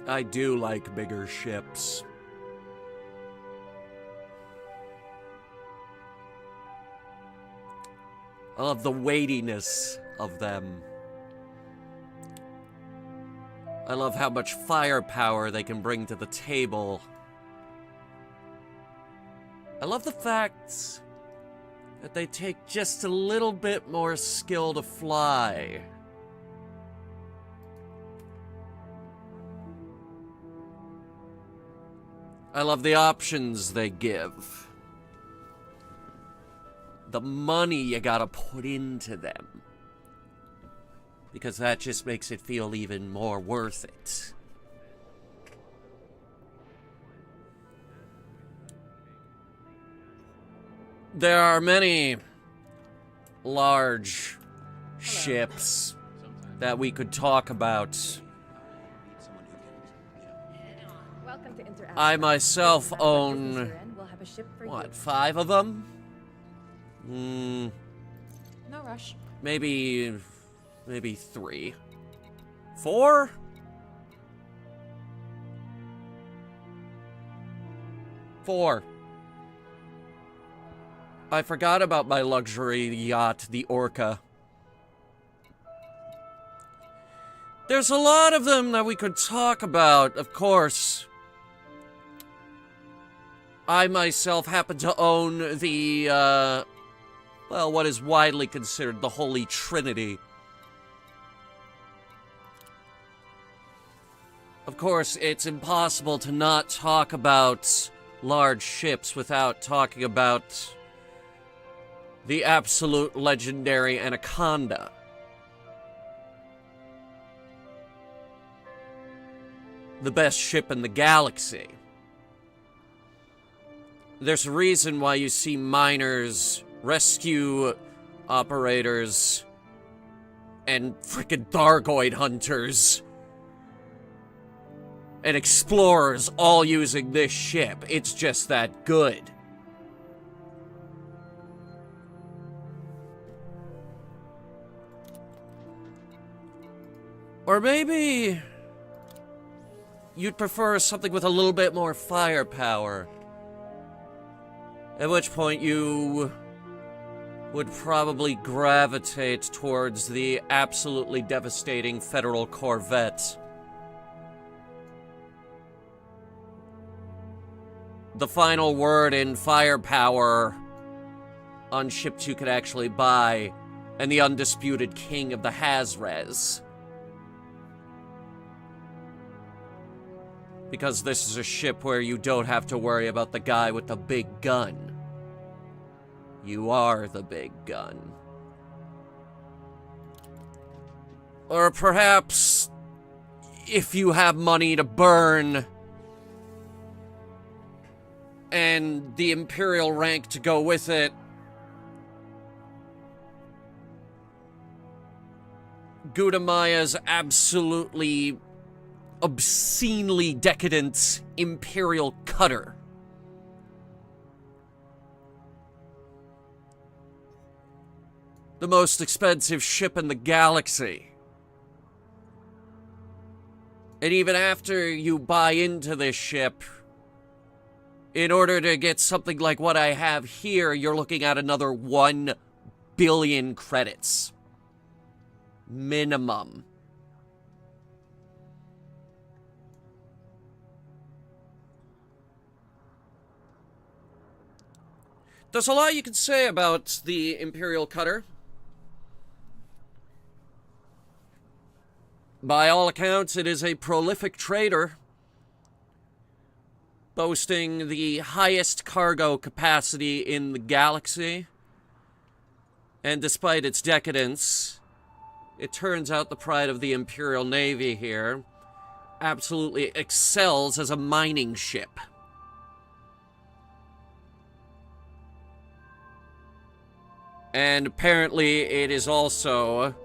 I do like bigger ships. I love the weightiness of them. I love how much firepower they can bring to the table. I love the fact that they take just a little bit more skill to fly. I love the options they give. The money you gotta put into them. Because that just makes it feel even more worth it. There are many large ships that we could talk about. I myself own, what, 5 of them? No rush. Maybe 3. 4? Four. I forgot about my luxury yacht, the Orca. There's a lot of them that we could talk about, of course. I myself happen to own the, well, what is widely considered the Holy Trinity. Of course, it's impossible to not talk about large ships without talking about the absolute legendary Anaconda. The best ship in the galaxy. There's a reason why you see miners, rescue operators, and frickin' Thargoid hunters and explorers all using this ship. It's just that good. Or maybe you'd prefer something with a little bit more firepower. At which point you would probably gravitate towards the absolutely devastating Federal Corvette. The final word in firepower on ships you could actually buy, and the undisputed king of the Hazres. Because this is a ship where you don't have to worry about the guy with the big gun. You are the big gun. Or perhaps, if you have money to burn, and the Imperial rank to go with it, Gudamaya's absolutely obscenely decadent Imperial cutter. The most expensive ship in the galaxy. And even after you buy into this ship, in order to get something like what I have here, you're looking at another 1 billion credits. Minimum. There's a lot you can say about the Imperial Cutter. By all accounts, it is a prolific trader, boasting the highest cargo capacity in the galaxy. And despite its decadence, it turns out the pride of the Imperial Navy here absolutely excels as a mining ship. And apparently it is also,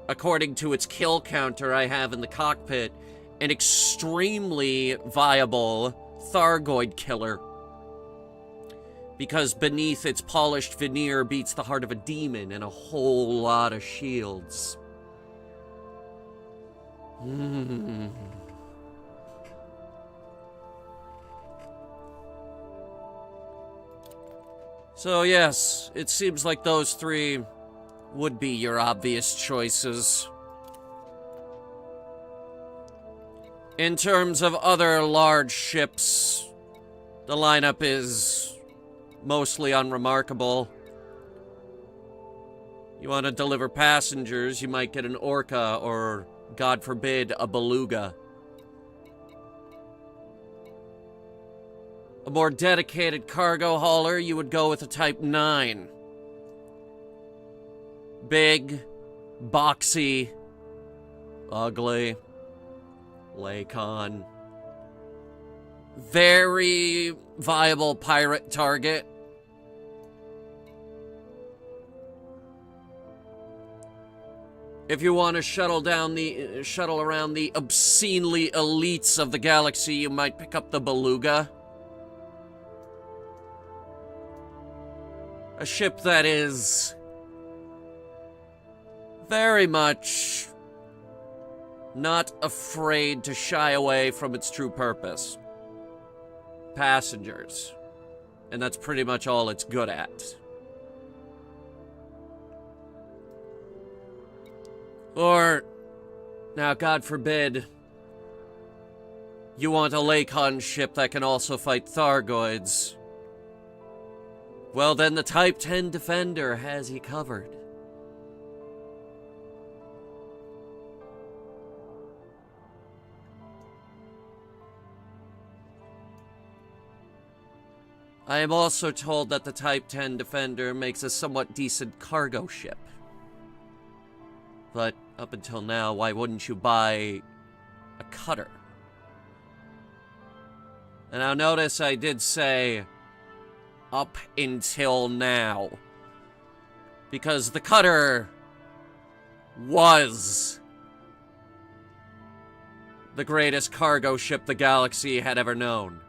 according to its kill counter I have in the cockpit, an extremely viable Thargoid killer. Because beneath its polished veneer beats the heart of a demon and a whole lot of shields. So yes, it seems like those three would be your obvious choices. In terms of other large ships, the lineup is mostly unremarkable. You want to deliver passengers, you might get an Orca or, God forbid, a Beluga. A more dedicated cargo hauler, you would go with a Type 9. Big, boxy, ugly, Lacon. Very viable pirate target. If you want to shuttle around the obscenely elites of the galaxy, you might pick up the Beluga. A ship that is very much not afraid to shy away from its true purpose. Passengers. And that's pretty much all it's good at. Or, now God forbid, you want a Lacon ship that can also fight Thargoids. Well, then the Type 10 Defender has you covered. I am also told that the Type 10 Defender makes a somewhat decent cargo ship. But up until now, why wouldn't you buy a cutter? And now notice I did say up until now. Because the cutter was the greatest cargo ship the galaxy had ever known.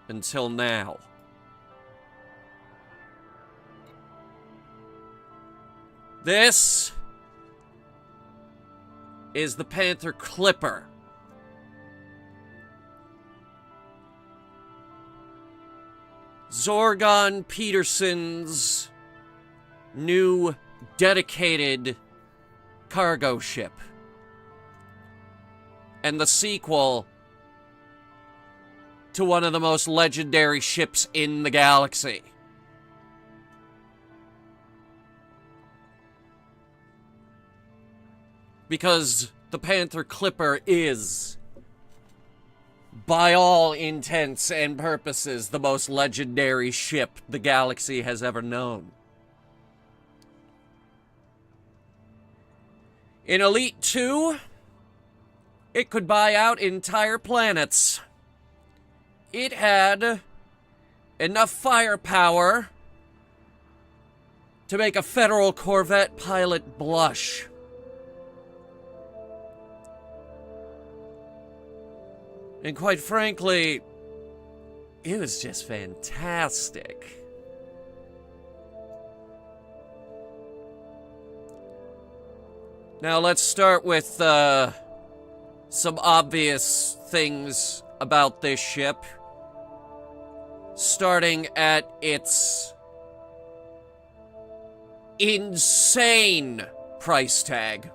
Until now. This is the Panther Clipper. Zorgon Peterson's new dedicated cargo ship. And the sequel to one of the most legendary ships in the galaxy. Because the Panther Clipper is, by all intents and purposes, the most legendary ship the galaxy has ever known. In Elite 2, it could buy out entire planets. It had enough firepower to make a Federal Corvette pilot blush. And quite frankly, it was just fantastic. Now let's start with some obvious things about this ship. Starting at its insane price tag.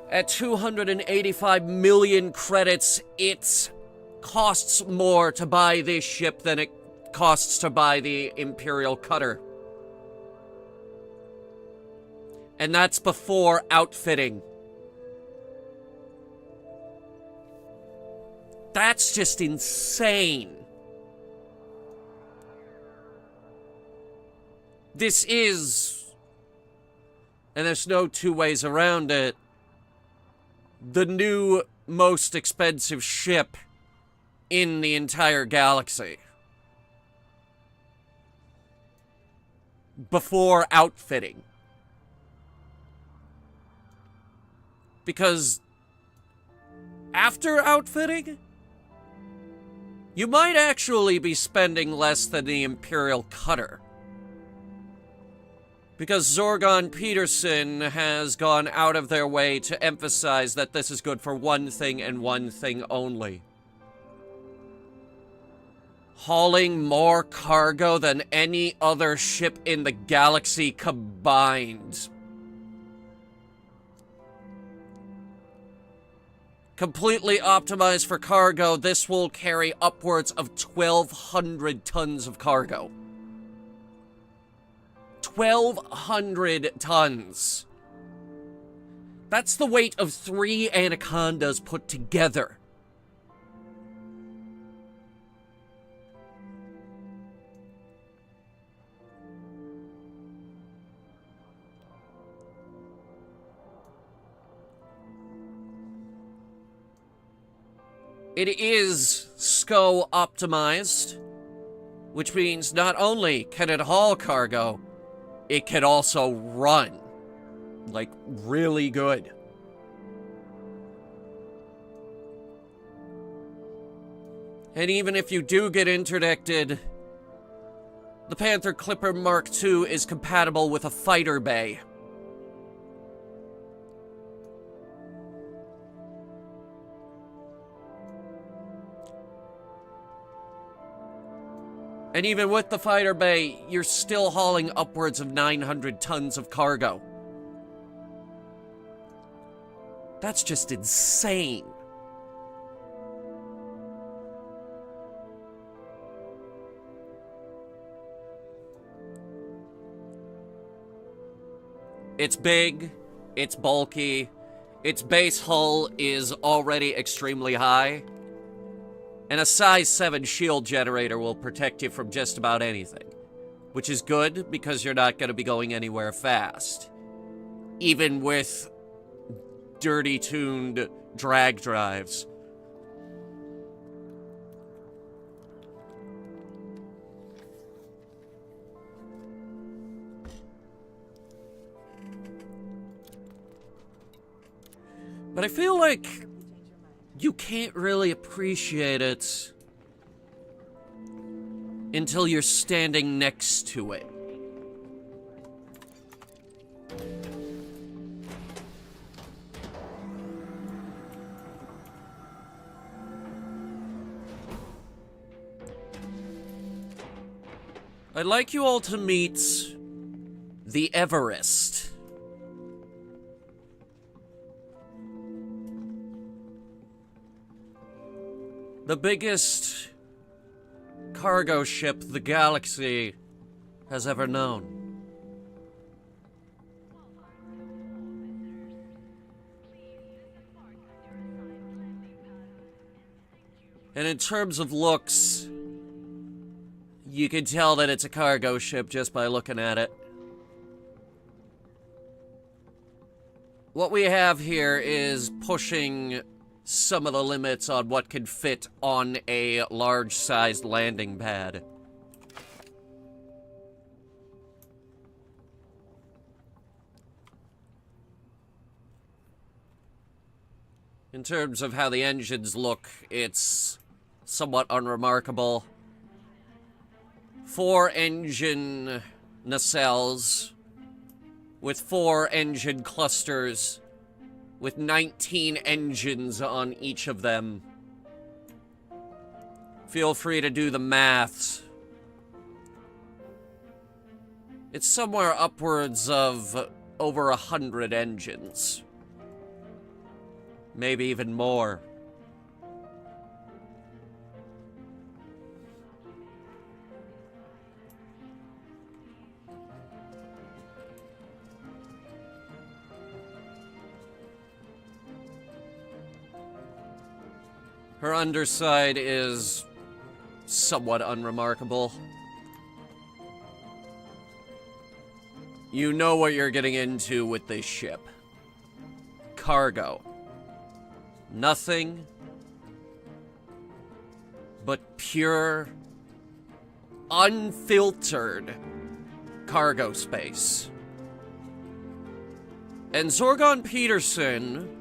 At 285 million credits, it costs more to buy this ship than it costs to buy the Imperial Cutter. And that's before outfitting. That's just insane. This is, and there's no two ways around it, the new most expensive ship in the entire galaxy. Before outfitting. Because after outfitting, you might actually be spending less than the Imperial Cutter. Because Zorgon Peterson has gone out of their way to emphasize that this is good for one thing and one thing only. hauling more cargo than any other ship in the galaxy combined. Completely optimized for cargo, this will carry upwards of 1,200 tons of cargo. 1,200 tons. That's the weight of 3 Anacondas put together. It is SCO optimized, which means not only can it haul cargo, it can also run. Like, really good. And even if you do get interdicted, the Panther Clipper Mark II is compatible with a fighter bay. And even with the fighter bay, you're still hauling upwards of 900 tons of cargo. That's just insane. It's big, it's bulky, its base hull is already extremely high, and a size 7 shield generator will protect you from just about anything, which is good because you're not going to be going anywhere fast, even with dirty tuned drag drives. But I feel like you can't really appreciate it until you're standing next to it. I'd like you all to meet the Everest. The biggest cargo ship the galaxy has ever known. And in terms of looks, you can tell that it's a cargo ship just by looking at it. What we have here is pushing some of the limits on what can fit on a large-sized landing pad. In terms of how the engines look, it's somewhat unremarkable. 4 engine nacelles with 4 engine clusters with 19 engines on each of them. Feel free to do the maths. It's somewhere upwards of over 100 engines. Maybe even more. Her underside is somewhat unremarkable. You know what you're getting into with this ship. Cargo. Nothing but pure, unfiltered cargo space. And Zorgon Peterson,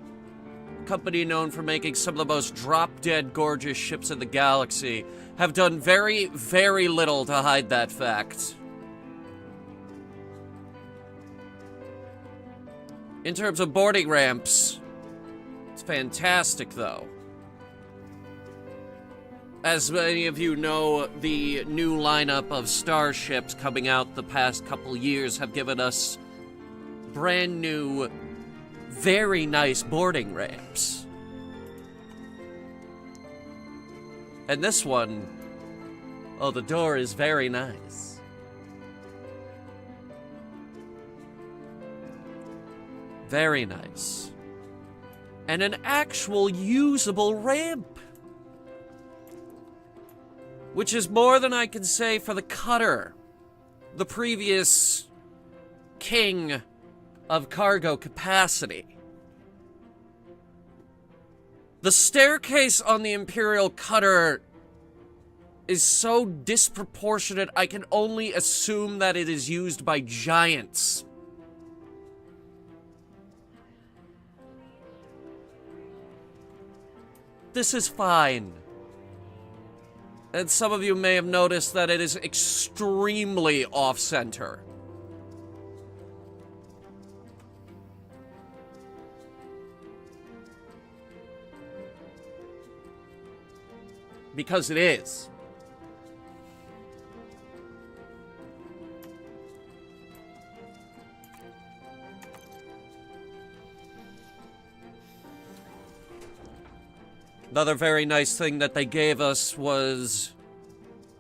company known for making some of the most drop-dead gorgeous ships in the galaxy, have done very, very little to hide that fact. In terms of boarding ramps, it's fantastic, though. As many of you know, the new lineup of starships coming out the past couple years have given us brand new, very nice boarding ramps. And this one, oh, the door is very nice. Very nice. And an actual usable ramp. Which is more than I can say for the cutter, the previous king of cargo capacity. The staircase on the Imperial cutter is so disproportionate, I can only assume that it is used by giants. This is fine. And some of you may have noticed that it is extremely off-center. Because it is. Another very nice thing that they gave us was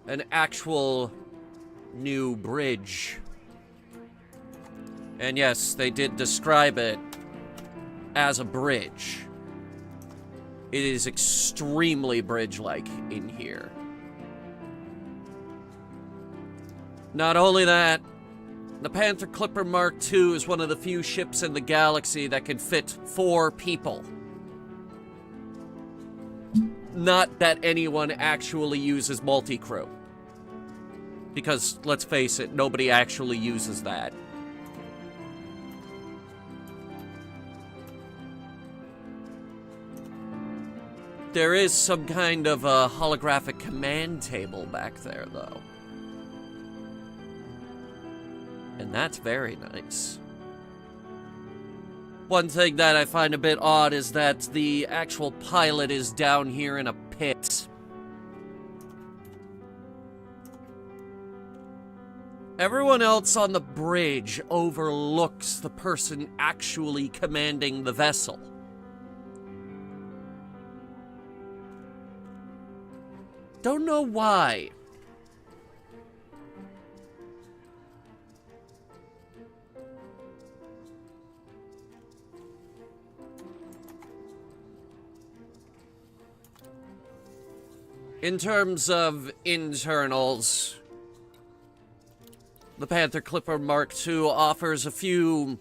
an actual new bridge. And yes, they did describe it as a bridge. It is extremely bridge-like in here. Not only that, the Panther Clipper Mark II is one of the few ships in the galaxy that can fit 4 people. Not that anyone actually uses multi-crew. Because, let's face it, nobody actually uses that. There is some kind of a holographic command table back there, though. And that's very nice. One thing that I find a bit odd is that the actual pilot is down here in a pit. Everyone else on the bridge overlooks the person actually commanding the vessel. Don't know why. In terms of internals, the Panther Clipper Mark II offers a few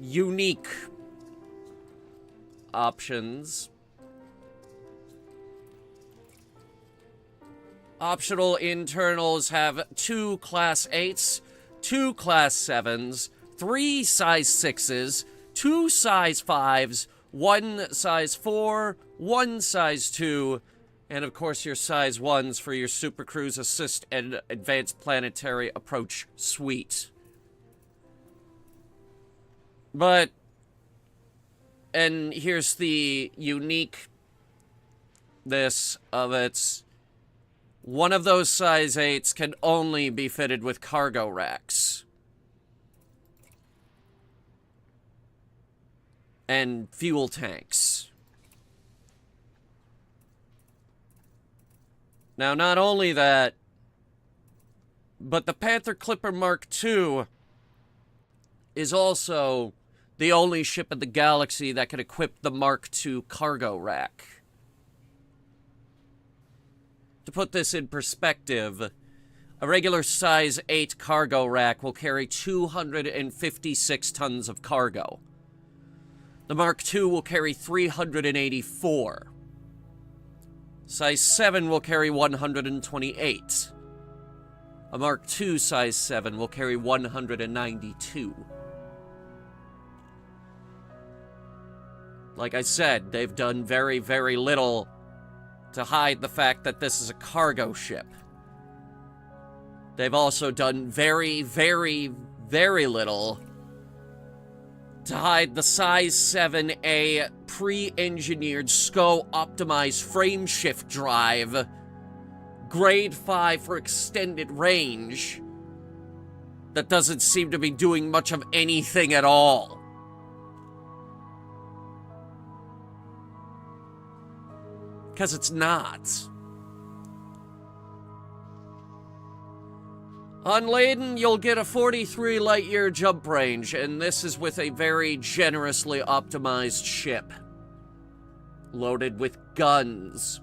unique options. Optional internals have 2 Class 8s, 2 Class 7s, 3 Size 6s, 2 Size 5s, 1 Size 4, 1 Size 2, and of course your Size 1s for your Super Cruise Assist and Advanced Planetary Approach suite. But, and here's the uniqueness of it. One of those Size 8s can only be fitted with cargo racks. And fuel tanks. Now, not only that, but the Panther Clipper Mark II is also the only ship in the galaxy that can equip the Mark II cargo rack. To put this in perspective, a regular size 8 cargo rack will carry 256 tons of cargo. The Mark II will carry 384. Size 7 will carry 128. A Mark II Size 7 will carry 192. Like I said, they've done very, very little to hide the fact that this is a cargo ship. They've also done very, very, very little to hide the Size 7A pre-engineered SCO-optimized frameshift drive grade 5 for extended range that doesn't seem to be doing much of anything at all. Because it's not. Unladen, you'll get a 43 light-year jump range, and this is with a very generously optimized ship. Loaded with guns.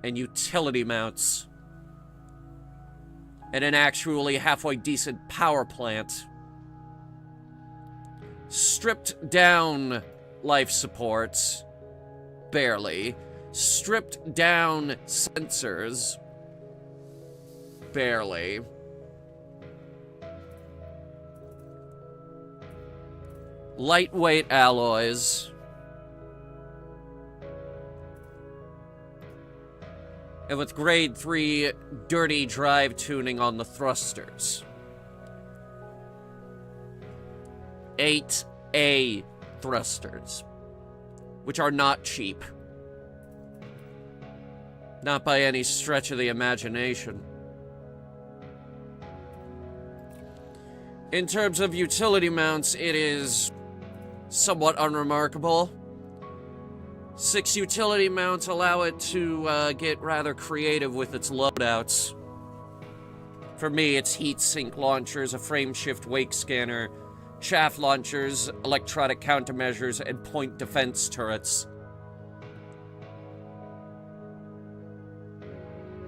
And utility mounts. And an actually halfway decent power plant. Stripped down life supports. Barely. Stripped down sensors. Barely. Lightweight alloys. And with grade 3 dirty drive tuning on the thrusters. 8A thrusters. Which are not cheap. Not by any stretch of the imagination. In terms of utility mounts, it is somewhat unremarkable. 6 utility mounts allow it to get rather creative with its loadouts. For me, it's heat sink launchers, a frame shift wake scanner, chaff launchers, electronic countermeasures, and point defense turrets.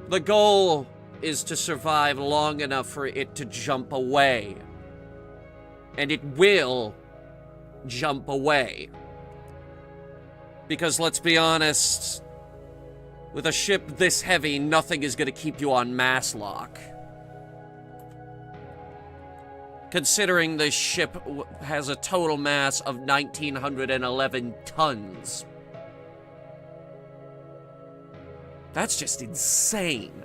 The goal is to survive long enough for it to jump away. And it will jump away. Because let's be honest, with a ship this heavy, nothing is going to keep you on mass lock. Considering this ship has a total mass of 1,911 tons. That's just insane.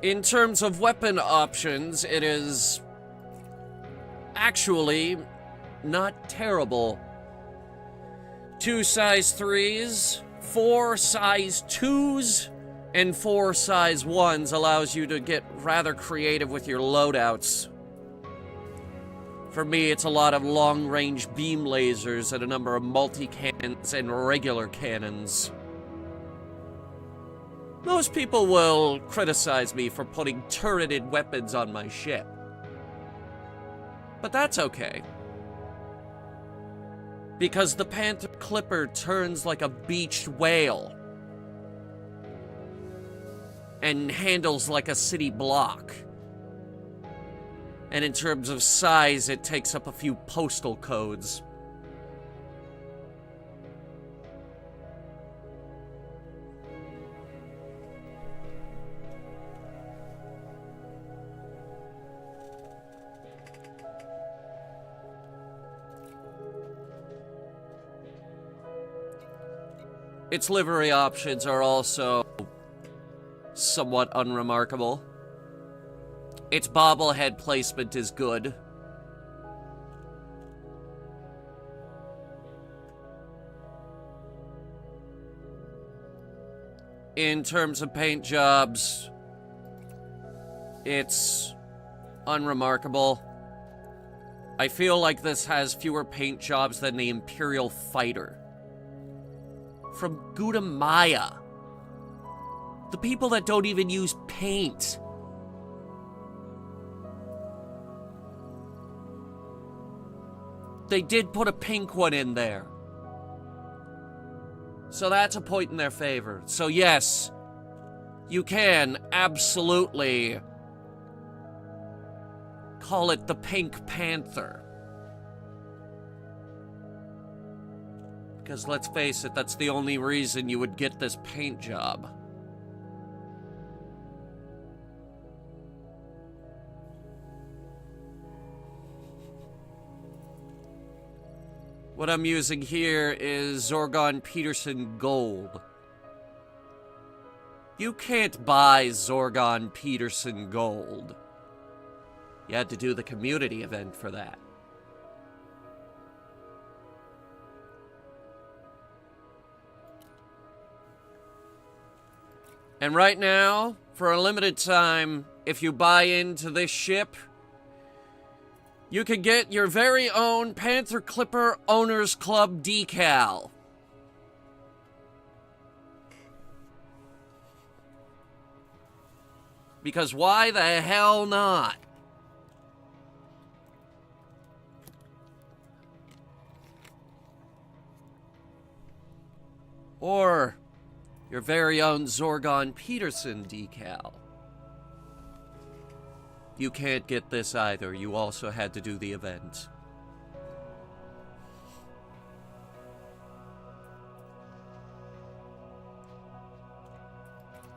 In terms of weapon options, it is actually not terrible. 2 size 3s, 4 size 2s, and 4 size 1s allows you to get rather creative with your loadouts. For me, it's a lot of long-range beam lasers and a number of multi-cannons and regular cannons. Most people will criticize me for putting turreted weapons on my ship. But that's okay. Because the Panther Clipper turns like a beached whale. And handles like a city block. And in terms of size, it takes up a few postal codes. Its livery options are also somewhat unremarkable. Its bobblehead placement is good. In terms of paint jobs, it's unremarkable. I feel like this has fewer paint jobs than the Imperial Fighter. From Gudamaya. The people that don't even use paint. They did put a pink one in there. So that's a point in their favor. So yes, you can absolutely call it the Pink Panther. Because let's face it, that's the only reason you would get this paint job. What I'm using here is Zorgon Peterson Gold. You can't buy Zorgon Peterson gold. You had to do the community event for that. And right now, for a limited time, if you buy into this ship, you can get your very own Panther Clipper Owners Club decal. Because why the hell not? Or your very own Zorgon Peterson decal. You can't get this either. You also had to do the event.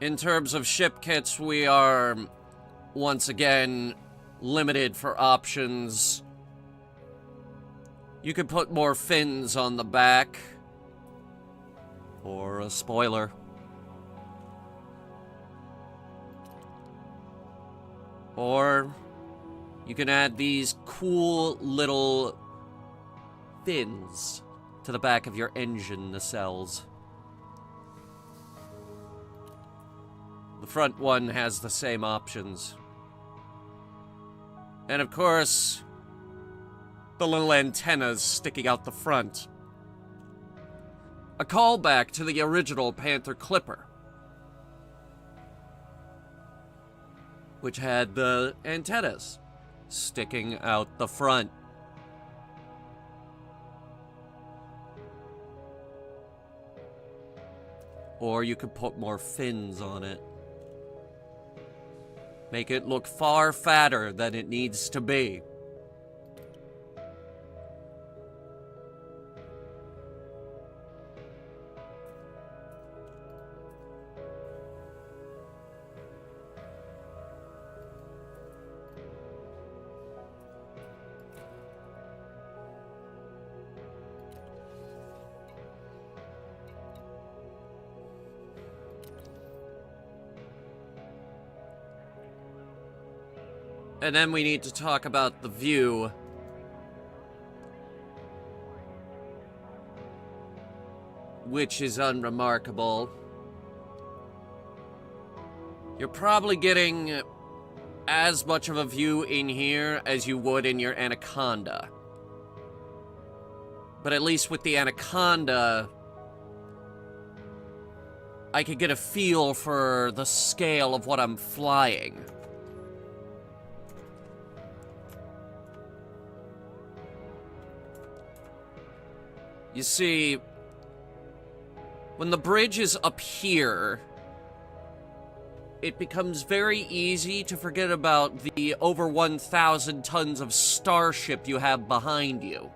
In terms of ship kits, we are, once again, limited for options. You could put more fins on the back. Or a spoiler. Or you can add these cool little fins to the back of your engine nacelles. The front one has the same options. And of course, the little antennas sticking out the front. A callback to the original Panther Clipper, which had the antennas sticking out the front. Or you could put more fins on it. Make it look far fatter than it needs to be. And then we need to talk about the view. Which is unremarkable. You're probably getting as much of a view in here as you would in your Anaconda. But at least with the Anaconda, I could get a feel for the scale of what I'm flying. You see, when the bridge is up here, it becomes very easy to forget about the over 1,000 tons of starship you have behind you.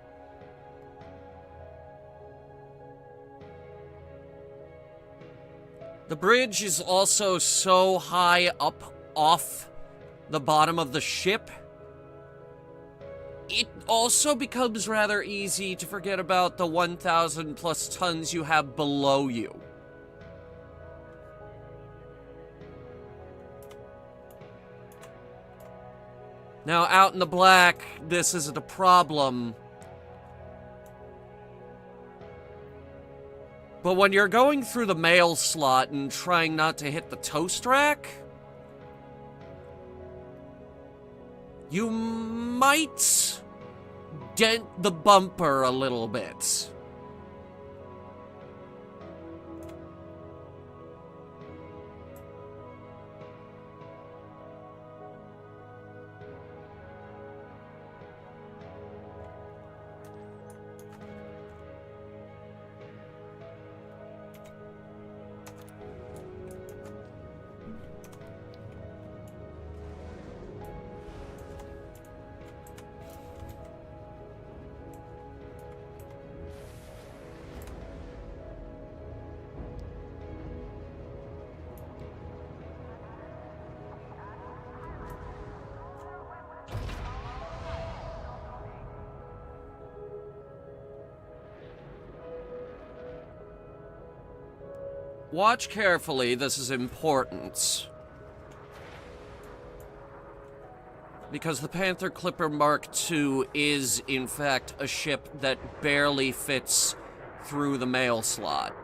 The bridge is also so high up off the bottom of the ship, it also becomes rather easy to forget about the 1,000 plus tons you have below you. Now, out in the black, this isn't a problem. But when you're going through the mail slot and trying not to hit the toast rack, you might dent the bumper a little bit. Watch carefully, this is important. Because the Panther Clipper Mark II is, in fact, a ship that barely fits through the mail slot.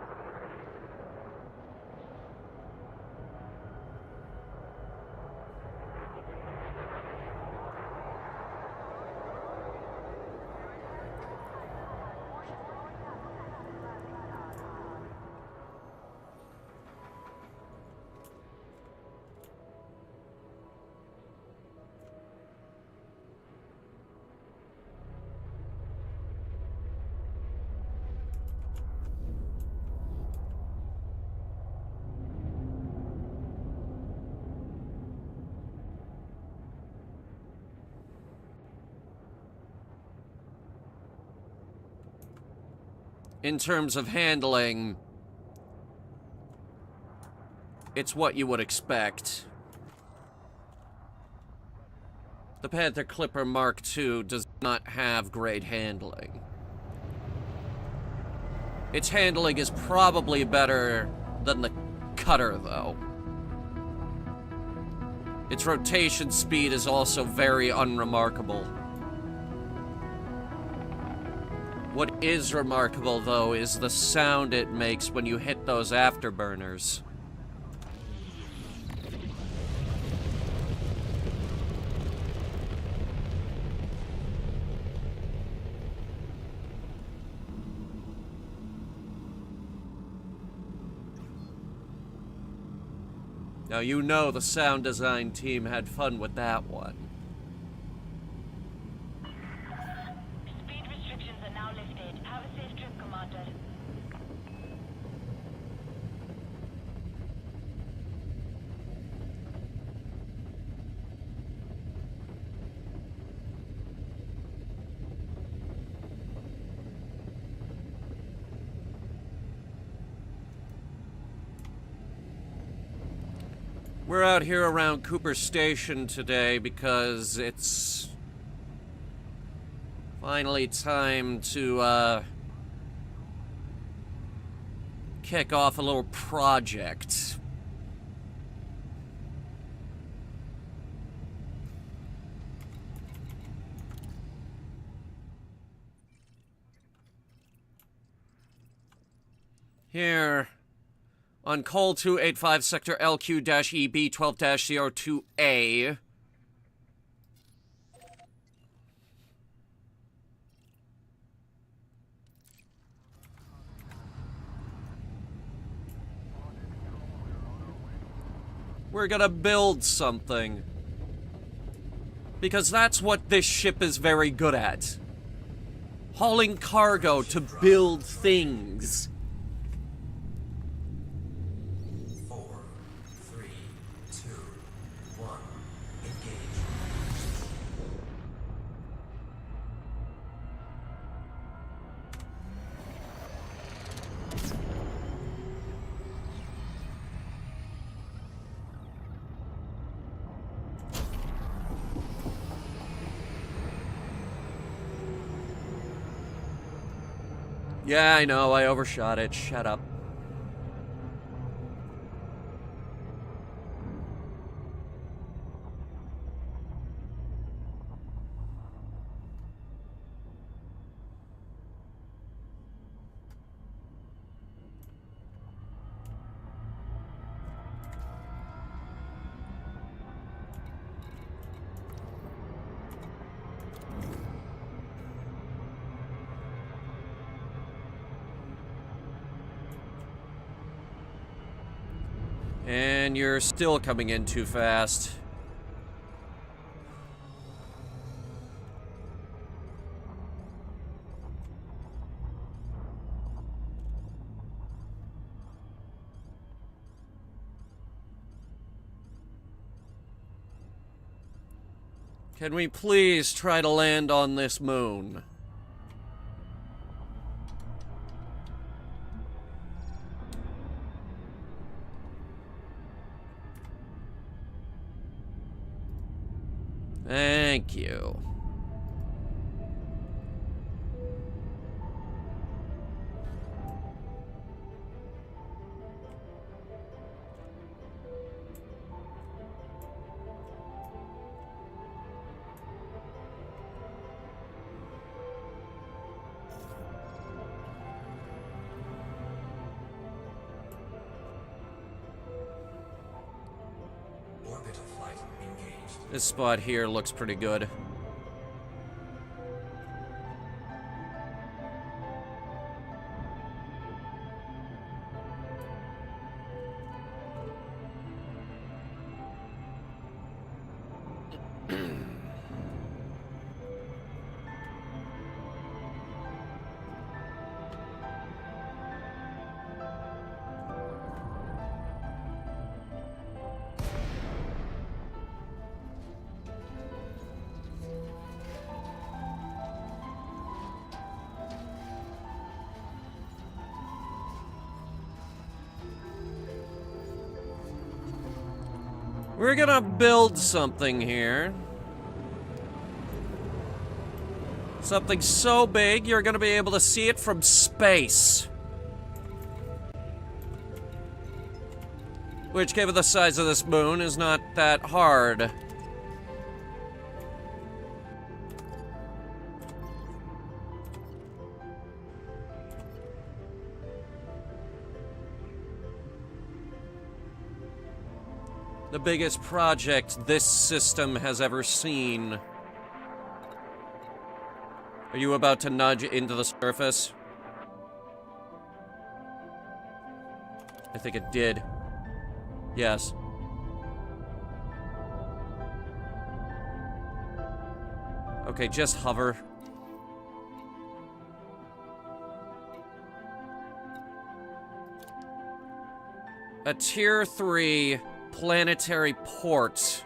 In terms of handling, it's what you would expect. The Panther Clipper Mark II does not have great handling. Its handling is probably better than the Cutter, though. Its rotation speed is also very unremarkable. What is remarkable, though, is the sound it makes when you hit those afterburners. Now, you know the sound design team had fun with that one. Speed restrictions are now lifted. Have a safe trip, Commander. We're out here around Cooper Station today because it's finally time to kick off a little project. Here on Col 285 Sector LQ-EB 12-02A. We're gonna build something. Because that's what this ship is very good at. Hauling cargo to build things. 4, 3, 2, 1, engage. Yeah, I know, I overshot it. Shut up. And you're still coming in too fast. Can we please try to land on this moon? Thank you. Cockpit of flight engaged. This spot here looks pretty good. We're gonna build something here. Something so big, you're gonna be able to see it from space. Which, given the size of this moon, is not that hard. The biggest project this system has ever seen. Are you about to nudge into the surface? I think it did. Yes. Okay, just hover. A Tier 3 planetary port.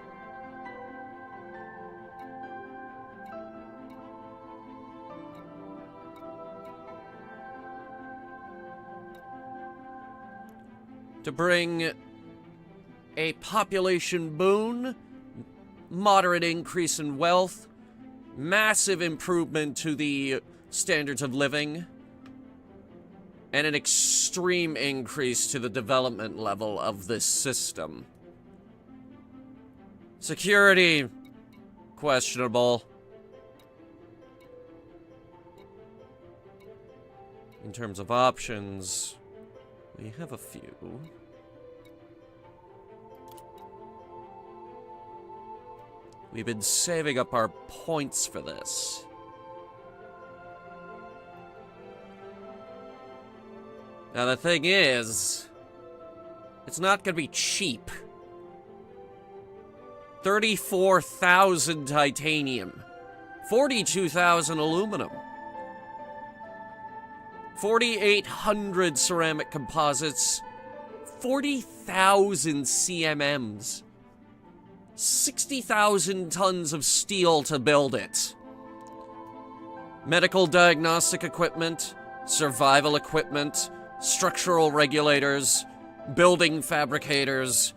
To bring a population boon, moderate increase in wealth, massive improvement to the standards of living, and an extreme increase to the development level of this system. Security, questionable. In terms of options, we have a few. We've been saving up our points for this. Now the thing is, it's not gonna be cheap. 34,000 titanium, 42,000 aluminum, 4,800 ceramic composites, 40,000 CMMs, 60,000 tons of steel to build it. Medical diagnostic equipment, survival equipment, structural regulators, building fabricators,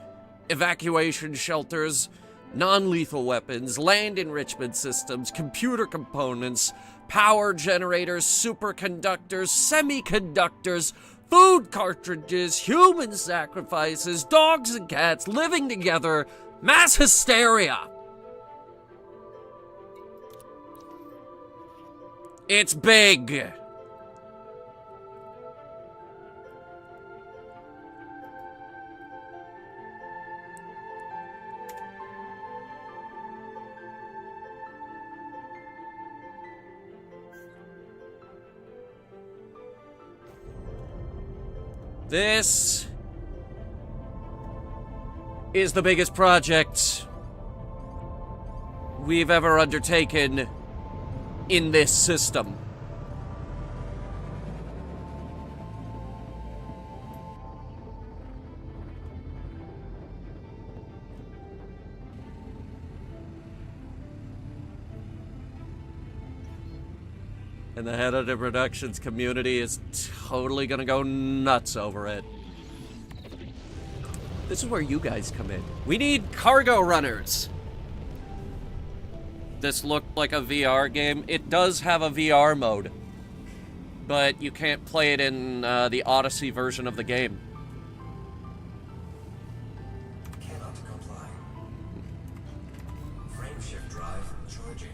evacuation shelters, non-lethal weapons, land enrichment systems, computer components, power generators, superconductors, semiconductors, food cartridges, human sacrifices, dogs and cats living together, mass hysteria. It's big. This is the biggest project we've ever undertaken in this system. And the Headhunter Productions community is totally gonna go nuts over it. This is where you guys come in. We need cargo runners. This looked like a VR game. It does have a VR mode, but you can't play it in the Odyssey version of the game. Cannot comply. Frame shift drive charging.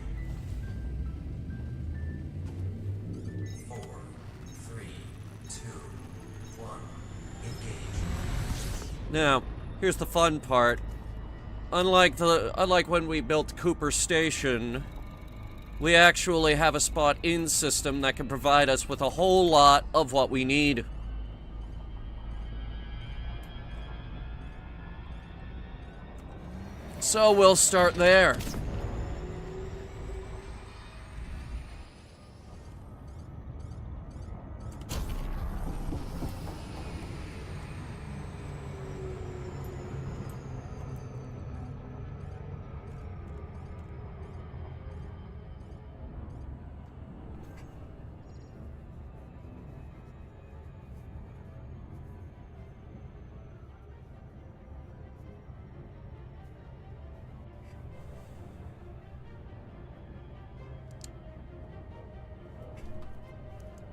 4, 3, 2, 1. Engage. Now, here's the fun part. Unlike when we built Cooper Station, we actually have a spot in system that can provide us with a whole lot of what we need. So we'll start there.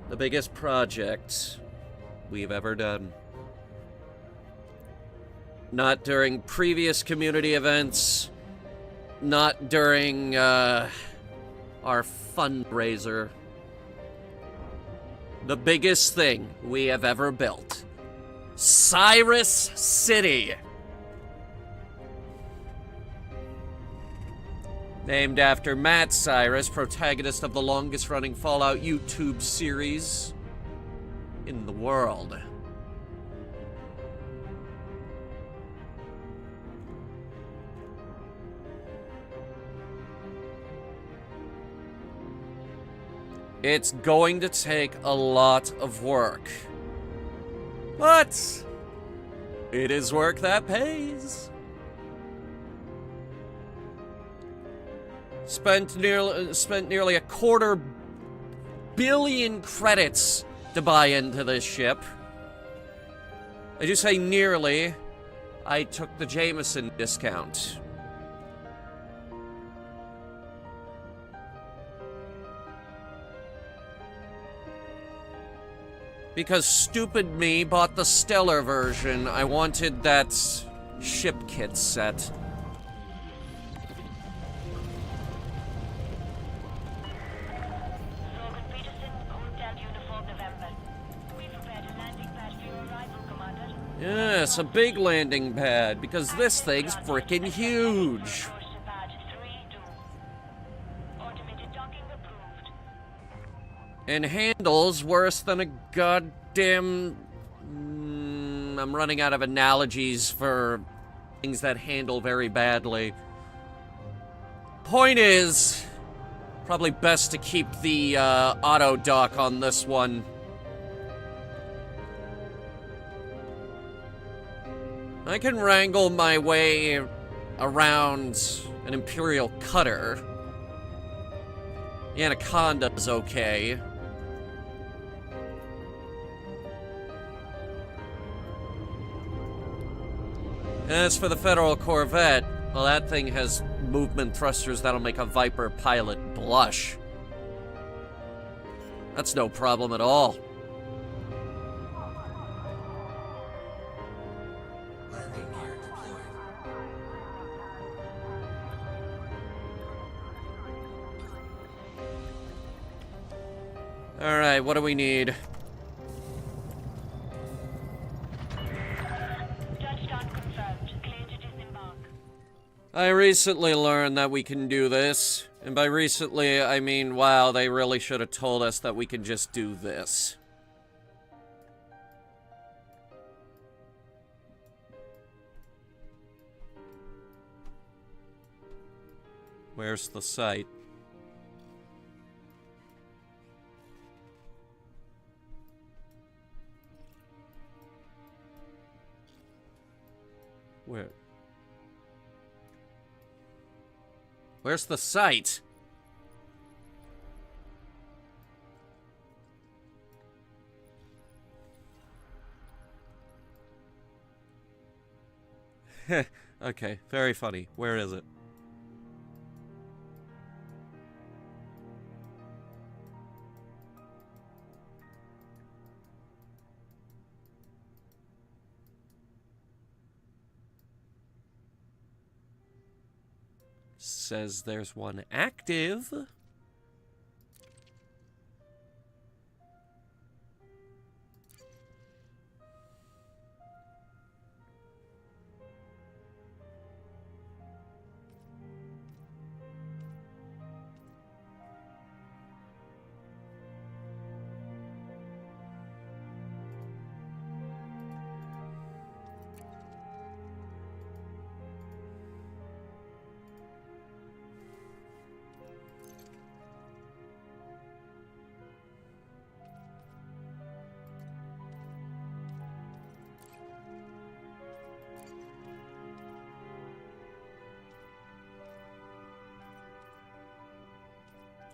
The biggest project we've ever done. Not during previous community events. Not during, our fundraiser. The biggest thing we have ever built. Cyrus City. Named after Matt Cyrus, protagonist of the longest-running Fallout YouTube series in the world. It's going to take a lot of work. But it is work that pays. Spent nearly $250 million credits to buy into this ship. I do say nearly. I took the Jameson discount. Because stupid me bought the stellar version. I wanted that ship kit set. Yes, a big landing pad, because this thing's frickin' huge. And handles worse than a goddamn... I'm running out of analogies for things that handle very badly. Point is, probably best to keep the auto dock on this one. I can wrangle my way around an Imperial cutter. The Anaconda's okay. As for the Federal Corvette, well, that thing has movement thrusters that'll make a Viper pilot blush. That's no problem at all. Landing gear deployed. Alright, what do we need? Touchdown confirmed. Clear to disembark. I recently learned that we can do this. And by recently, I mean, wow, they really should have told us that we can just do this. Where's the site? Where's the site? Okay, very funny. Where is it? Says there's one active.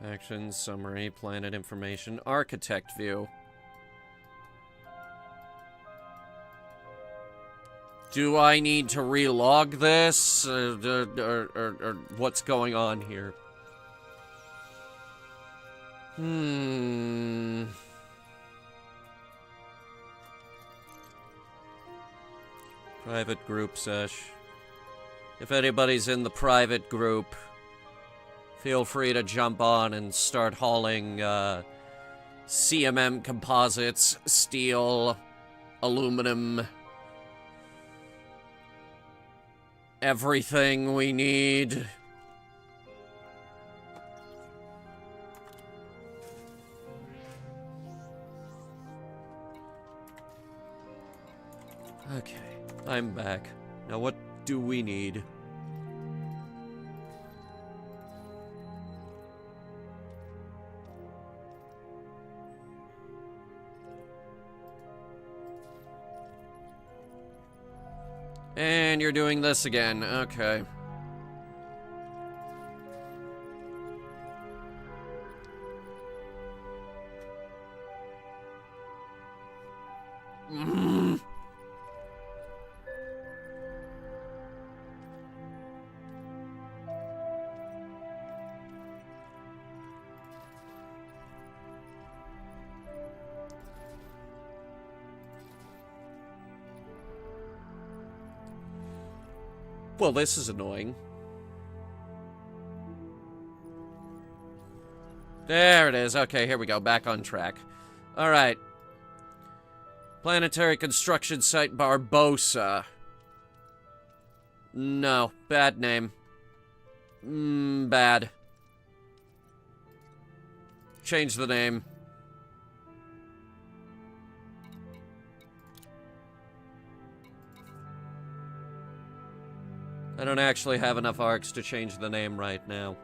Actions, summary, planet information, architect view. Do I need to relog this? Or what's going on here? Private group sesh. If anybody's in the private group, feel free to jump on and start hauling CMM composites, steel, aluminum, everything we need. Okay, I'm back. Now what do we need? And you're doing this again. Okay. Well, this is annoying. There it is. Okay, here we go. Back on track. Alright. Planetary construction site Barbosa. No. Bad name. Bad. Change the name. I don't actually have enough arcs to change the name right now.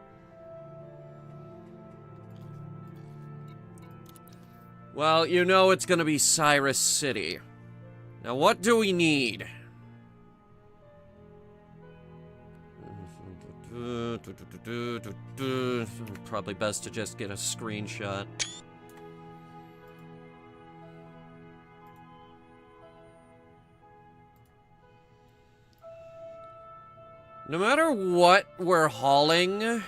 Well, you know it's gonna be Cyrus City. Now, what do we need? Probably best to just get a screenshot. No matter what we're hauling,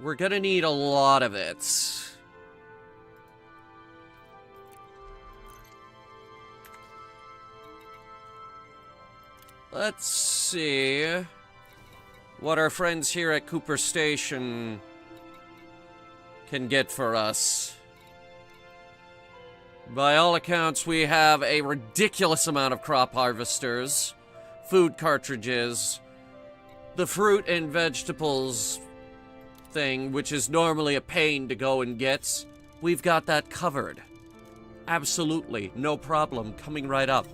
we're gonna need a lot of it. Let's see what our friends here at Cooper Station can get for us. By all accounts, we have a ridiculous amount of crop harvesters, food cartridges, the fruit and vegetables thing, which is normally a pain to go and get. We've got that covered. Absolutely, no problem, coming right up.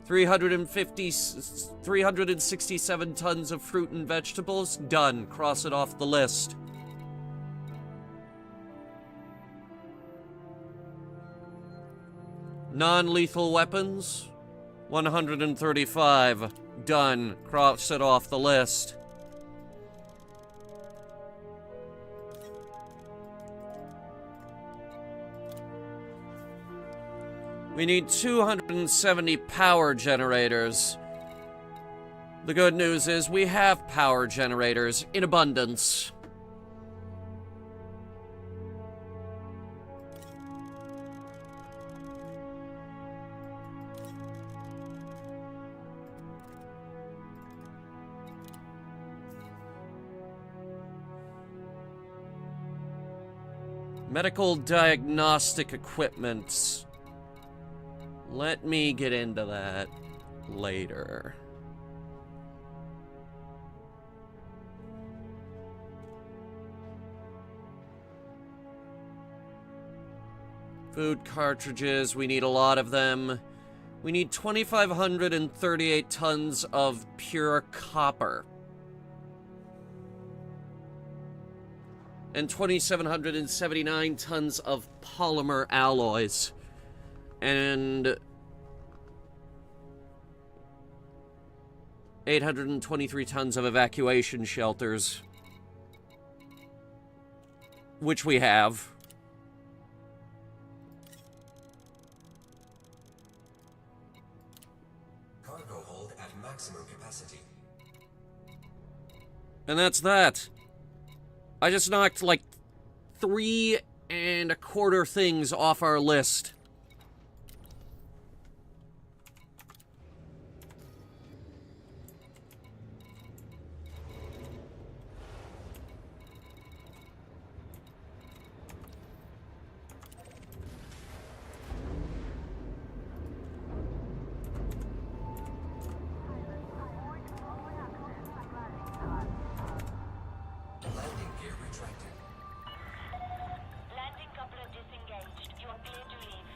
367 tons of fruit and vegetables, done. Cross it off the list. Non-lethal weapons, 135, done. Cross it off the list. We need 270 power generators. The good news is we have power generators in abundance. Medical diagnostic equipment. Let me get into that later. Food cartridges, we need a lot of them. We need 2,538 tons of pure copper. And 2,779 tons of polymer alloys. And 823 tons of evacuation shelters. which we have. Cargo hold at maximum capacity. And that's that. I just knocked like 3 1/4 things off our list. Landing gear retracted. Landing coupler disengaged. You are clear to leave.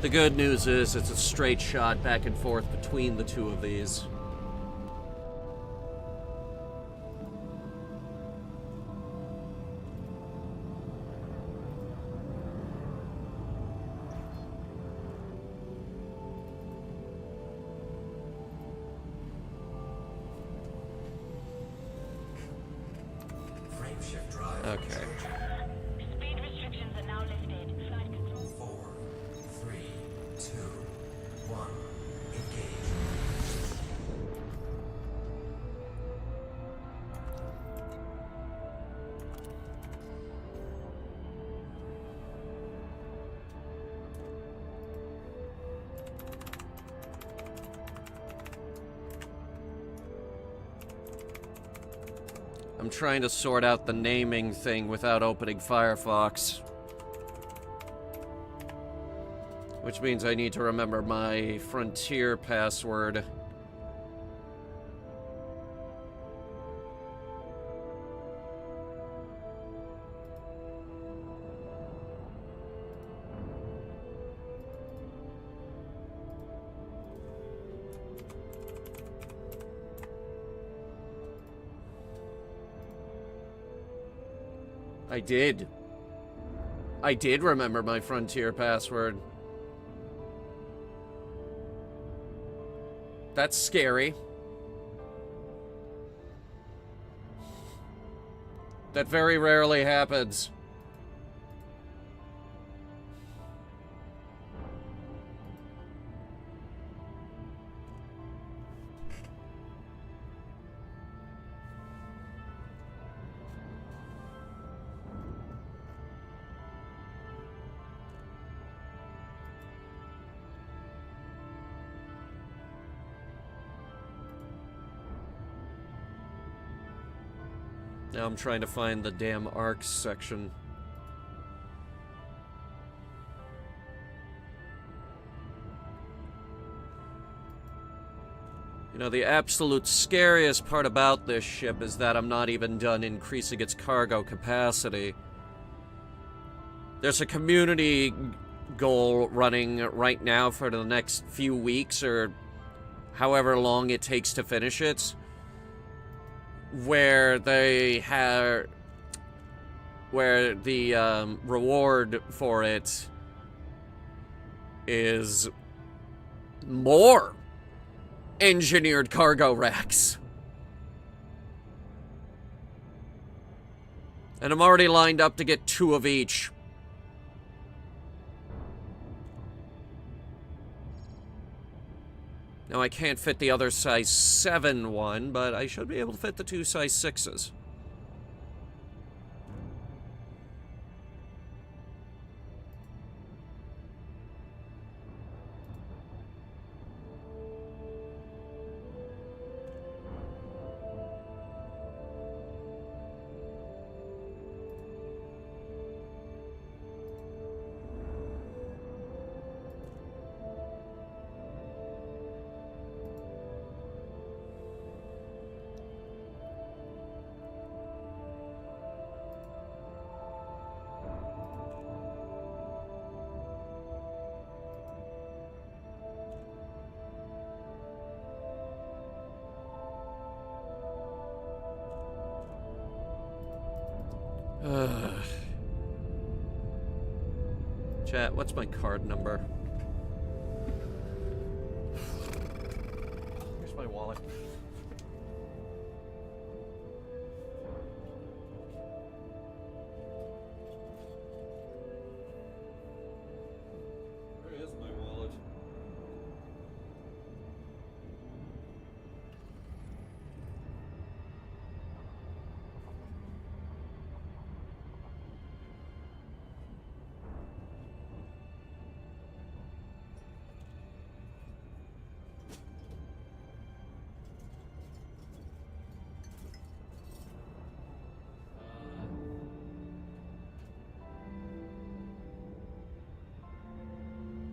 The good news is it's a straight shot back and forth between the two of these. Frame shift drive. Okay. Speed restrictions are now lifted. Flight control. 4, 3, 2, 1. Engage. I'm trying to sort out the naming thing without opening Firefox. Which means I need to remember my Frontier password. I did remember my Frontier password. That's scary. That very rarely happens. Now I'm trying to find the damn ARCs section. You know, the absolute scariest part about this ship is that I'm not even done increasing its cargo capacity. There's a community goal running right now for the next few weeks, or however long it takes to finish it, where they have, where the reward for it is more engineered cargo racks. And I'm already lined up to get 2 of each. Now, I can't fit the other size 7 one, but I should be able to fit the 2 size 6s. Chat, what's my card number? Here's my wallet. Where is my wallet?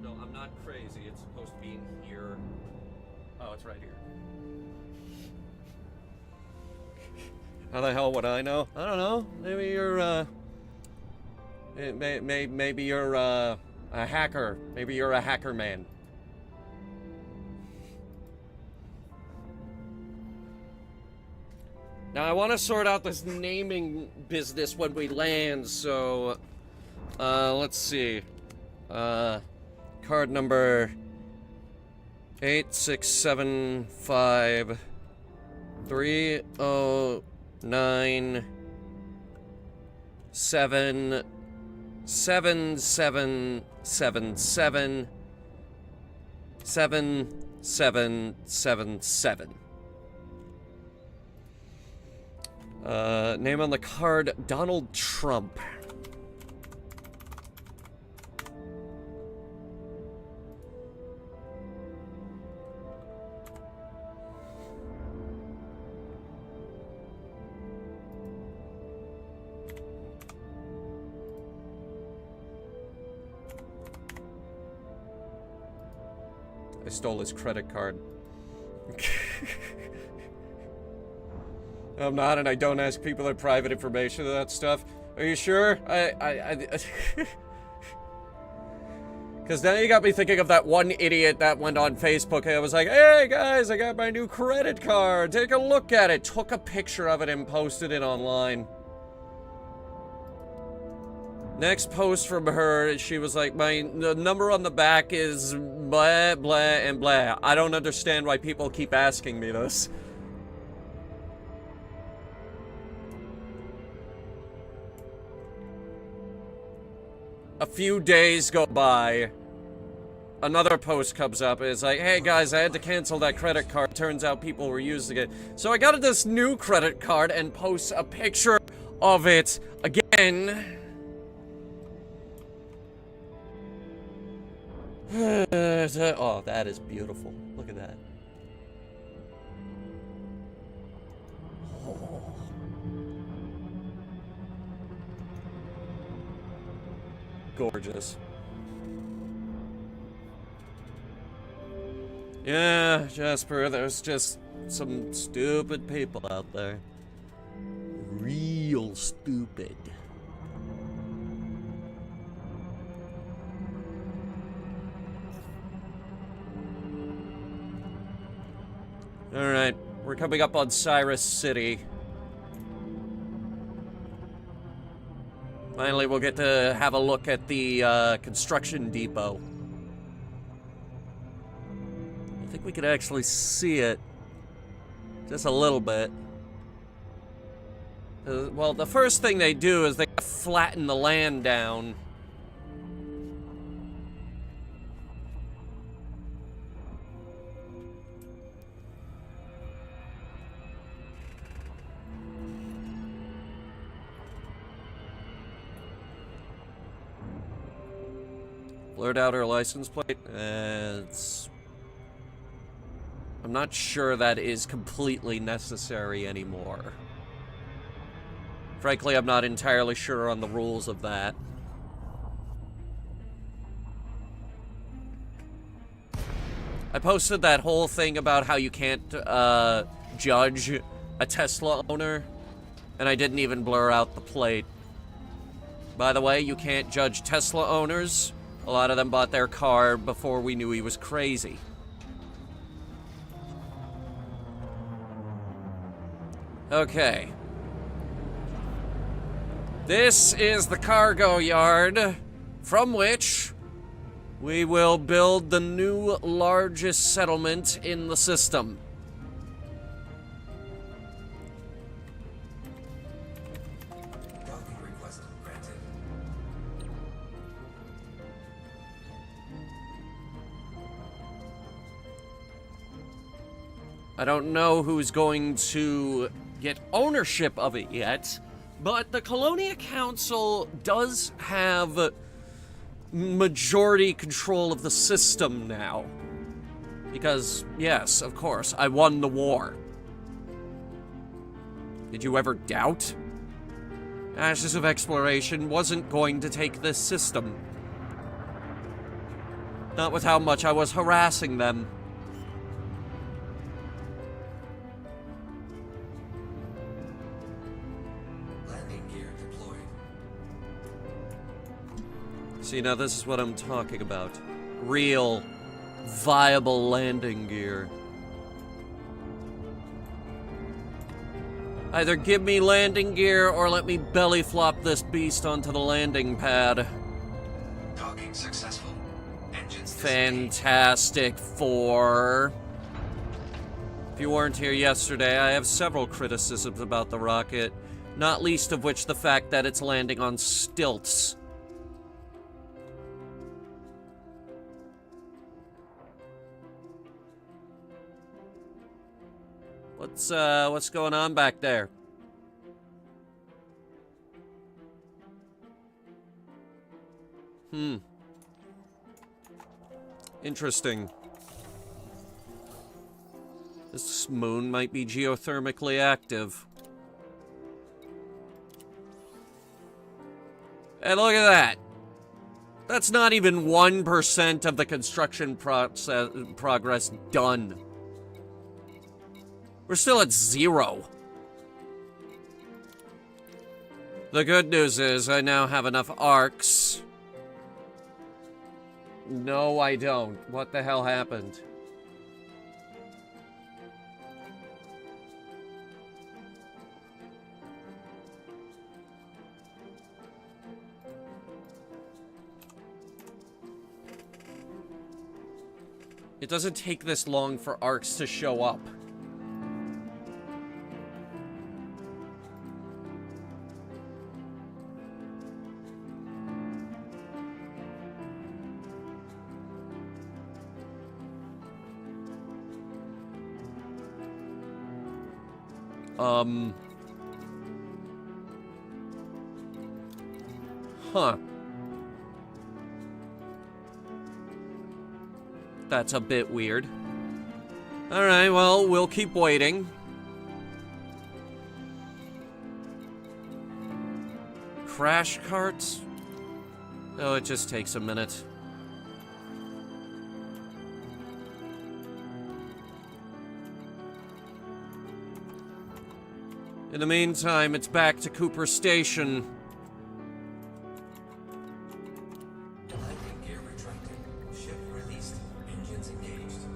No, I'm not crazy. It's supposed to be in here. Oh, it's right here. How the hell would I know? I don't know. Maybe you're, maybe you're, a hacker. Maybe you're a hacker man. Now, I want to sort out this naming business when we land, so... let's see. Card number... 8675... 309... 7... 7777... 7777. Name on the card, Donald Trump. I stole his credit card. I'm not, and I don't ask people their private information and that stuff. Are you sure? Because now you got me thinking of that one idiot that went on Facebook and was like, hey guys, I got my new credit card. Take a look at it. Took a picture of it and posted it online. Next post from her, she was like, the number on the back is blah, blah, and blah. I don't understand why people keep asking me this. A few days go by. Another post comes up. It's like, hey guys, I had to cancel that credit card. Turns out people were using it. So I got this new credit card and posts a picture of it again. Oh, that is beautiful. Look at that. Oh. Gorgeous. Yeah, Jasper, there's just some stupid people out there. Real stupid. Alright, we're coming up on Cyrus City. Finally, we'll get to have a look at the construction depot. I think we could actually see it. Just a little bit. Well, the first thing they do is they flatten the land down. Blurred out her license plate. I'm not sure that is completely necessary anymore. Frankly, I'm not entirely sure on the rules of that. I posted that whole thing about how you can't judge a Tesla owner, and I didn't even blur out the plate. By the way, you can't judge Tesla owners. A lot of them bought their car before we knew he was crazy. Okay. This is the cargo yard from which we will build the new largest settlement in the system. Docking request granted. I don't know who's going to get ownership of it yet, but the Colonia Council does have majority control of the system now. Because, yes, of course, I won the war. Did you ever doubt? Ashes of Exploration wasn't going to take this system. Not with how much I was harassing them. Landing gear deployed. See, now this is what I'm talking about. Real, viable landing gear. Either give me landing gear or let me belly flop this beast onto the landing pad. Docking successful. Engines Fantastic Four. If you weren't here yesterday, I have several criticisms about the rocket, not least of which the fact that it's landing on stilts. What's going on back there? Interesting. This moon might be geothermically active. And look at that. That's not even 1% of the construction progress done. We're still at 0. The good news is I now have enough arcs. No, I don't. What the hell happened? It doesn't take this long for arcs to show up. Huh. That's a bit weird. Alright, well, we'll keep waiting. Crash carts? Oh, it just takes a minute. In the meantime, it's back to Cooper Station. Landing gear retracted. Ship released. Engines engaged.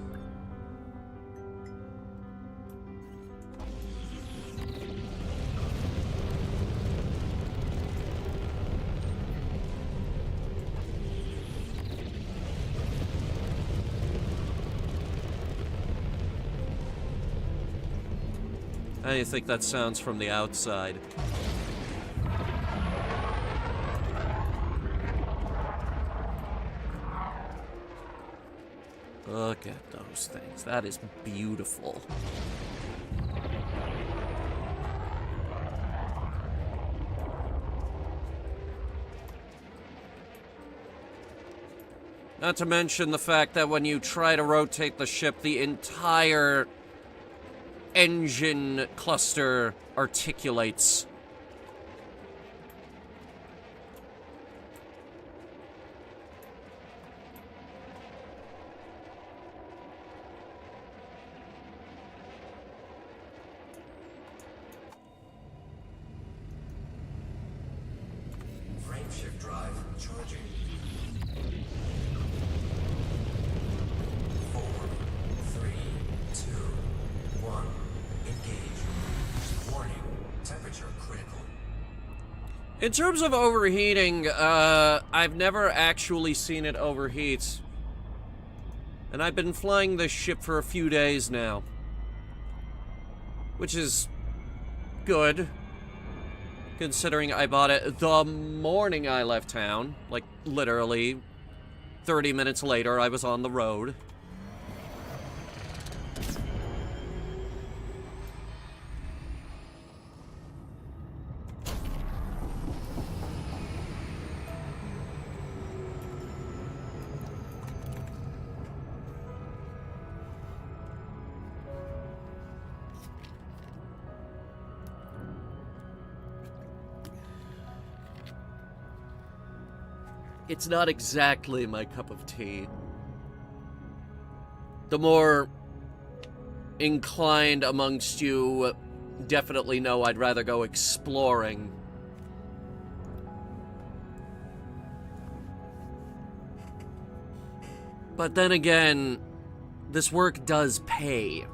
How do you think that sounds from the outside? Look at those things. That is beautiful. Not to mention the fact that when you try to rotate the ship, the entire engine cluster articulates. Frameshift drive charging. 4, 3, 2, 1. Engage. Warning. Temperature critical. In terms of overheating, I've never actually seen it overheat. And I've been flying this ship for a few days now. Which is good, considering I bought it the morning I left town. Like, literally, 30 minutes later, I was on the road. It's not exactly my cup of tea. The more inclined amongst you definitely know I'd rather go exploring. But then again, this work does pay.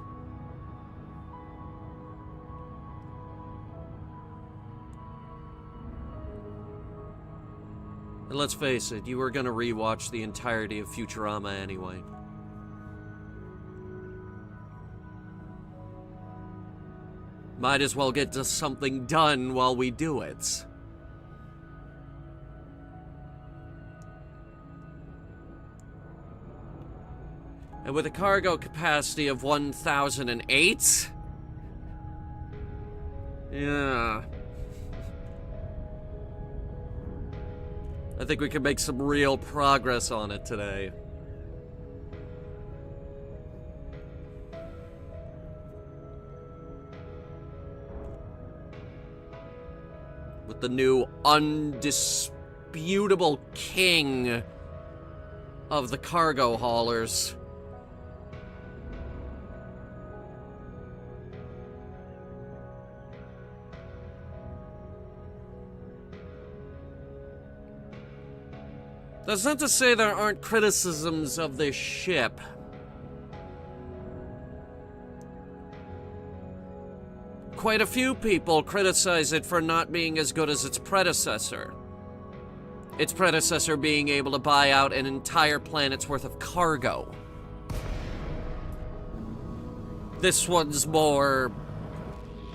And let's face it, you were gonna rewatch the entirety of Futurama anyway. Might as well get to something done while we do it. And with a cargo capacity of 1,008? Yeah. I think we can make some real progress on it today. With the new undisputable king of the cargo haulers. That's not to say there aren't criticisms of this ship. Quite a few people criticize it for not being as good as its predecessor. Its predecessor being able to buy out an entire planet's worth of cargo. This one's more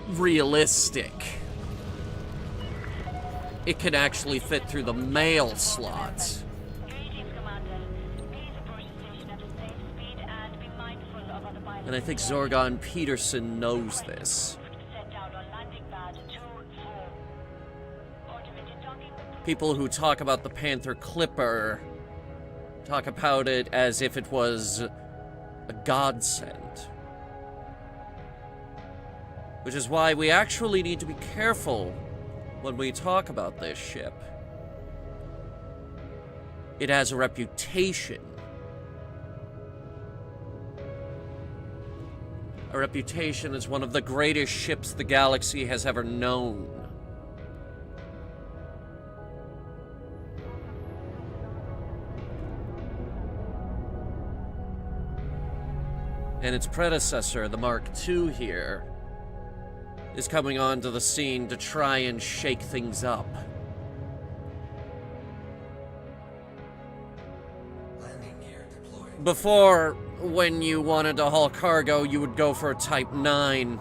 realistic. It can actually fit through the mail slots. Greetings, Commander. Please approach the station at a safe speed and be mindful of other pilots. And I think Zorgon Peterson knows this. Set down on landing pad 2-4. Automated docking. People who talk about the Panther Clipper talk about it as if it was a godsend. Which is why we actually need to be careful when we talk about this ship. It has a reputation. A reputation as one of the greatest ships the galaxy has ever known. And its predecessor, the Mark II here, is coming onto the scene to try and shake things up. Landing gear deployed. Before, when you wanted to haul cargo, you would go for a Type 9.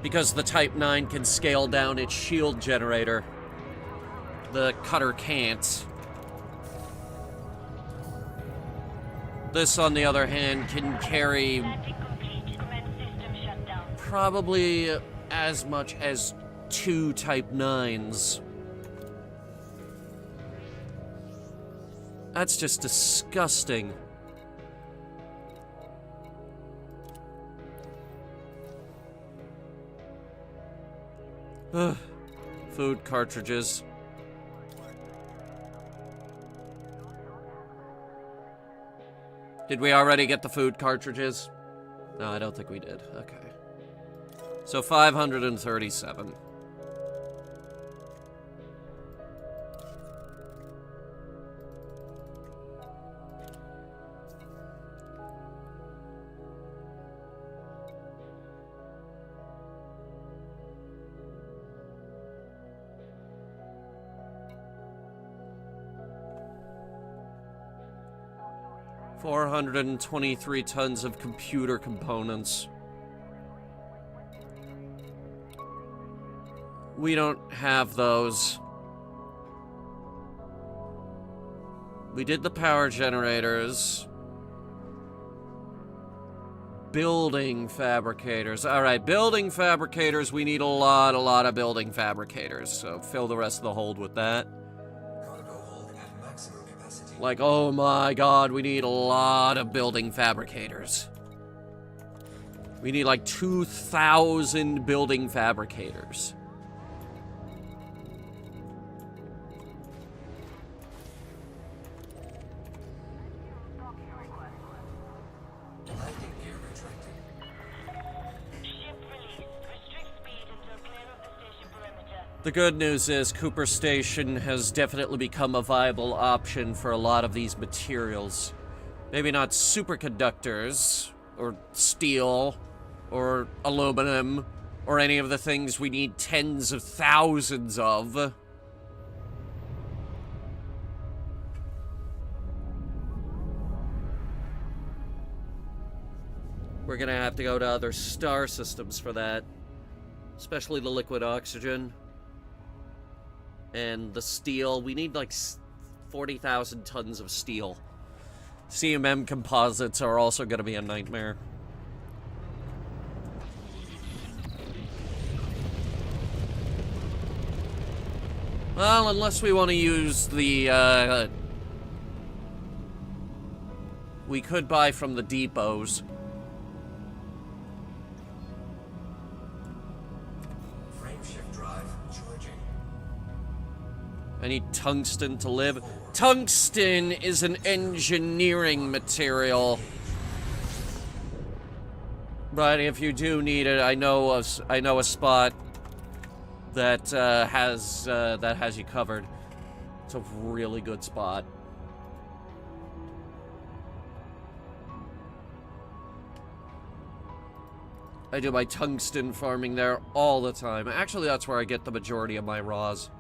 Because the Type 9 can scale down its shield generator. The cutter can't. This, on the other hand, can carry Landing complete. Commence system shutdown. probably as much as 2 Type 9s. That's just disgusting. Ugh. Food cartridges. Did we already get the food cartridges? No, I don't think we did. Okay. So 537. 423 tons of computer components. We don't have those. We did the power generators. Building fabricators. Alright, building fabricators. We need a lot of building fabricators. So fill the rest of the hold with that. Cargo hold at maximum capacity. Like, oh my god, we need a lot of building fabricators. We need like 2,000 building fabricators. Landing gear retracted. Ship released. Restrict speed until clear of the station perimeter. The good news is Cooper Station has definitely become a viable option for a lot of these materials. Maybe not superconductors, or steel, or aluminum, or any of the things we need tens of thousands of. We're gonna have to go to other star systems for that. Especially the liquid oxygen. And the steel. We need like 40,000 tons of steel. CMM composites are also gonna be a nightmare. Well, unless we want to use the, we could buy from the depots. Frameshift drive charging. I need tungsten to live. Tungsten is an engineering material. But if you do need it, I know a spot that has you covered. It's a really good spot. I do my tungsten farming there all the time. Actually, that's where I get the majority of my raws.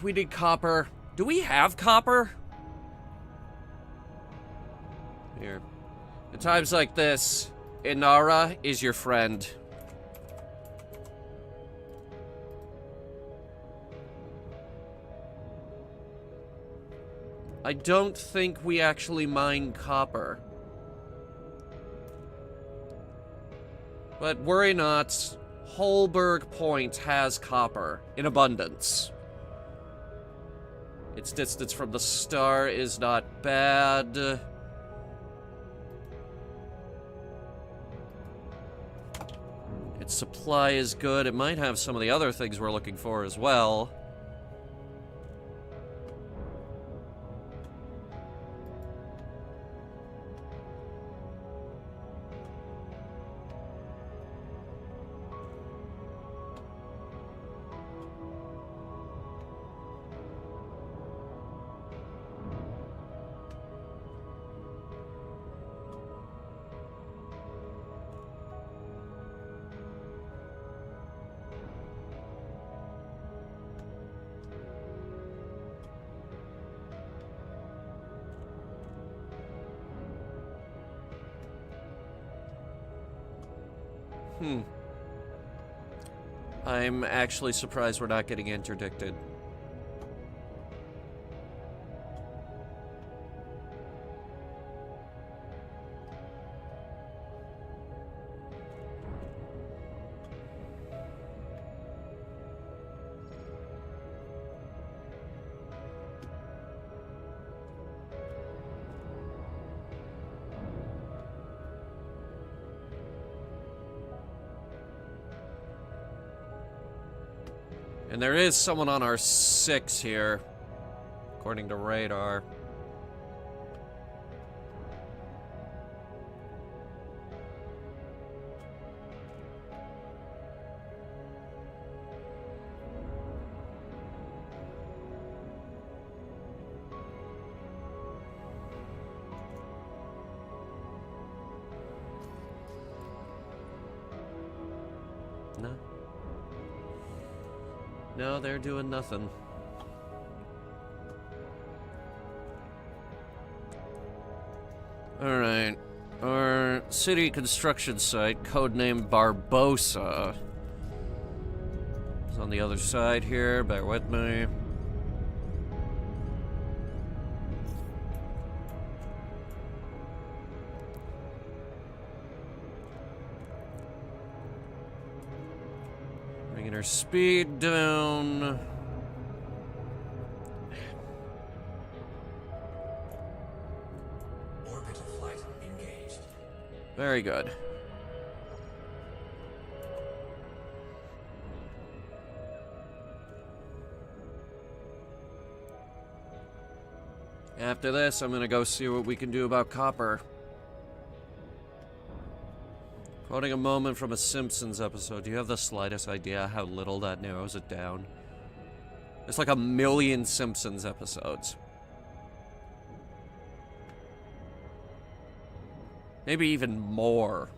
We need copper. Do we have copper? Here. At times like this, Inara is your friend. I don't think we actually mine copper. But worry not, Holberg Point has copper in abundance. Its distance from the star is not bad. Its supply is good. It might have some of the other things we're looking for as well. I'm actually surprised we're not getting interdicted. And there is someone on our 6 here, according to radar. No. No, they're doing nothing. Alright. Our city construction site, codenamed Barbosa, is on the other side here. Bear with me. Bringing our speed down. Orbital flight engaged. Very good. After this, I'm gonna go see what we can do about copper. Quoting a moment from a Simpsons episode, do you have the slightest idea how little that narrows it down? There's like 1 million Simpsons episodes. Maybe even more.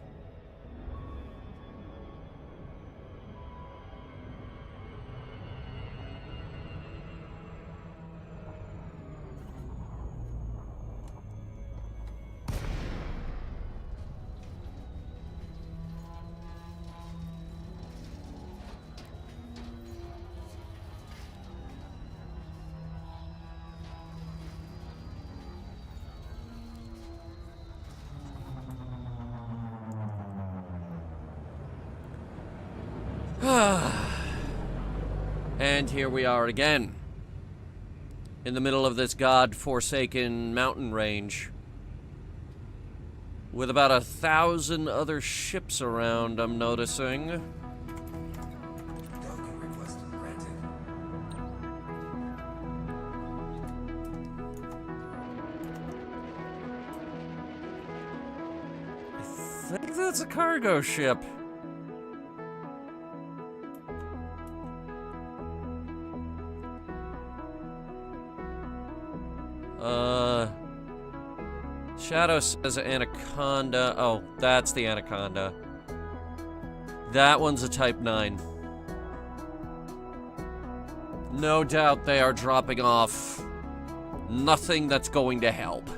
And here we are again, in the middle of this god-forsaken mountain range, with about 1,000 other ships around, I'm noticing. Docking request granted. I think that's a cargo ship. Shadow says Anaconda. Oh, that's the Anaconda. That one's a Type 9. No doubt they are dropping off nothing that's going to help.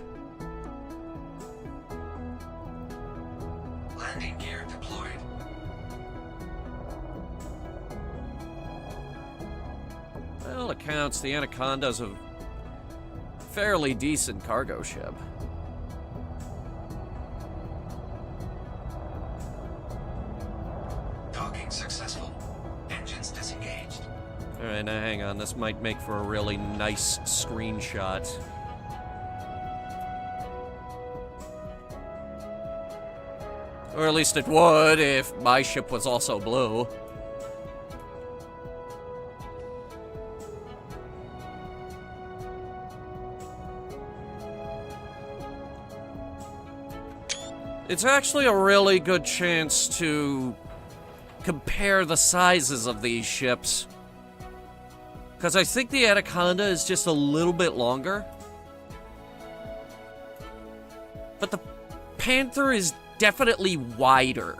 Landing gear deployed. By all accounts, the Anaconda's a fairly decent cargo ship. Docking successful. Engines disengaged. Alright, now hang on. This might make for a really nice screenshot. Or at least it would if my ship was also blue. It's actually a really good chance to compare the sizes of these ships. Because I think the Anaconda is just a little bit longer. But the Panther is definitely wider.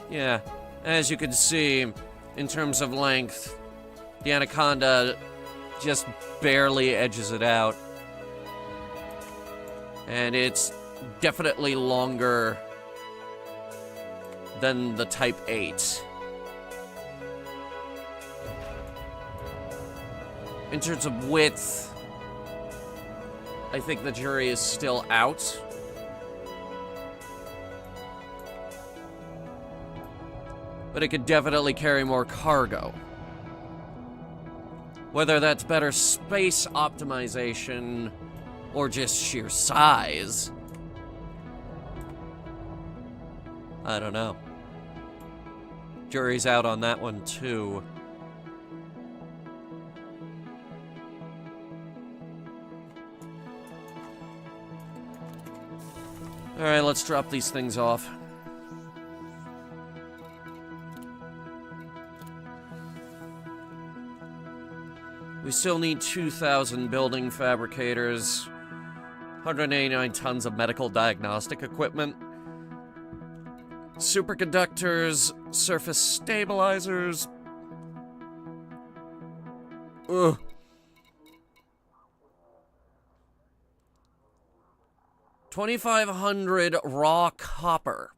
Yeah, as you can see, in terms of length, the Anaconda just barely edges it out. And it's definitely longer than the Type 8. In terms of width, I think the jury is still out. But it could definitely carry more cargo. Whether that's better space optimization or just sheer size, I don't know. Jury's out on that one, too. Alright, let's drop these things off. We still need 2,000 building fabricators, 189 tons of medical diagnostic equipment, Superconductors, surface stabilizers. Ugh. $2,500 raw copper.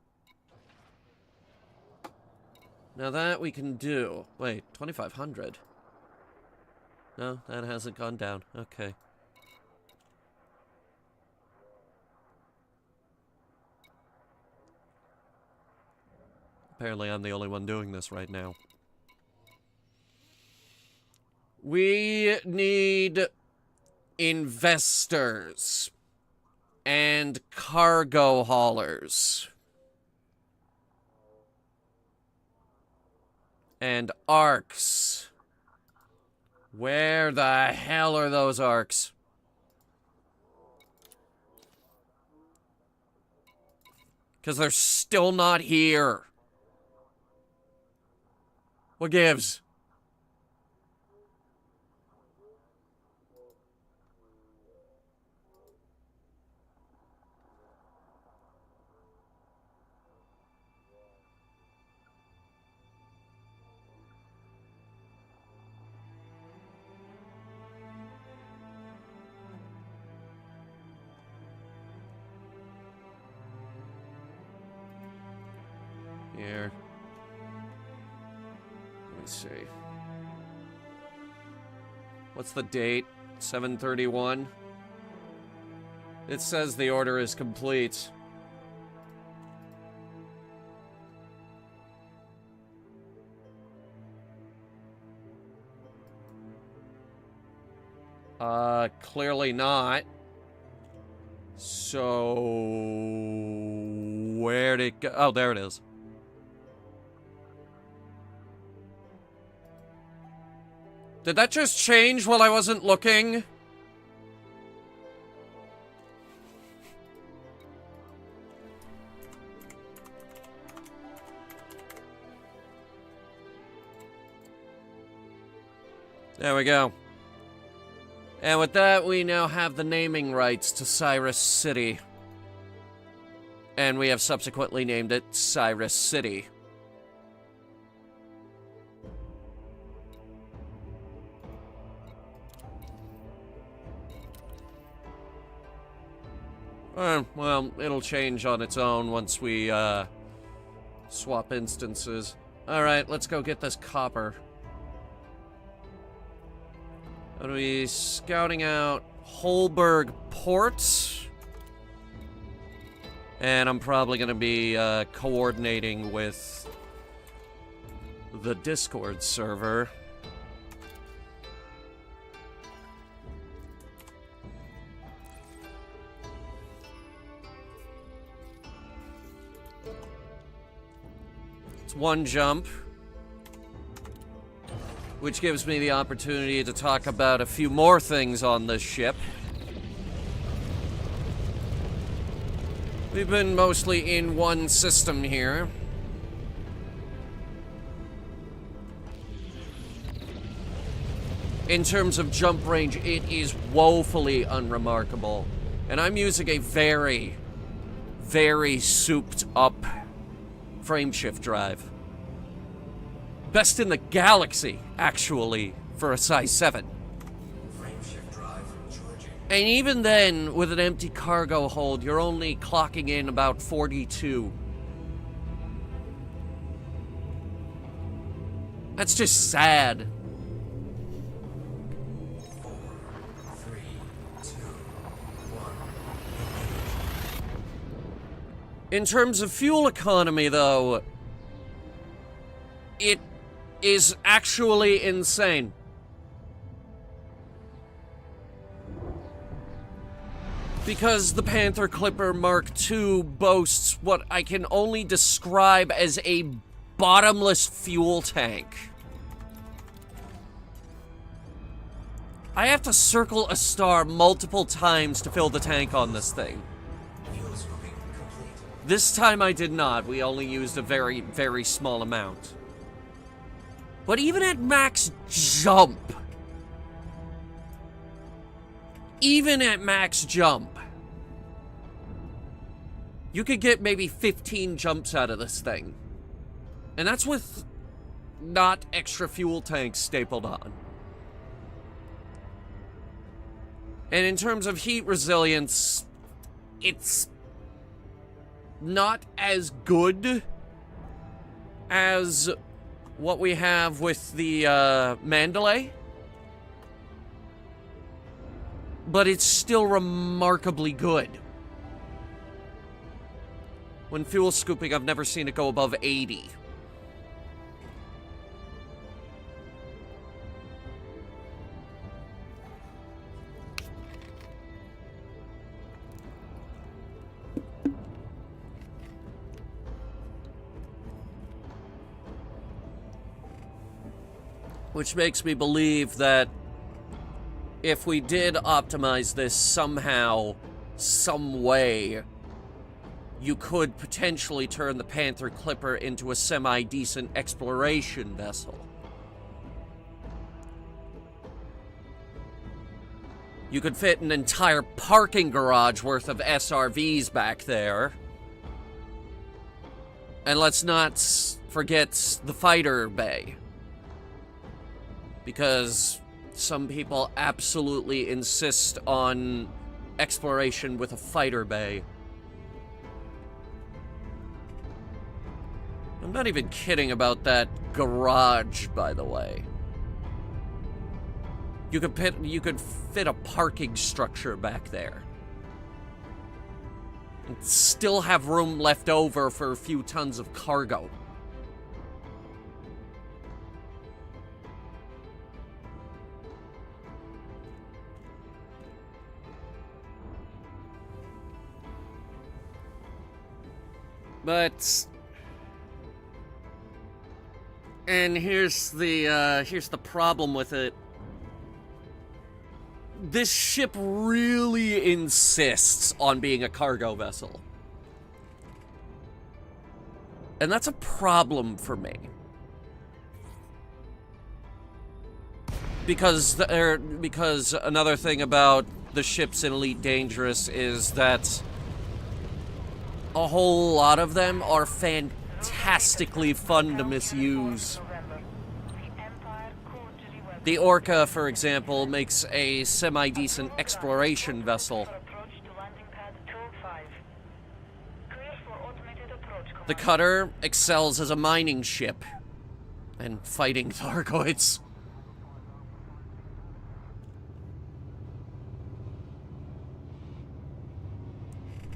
Now that we can do. Wait, 2,500? No, that hasn't gone down. Okay. Apparently I'm the only one doing this right now. We need investors and cargo haulers and arcs. Where the hell are those arcs? Because they're still not here. What gives? Here. Let me see. What's the date? 7/31. It says the order is complete. Clearly not. So where'd it go? Oh, there it is. Did that just change while I wasn't looking? There we go. And with that, we now have the naming rights to Cyrus City. And we have subsequently named it Cyrus City. Well, it'll change on its own once we, swap instances. Alright, let's go get this copper. I'm gonna be scouting out Holberg Port. And I'm probably gonna be, coordinating with the Discord server. One jump, which gives me the opportunity to talk about a few more things on this ship. We've been mostly in one system here. In terms of jump range, it is woefully unremarkable. And I'm using a very, very souped up frameshift drive. Best in the galaxy, actually, for a size 7. Frameshift drive charging. And even then, with an empty cargo hold, you're only clocking in about 42. That's just sad. 4, 3, 2, 1. In terms of fuel economy, though, it is actually insane. Because the Panther Clipper Mark II boasts what I can only describe as a bottomless fuel tank. I have to circle a star multiple times to fill the tank on this thing. Fuel swapping complete. This time I did not. We only used a very, very small amount. But even at max jump, you could get maybe 15 jumps out of this thing. And that's with not extra fuel tanks stapled on. And in terms of heat resilience, it's not as good as what we have with the Mandalay. But it's still remarkably good. When fuel scooping, I've never seen it go above 80. Which makes me believe that if we did optimize this somehow, some way, you could potentially turn the Panther Clipper into a semi-decent exploration vessel. You could fit an entire parking garage worth of SRVs back there. And let's not forget the fighter bay. Because some people absolutely insist on exploration with a fighter bay. I'm not even kidding about that garage, by the way. You could fit a parking structure back there. And still have room left over for a few tons of cargo. But, and here's the problem with it. This ship really insists on being a cargo vessel. And that's a problem for me. Because another thing about the ships in Elite Dangerous is that a whole lot of them are fantastically fun to misuse. The Orca, for example, makes a semi-decent exploration vessel. The Cutter excels as a mining ship and fighting Thargoids.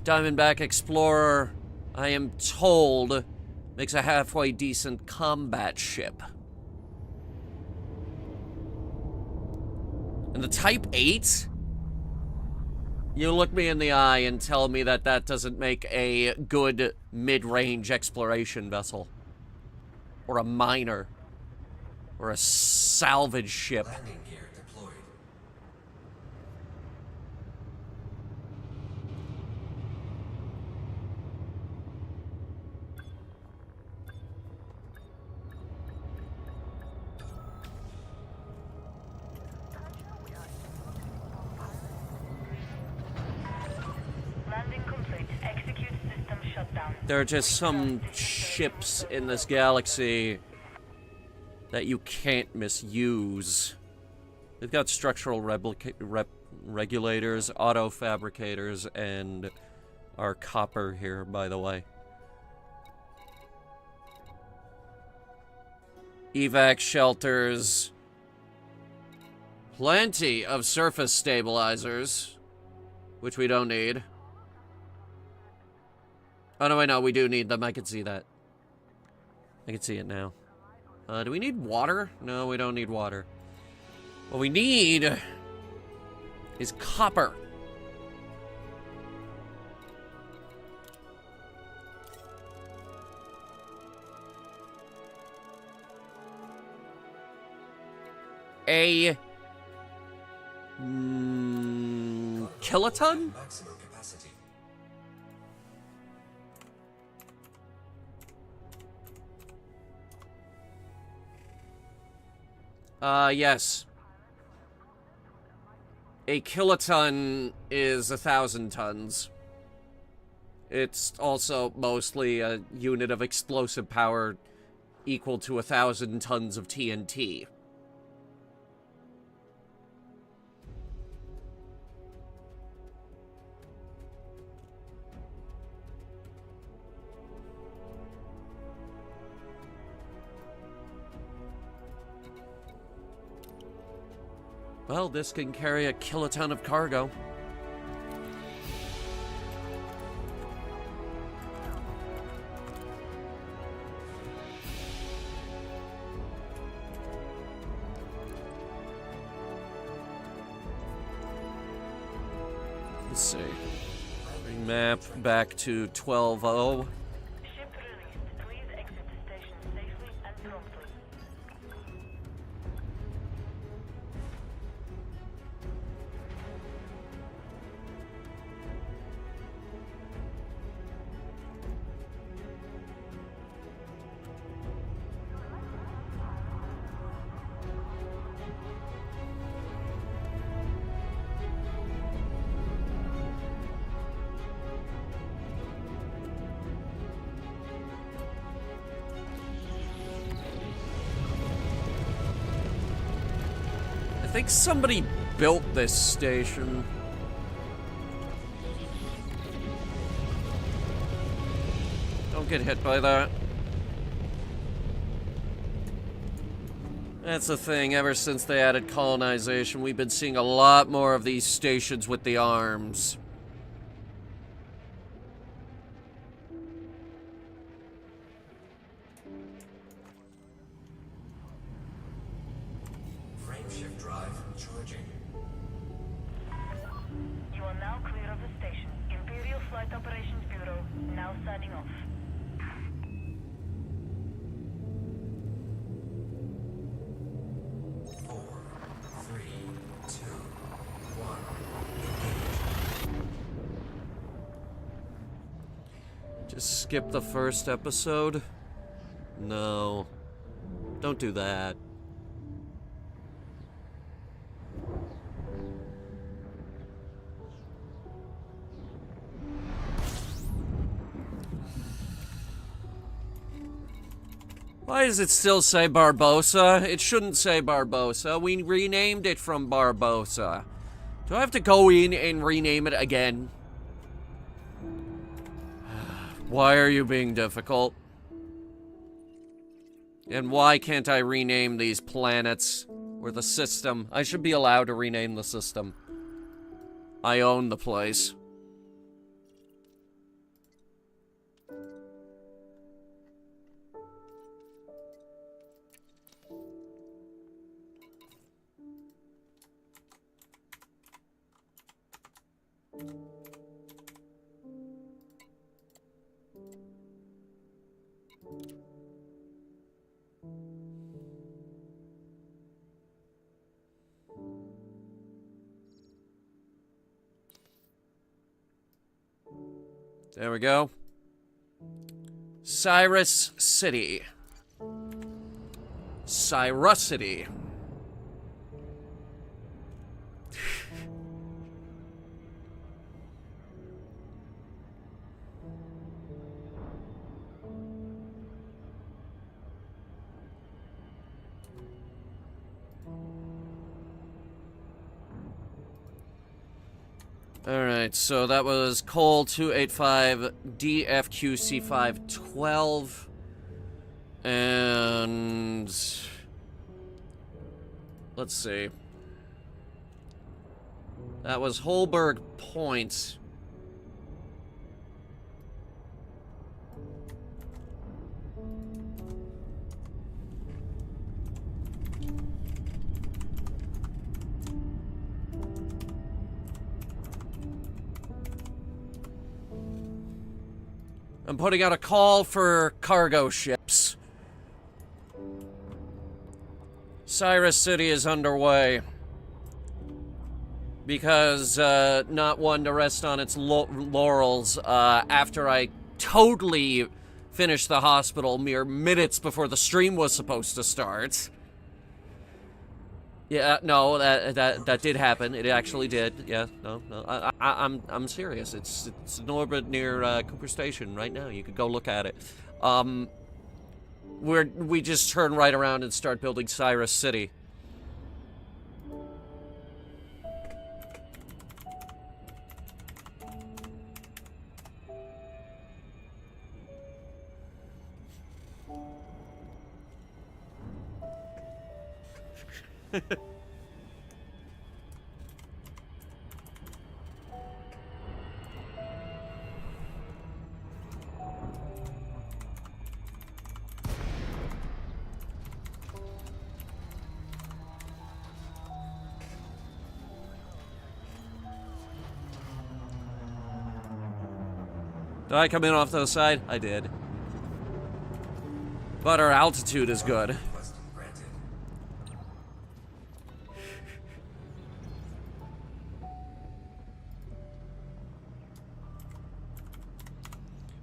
Diamondback Explorer, I am told, makes a halfway decent combat ship. And the Type 8? You look me in the eye and tell me that that doesn't make a good mid-range exploration vessel. Or a miner. Or a salvage ship. Landing gear deployed. Landing complete. Execute system shutdown. There are just some ships in this galaxy that you can't misuse. They've got structural regulators, auto fabricators, and our copper here, by the way. Evac shelters. Plenty of surface stabilizers, which we don't need. Oh, no, wait, no, we do need them. I can see that. I can see it now. Do we need water? No, we don't need water. What we need is copper. A kiloton? Maximum capacity. Yes. A kiloton is 1,000 tons. It's also mostly a unit of explosive power equal to 1,000 tons of TNT. Well, this can carry a kiloton of cargo. Let's see. Map back to 12-0. Ship released. Please exit station safely and promptly. I think somebody built this station. Don't get hit by that. That's the thing, ever since they added colonization, we've been seeing a lot more of these stations with the arms. Frameshift drive charging. You are now clear of the station. Imperial Flight Operations Bureau now signing off. Four, three, two, one. Engage. Just skip the first episode? No. Don't do that. Why does it still say Barbosa? It shouldn't say Barbosa. We renamed it from Barbosa. Do I have to go in and rename it again? Why are you being difficult? And why can't I rename these planets? Or the system? I should be allowed to rename the system. I own the place. There we go. Cyrus City. Cyrusity. Alright, so that was Cole 285 DFQC 512. And let's see. That was Holberg Point. I'm putting out a call for cargo ships. Cyrus City is underway. Because, not one to rest on its laurels, after I totally finished the hospital mere minutes before the stream was supposed to start. Yeah, no, that did happen. It actually did. Yeah, no. I'm serious. It's in orbit near Cooper Station right now. You could go look at it. We just turn right around and start building Cyrus City. Did I come in off the side? I did. But our altitude is good. Request granted.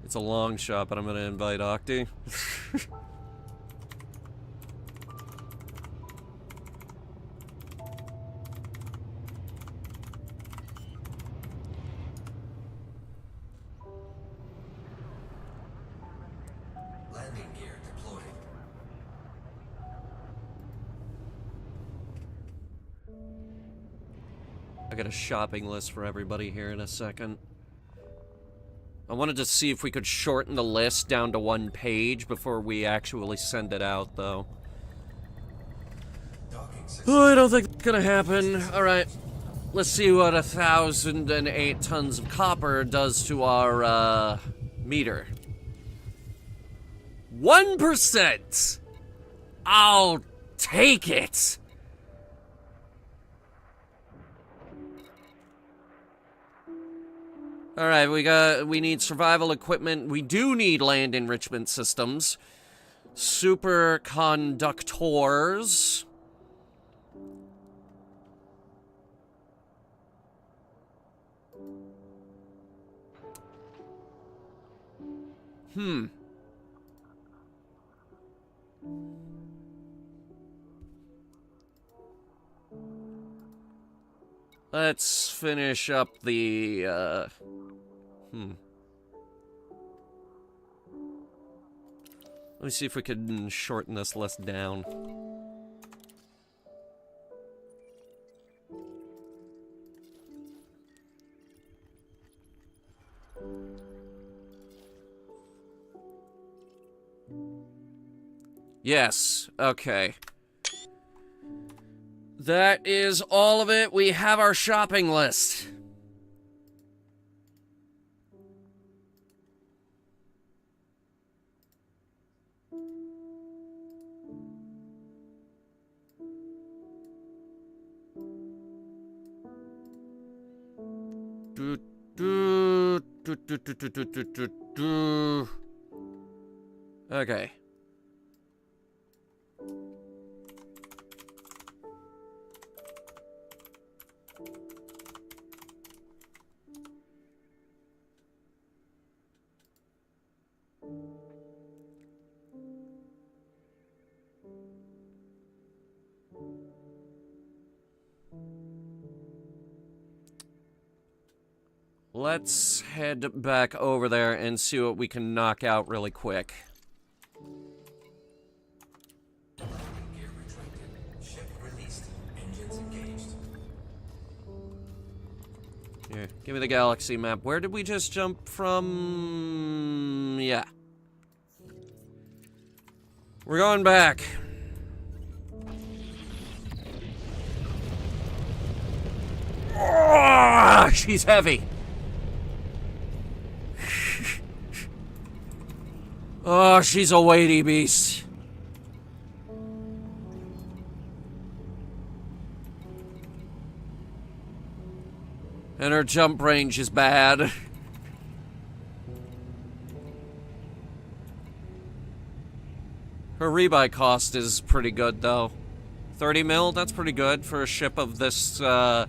It's a long shot, but I'm gonna invite Octi. Landing gear deployed. I got a shopping list for everybody here in a second. I wanted to see if we could shorten the list down to 1 page before we actually send it out, though. Docking system. Oh, I don't think it's gonna happen. Alright. Let's see what 1,008 tons of copper does to our, meter. 1%! I'll take it! Alright, we need survival equipment. We do need land enrichment systems. Superconductors. Let's finish up the, Let me see if we can shorten this list down. Yes, okay. That is all of it. We have our shopping list. Okay. Let's head back over there and see what we can knock out really quick. Landing gear retracted. Ship released. Engines engaged. Here, give me the galaxy map. Where did we just jump from? Yeah. We're going back. Oh, she's heavy. Oh, she's a weighty beast. And her jump range is bad. Her rebuy cost is pretty good, though. 30 mil, that's pretty good for a ship of this, Frameshift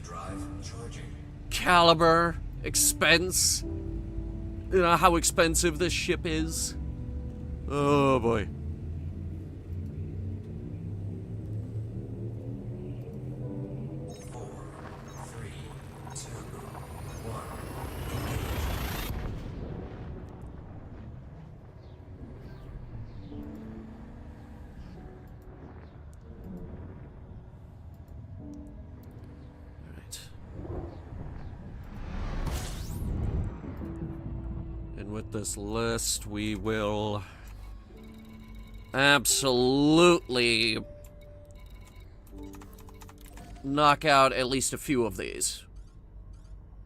drive charging. caliber, expense. You know how expensive this ship is? Oh, boy. with this list. We will absolutely knock out at least a few of these.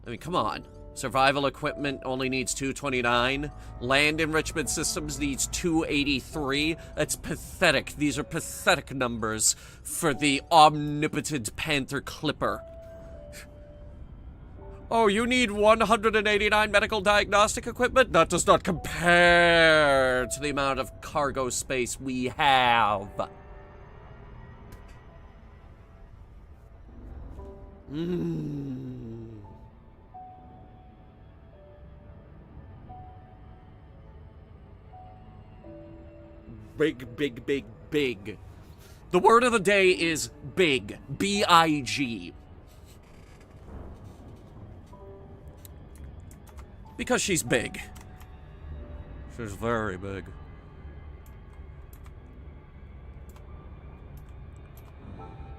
I mean, come on. Survival equipment only needs 229. Land enrichment systems needs 283. That's pathetic. These are pathetic numbers for the omnipotent Panther Clipper. Oh, you need 189 medical diagnostic equipment? That does not compare to the amount of cargo space we have. Big, big, big, big. The word of the day is big. B-I-G. Because she's big. She's very big.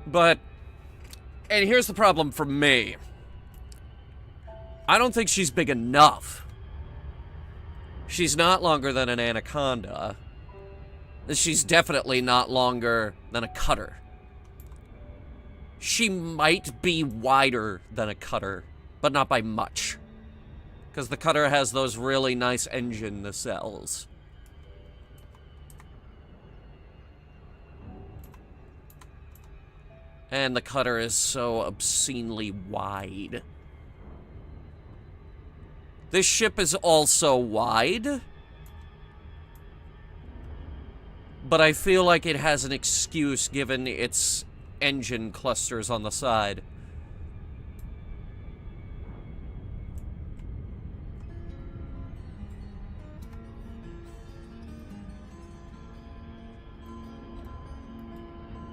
But, and here's the problem for me. I don't think she's big enough. She's not longer than an anaconda. She's definitely not longer than a cutter. She might be wider than a cutter, but not by much. Because the cutter has those really nice engine nacelles. And the cutter is so obscenely wide. This ship is also wide. But I feel like it has an excuse given its engine clusters on the side.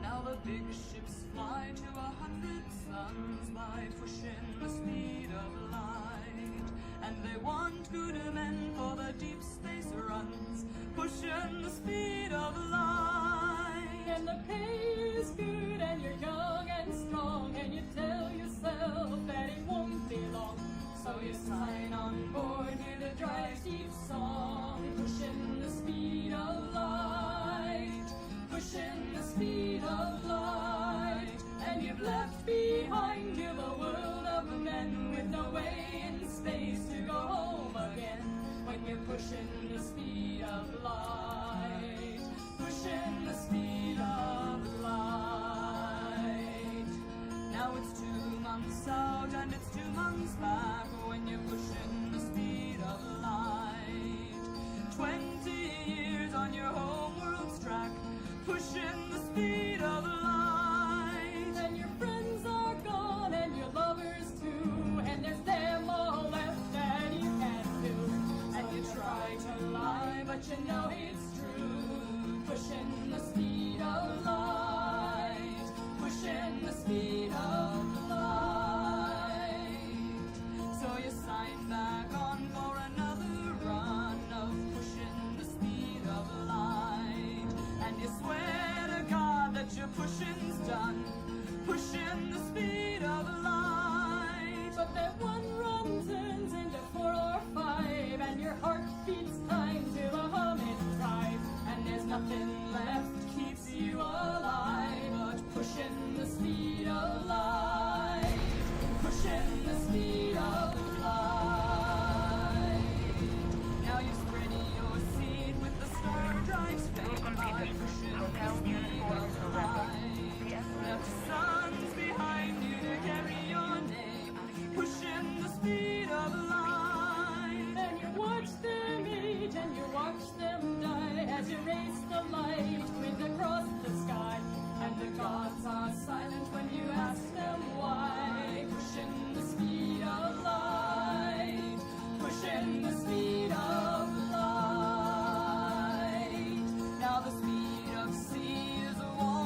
Now the big ships fly to 100 suns by pushing the speed of light. And they want good men for the deep space runs, pushing the speed of light. And the pay is good and you're young and strong, and you tell yourself that it won't be long. So you sign on board with a dry, deep song, pushing the speed of light, pushing the speed of light. And you've left behind you the world of men with no way in space to go home again. When you're pushing the speed of light, pushing the speed of light. Now it's 2 months out and it's 2 months back when you're pushing the speed of light. 20 years on your home world's track, pushing the speed of light. And your friends are gone and your lovers too, and there's them all left that you can't do. And you try to lie, but you know it's true. Pushing the speed of light, pushing the speed of light. So you sign back on for another run of pushing the speed of light. And you swear to God that your pushing's done, pushing the speed of light. But that one run turns into 4 or 5, and your heart beats time to a humming drive. And there's nothing left keeps you alive but pushing the speed of light, pushing the speed of light. Now you spread your seed with the star drive straight by pushing the speed of light. Left sons behind you to carry your name, pushing the speed of light. And you watch them age and you watch them die as you race the light wind across the sky. And the gods are silent when you ask them why. Pushing the speed of light, pushing the speed of light. Now the speed of sea is a wall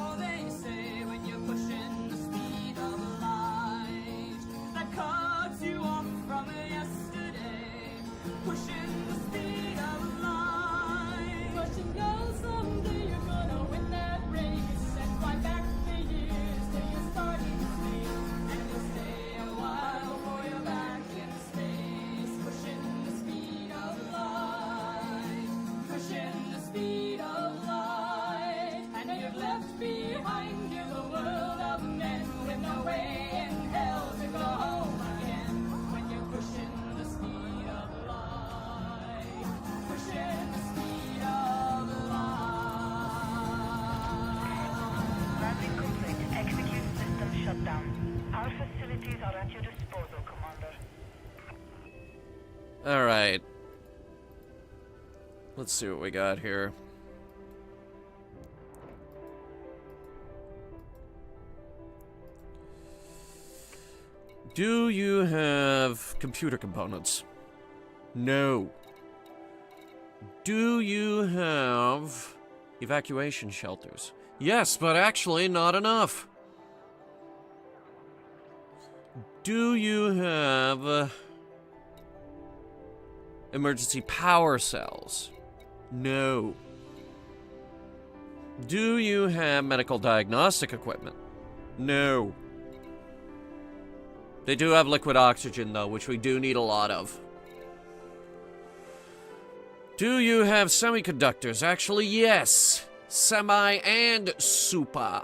Facilities are at your disposal, Commander. Alright. Let's see what we got here. Do you have computer components? No. Do you have evacuation shelters? Yes, but actually not enough. Do you have emergency power cells? No. Do you have medical diagnostic equipment? No. They do have liquid oxygen, though, which we do need a lot of. Do you have semiconductors? Actually, yes. Semi and super.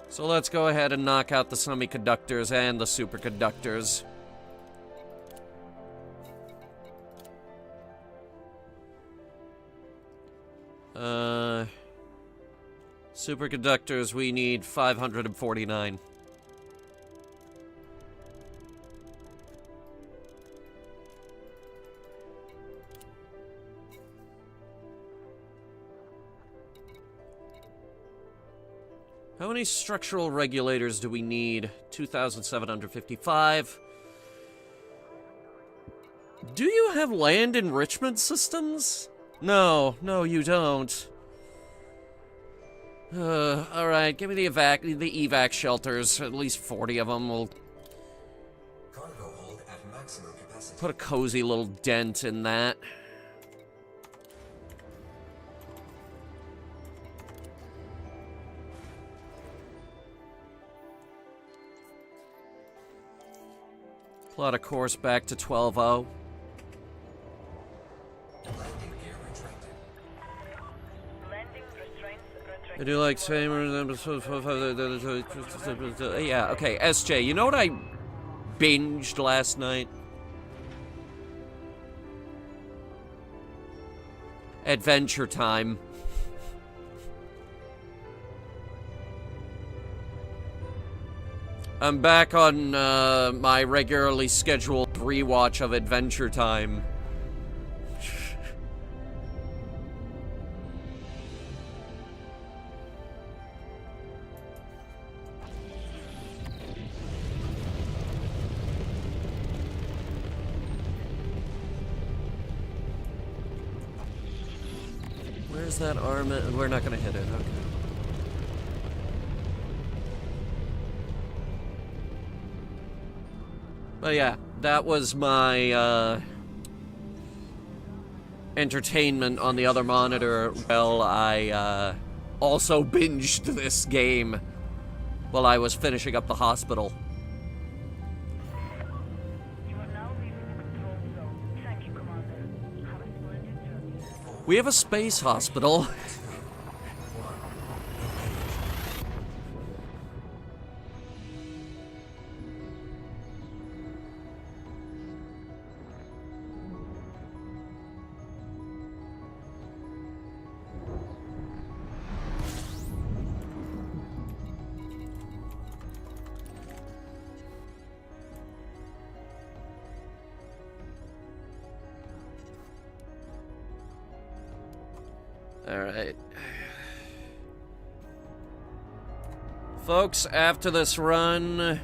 So let's go ahead and knock out the semiconductors and the superconductors. Superconductors, we need 549. How many structural regulators do we need? 2,755. Do you have land enrichment systems? No, you don't. Alright, give me the evac shelters. At least 40 of them. We'll Cargo hold at maximum capacity. put a cozy little dent in that. Plot a course back to 12-0. Landing gear retracted. Landing restraints retracted. I do like saying... Yeah, okay, SJ, you know what I binged last night? Adventure Time. I'm back on my regularly scheduled rewatch of Adventure Time. Where's that arm? We're not gonna hit it, okay. But yeah, that was my entertainment on the other monitor while I also binged this game while I was finishing up the hospital. You are now leaving the control zone. Thank you, Commander. Have a splendid journey. We have a space hospital. Alright. Folks, after this run,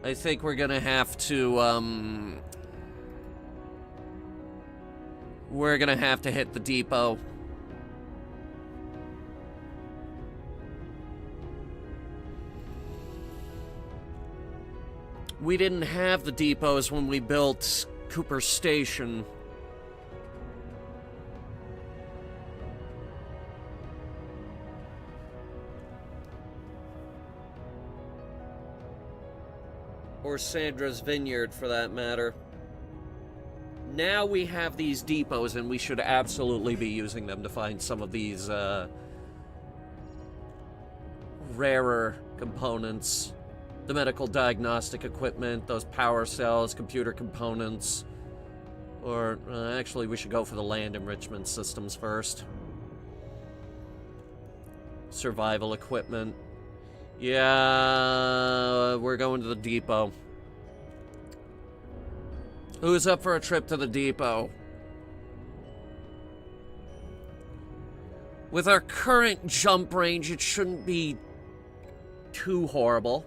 I think we're gonna have to, we're gonna have to hit the depot. We didn't have the depots when we built Cooper Station. Or Sandra's Vineyard, for that matter. Now we have these depots, and we should absolutely be using them to find some of these, rarer components. The medical diagnostic equipment, those power cells, computer components. Or, actually, we should go for the land enrichment systems first. Survival equipment. Yeah, we're going to the depot. Who's up for a trip to the depot? With our current jump range, it shouldn't be too horrible.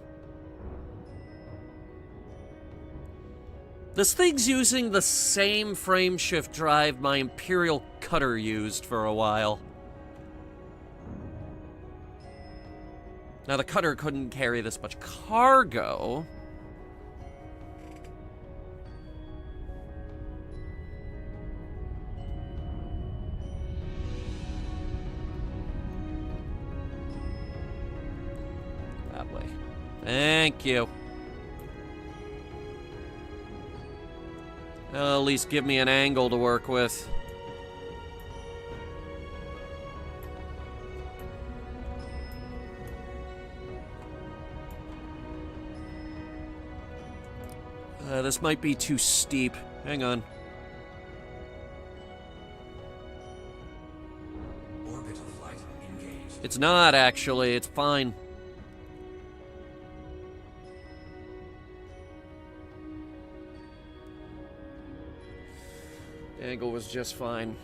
This thing's using the same frameshift drive my Imperial Cutter used for a while. Now, the Cutter couldn't carry this much cargo. That way. Thank you. Well, at least give me an angle to work with. This might be too steep. Hang on. Orbital flight engaged. It's not, actually. It's fine. The angle was just fine.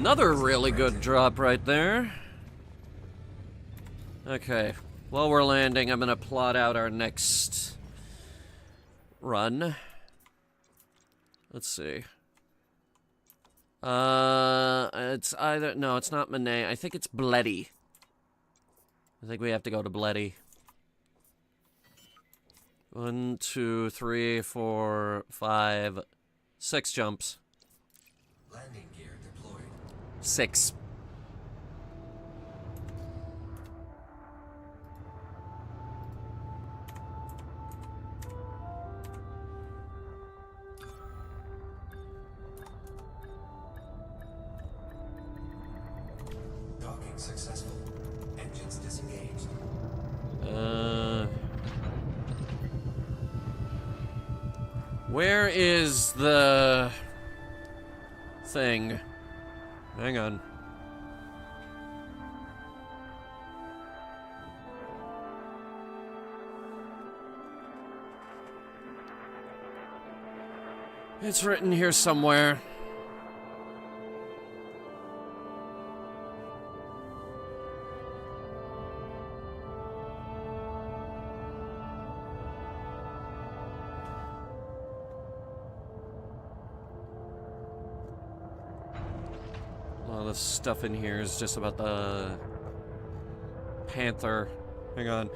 Another really good drop right there. Okay, while we're landing, I'm gonna plot out our next run. Let's see. It's either... No, it's not Monet. I think it's Bleddy. I think we have to go to Bleddy. 1, 2, 3, 4, 5, 6 jumps. Landing gear deployed. 6. Docking successful. Engines disengaged. Where is the thing? Hang on. It's written here somewhere. All this stuff in here is just about the Panther. Hang on.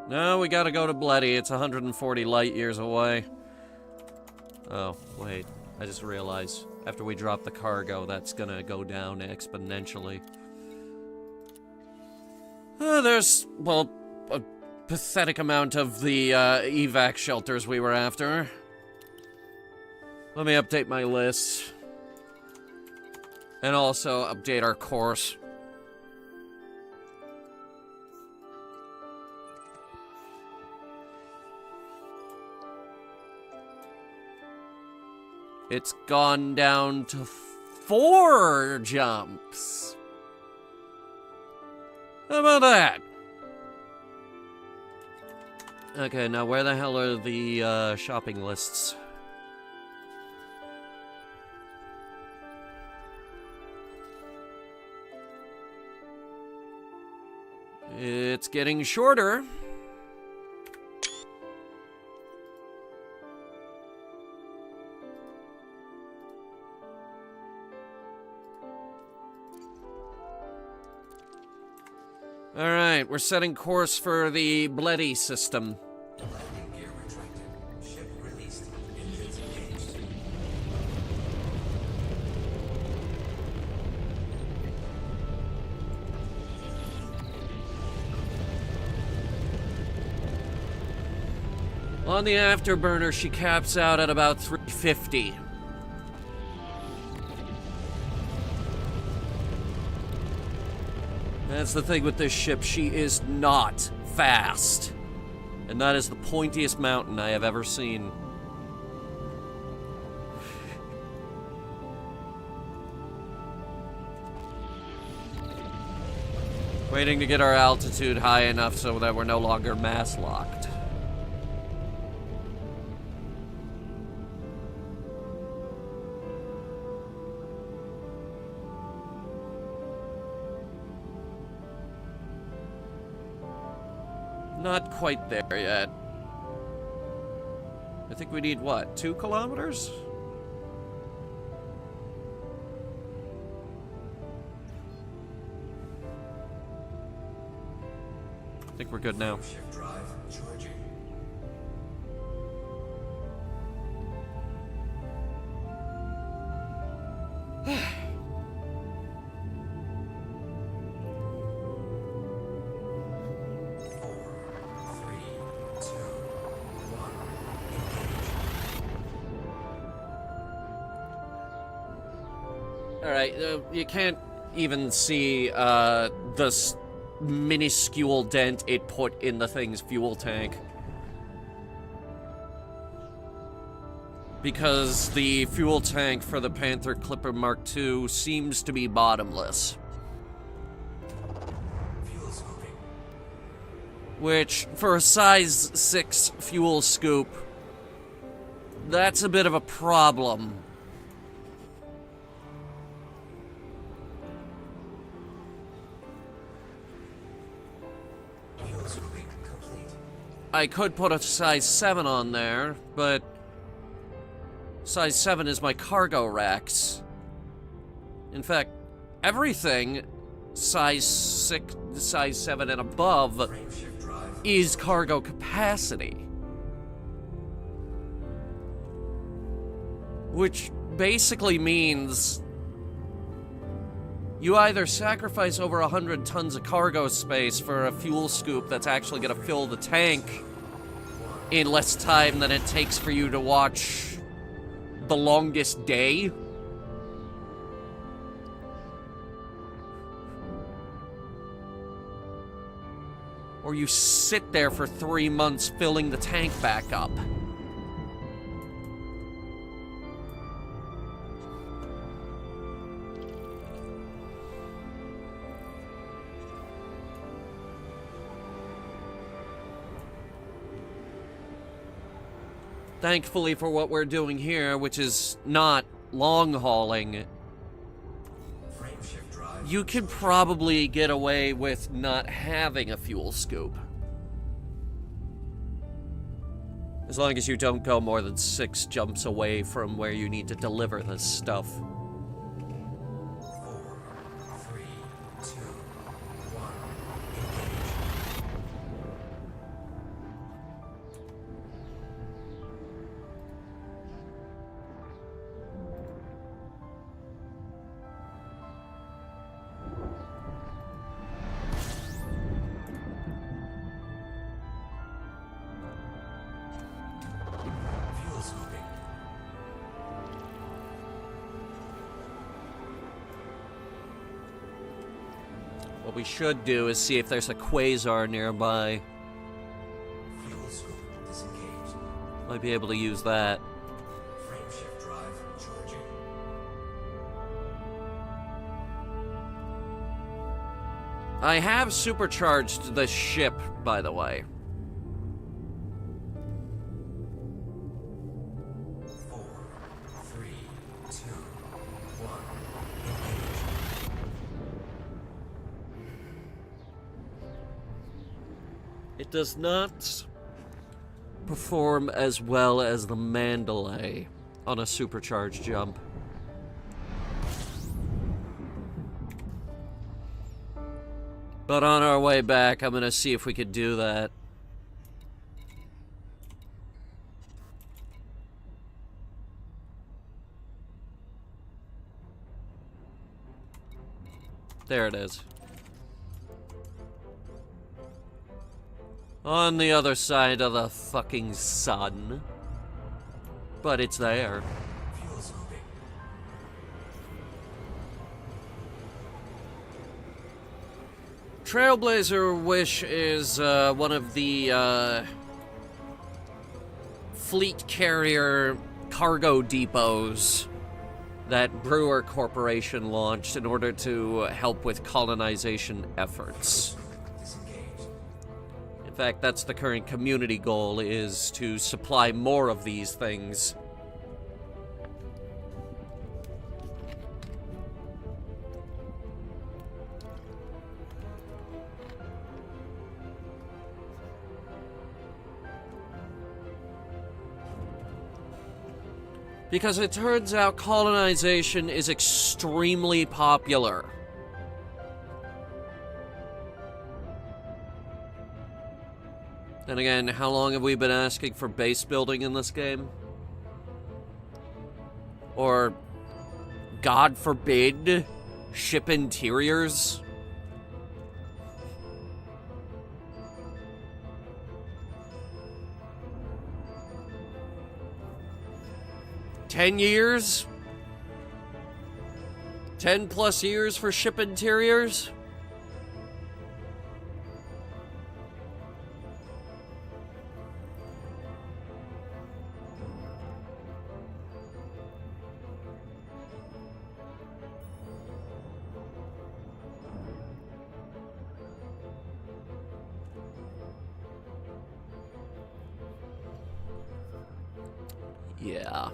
No, we gotta go to Bleddy. It's 140 light years away. Oh, wait. I just realized. After we drop the cargo, that's gonna go down exponentially. There's, well, a pathetic amount of the evac shelters we were after. Let me update my list. And also update our course. It's gone down to 4 jumps. How about that? Okay, now where the hell are the shopping lists? It's getting shorter. Alright, we're setting course for the Bloody system. Landing gear retracted. Ship released. Engines engaged. On the afterburner, she caps out at about 350. That's the thing with this ship, she is not fast. And that is the pointiest mountain I have ever seen. Waiting to get our altitude high enough so that we're no longer mass locked. Not quite there yet. I think we need, what, 2 kilometers? I think we're good now. Shift drive charging. Alright, you can't even see this minuscule dent it put in the thing's fuel tank. Because the fuel tank for the Panther Clipper Mark II seems to be bottomless. Fuel scooping. Which, for a size 6 fuel scoop, that's a bit of a problem. Fuel scooping complete. I could put a size 7 on there, but size 7 is my cargo racks. In fact, everything size 6, size 7 and above Frame shift drive. is cargo capacity. Which basically means you either sacrifice over 100 tons of cargo space for a fuel scoop that's actually going to fill the tank in less time than it takes for you to watch The Longest Day. Or you sit there for 3 months filling the tank back up. Thankfully for what we're doing here, which is not long hauling, Frame shift drive. you could probably get away with not having a fuel scoop. As long as you don't go more than 6 jumps away from where you need to deliver this stuff. 4, 3, 2, 1. Engage. Fuel scooping. What we should do is see if there's a quasar nearby. Fuel scoop disengaged. Might be able to use that. Frame shift drive charging. I have supercharged the ship, by the way. 4, 3, 2, 1. Engage. It does not perform as well as the Mandalay on a supercharged jump. But on our way back, I'm gonna see if we could do that. There it is. On the other side of the fucking sun. But it's there. Fuel's moving. Trailblazer Wish is one of the fleet carrier cargo depots that Brewer Corporation launched in order to help with colonization efforts. Disengage. In fact, that's the current community goal, is to supply more of these things. Because it turns out colonization is extremely popular. Then again, how long have we been asking for base building in this game? Or, God forbid, ship interiors? $10 years? 10 plus years for ship interiors? Yeah.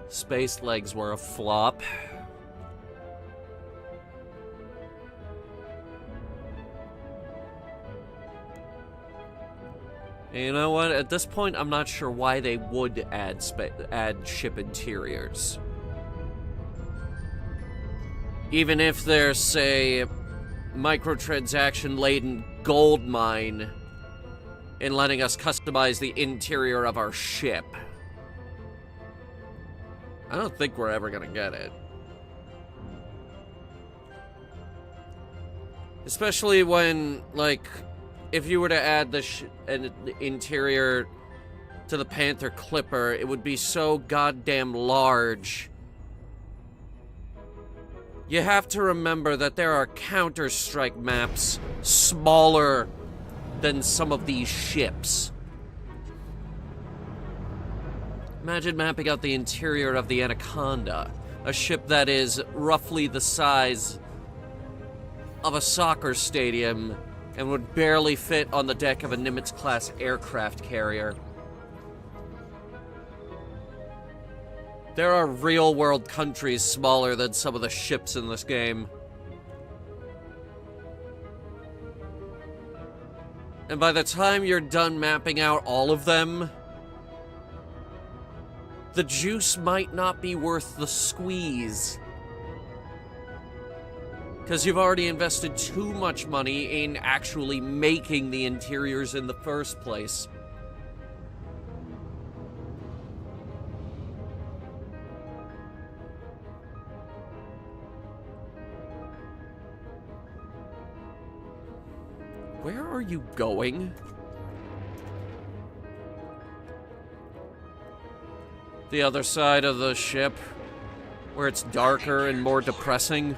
Space legs were a flop. And you know what? At this point, I'm not sure why they would add ship interiors. Even if there's, say, microtransaction-laden gold mine in letting us customize the interior of our ship. I don't think we're ever gonna get it. Especially when, like, if you were to add the interior to the Panther Clipper, it would be so goddamn large. You have to remember that there are Counter-Strike maps smaller than some of these ships. Imagine mapping out the interior of the Anaconda, a ship that is roughly the size of a soccer stadium and would barely fit on the deck of a Nimitz-class aircraft carrier. There are real-world countries smaller than some of the ships in this game. And by the time you're done mapping out all of them, the juice might not be worth the squeeze. Because you've already invested too much money in actually making the interiors in the first place. Where are you going? The other side of the ship, where it's darker and more depressing.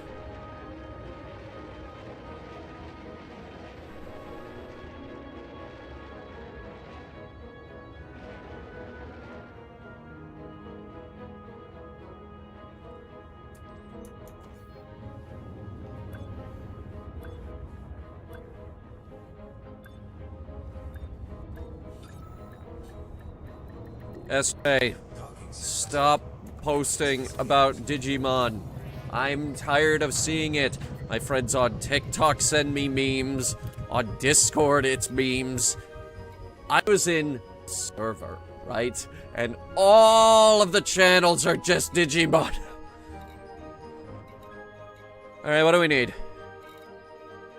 SJ, stop posting about Digimon. I'm tired of seeing it. My friends on TikTok send me memes. On Discord, it's memes. I was in server, right? And all of the channels are just Digimon. Alright, what do we need?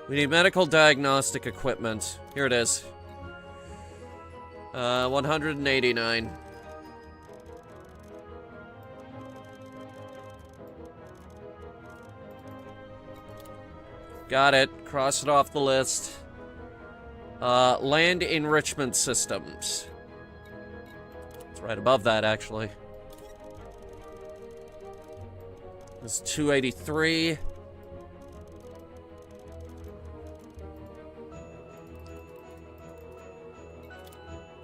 We need medical diagnostic equipment. Here it is. 189. Got it. Cross it off the list. Land enrichment systems. It's right above that, actually. It's 283.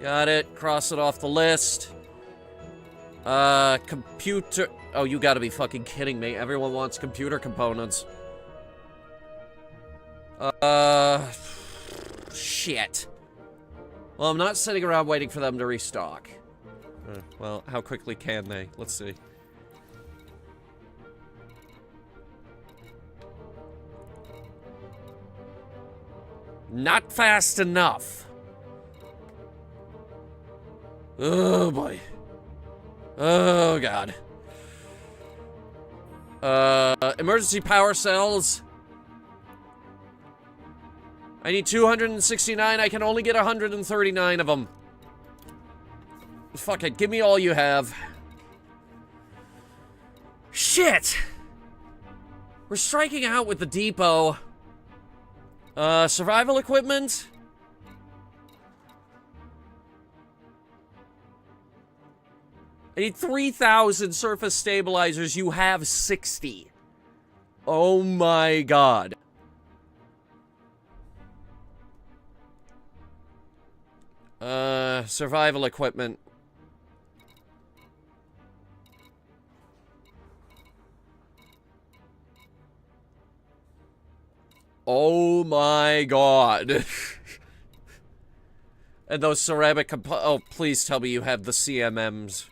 Got it. Cross it off the list. Computer... Oh, you gotta be fucking kidding me. Everyone wants computer components. Shit. Well, I'm not sitting around waiting for them to restock. Well, how quickly can they? Let's see. Not fast enough. Oh, boy. Oh, God. Emergency power cells. I need 269. I can only get 139 of them. Fuck it. Give me all you have. Shit! We're striking out with the depot. Survival equipment? I need 3,000 surface stabilizers. You have 60. Oh my god. Survival equipment. Oh my god. And those ceramic oh, please tell me you have the CMMs.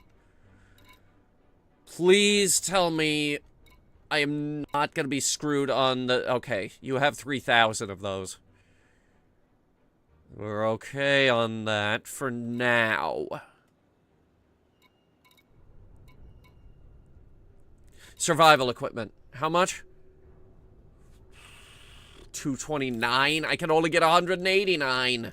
Please tell me I am not gonna be screwed on the... Okay, you have 3,000 of those. We're okay on that for now. Survival equipment. How much? 229? I can only get 189.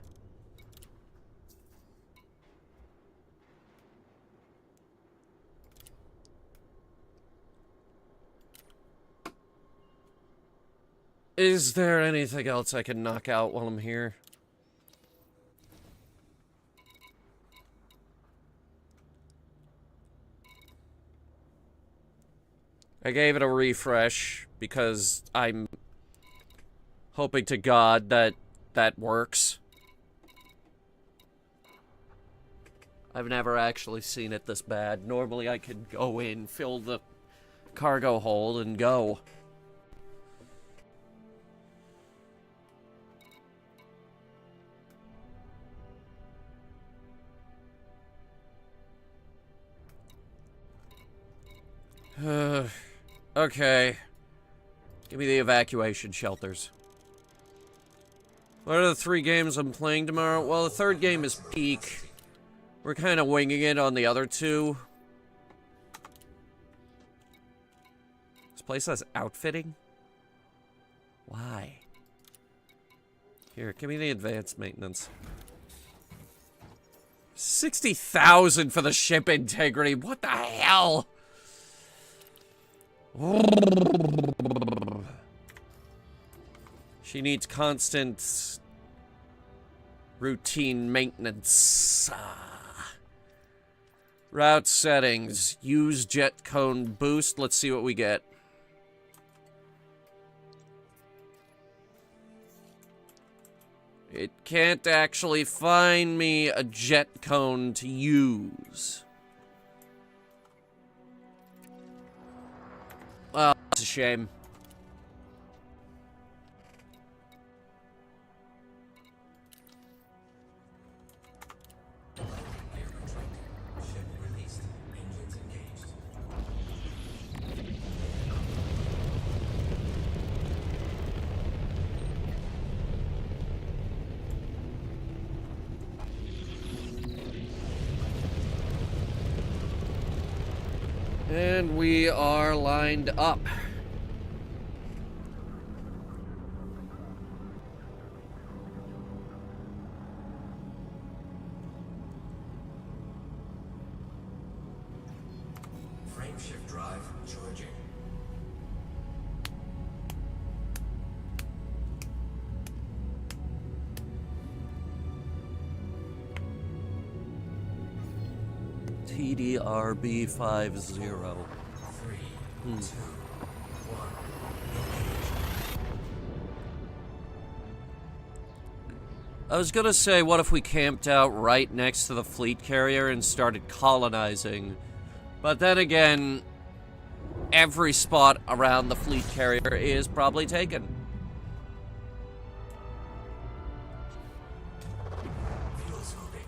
Is there anything else I can knock out while I'm here? I gave it a refresh because I'm hoping to God that that works. I've never actually seen it this bad. Normally I could go in, fill the cargo hold, and go. Okay. Give me the evacuation shelters. What are the 3 games I'm playing tomorrow? Well, the 3rd game is Peak. We're kind of winging it on the other 2. This place has outfitting? Why? Here, give me the advanced maintenance. 60,000 for the ship integrity. What the hell? She needs constant routine maintenance. Route settings. Use jet cone boost. Let's see what we get. It can't actually find me a jet cone to use. Well, it's a shame. Ship released. Engines engaged. And we are lined up. PDRB50. 3, 2, 1. I was gonna say, what if we camped out right next to the fleet carrier and started colonizing? But then again, every spot around the fleet carrier is probably taken. Fuel scoping.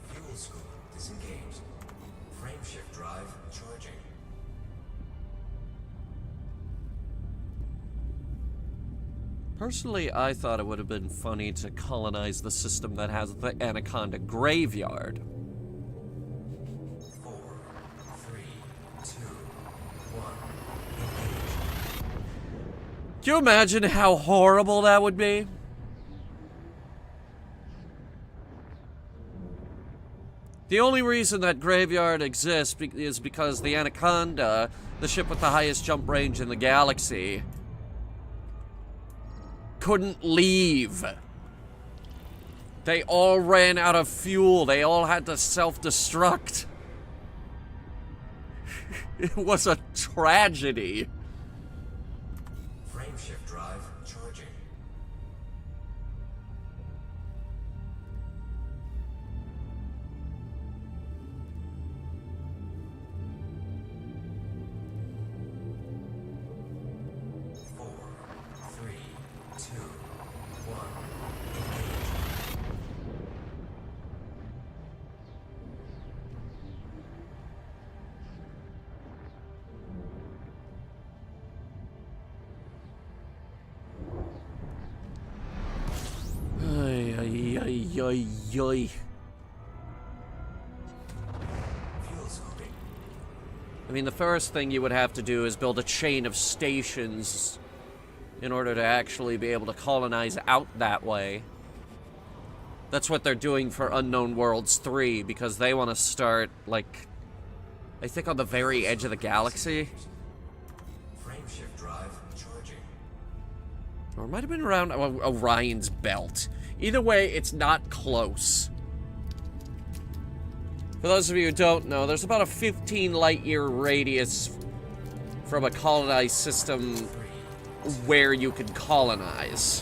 Fuel scoop disengaged. Frame shift drive charging. Personally, I thought it would have been funny to colonize the system that has the Anaconda graveyard. 4, 3, 2, 1. Can you imagine how horrible that would be? The only reason that graveyard exists is because the Anaconda, the ship with the highest jump range in the galaxy, couldn't leave. They all ran out of fuel. They all had to self-destruct. It was a tragedy. Frame shift drive charging. Four, three, two, one. Ay, ay, ay, ay, ay. Fuel scoping. I mean, the first thing you would have to do is build a chain of stations in order to actually be able to colonize out that way. That's what they're doing for Unknown Worlds 3, because they want to start, like, I think on the very edge of the galaxy. Frame shift drive charging. Or it might have been around Orion's belt. Either way, it's not close. For those of you who don't know, there's about a 15 light-year radius from a colonized system where you could colonize.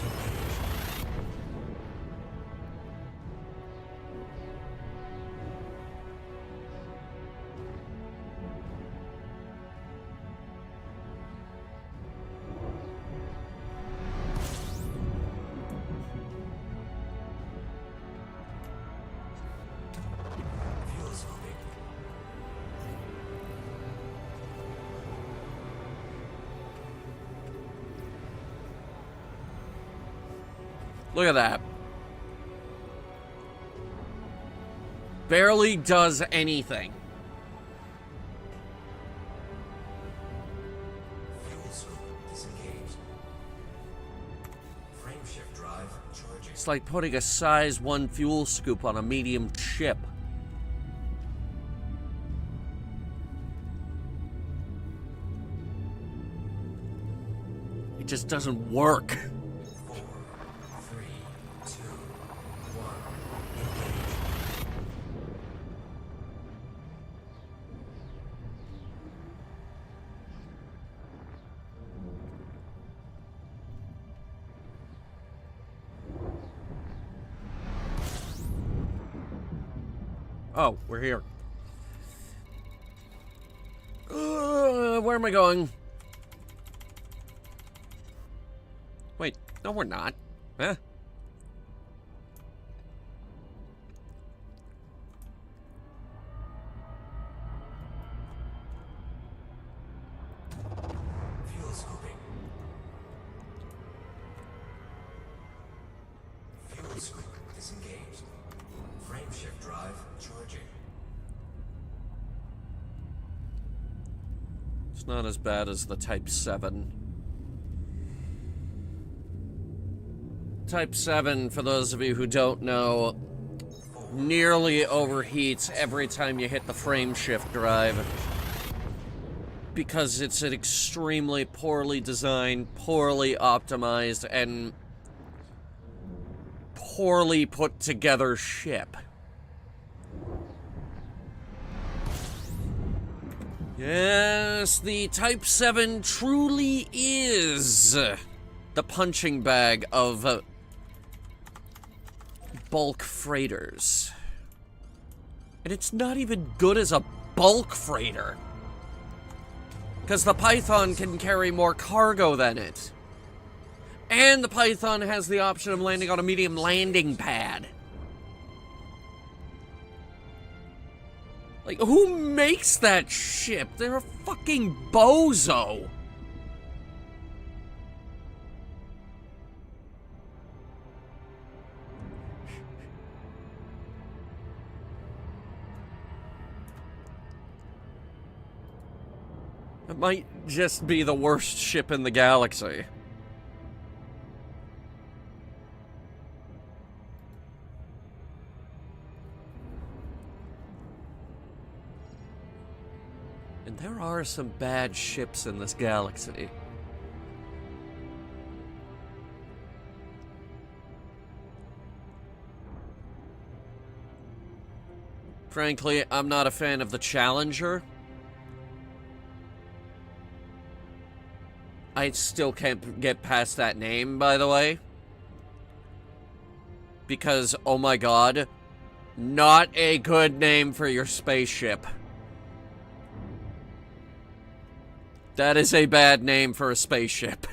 Fuel scoping. Look at that. Barely does anything. Fuel scoop disengaged. Frame shift drive charging. It's like putting a size 1 fuel scoop on a medium ship. It just doesn't work. 4, 3, 2, 1. Oh, we're here. Where am I going? Wait, no we're not. Huh? Fuel scoping. Fuel scoop disengaged. Frame shift drive charging. It's not as bad as the Type 7. Type 7, for those of you who don't know, nearly overheats every time you hit the frame shift drive. because it's an extremely poorly designed, poorly optimized, and poorly put together ship. Yes, the Type 7 truly is the punching bag of bulk freighters. And it's not even good as a bulk freighter, because the Python can carry more cargo than it. And the Python has the option of landing on a medium landing pad. Like, who makes that ship? They're a fucking bozo. It might just be the worst ship in the galaxy. And there are some bad ships in this galaxy. Frankly, I'm not a fan of the Challenger. I still can't get past that name, by the way. Because, oh my god, not a good name for your spaceship. That is a bad name for a spaceship.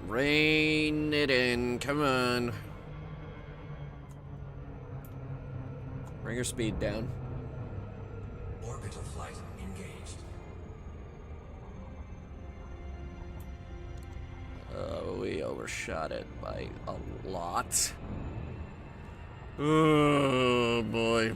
Rein it in, come on. Bring your speed down. Orbital flight engaged. We overshot it by a lot. Oh boy.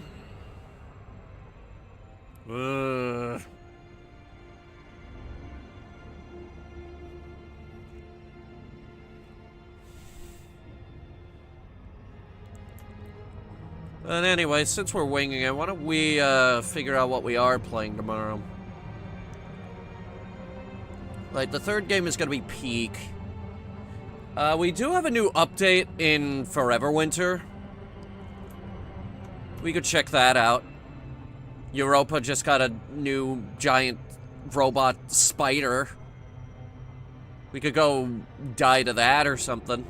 But anyway, since we're winging it, why don't we figure out what we are playing tomorrow? Like, the third game is going to be Peak. We do have a new update in Forever Winter. We could check that out. Europa just got a new giant robot spider. We could go die to that or something.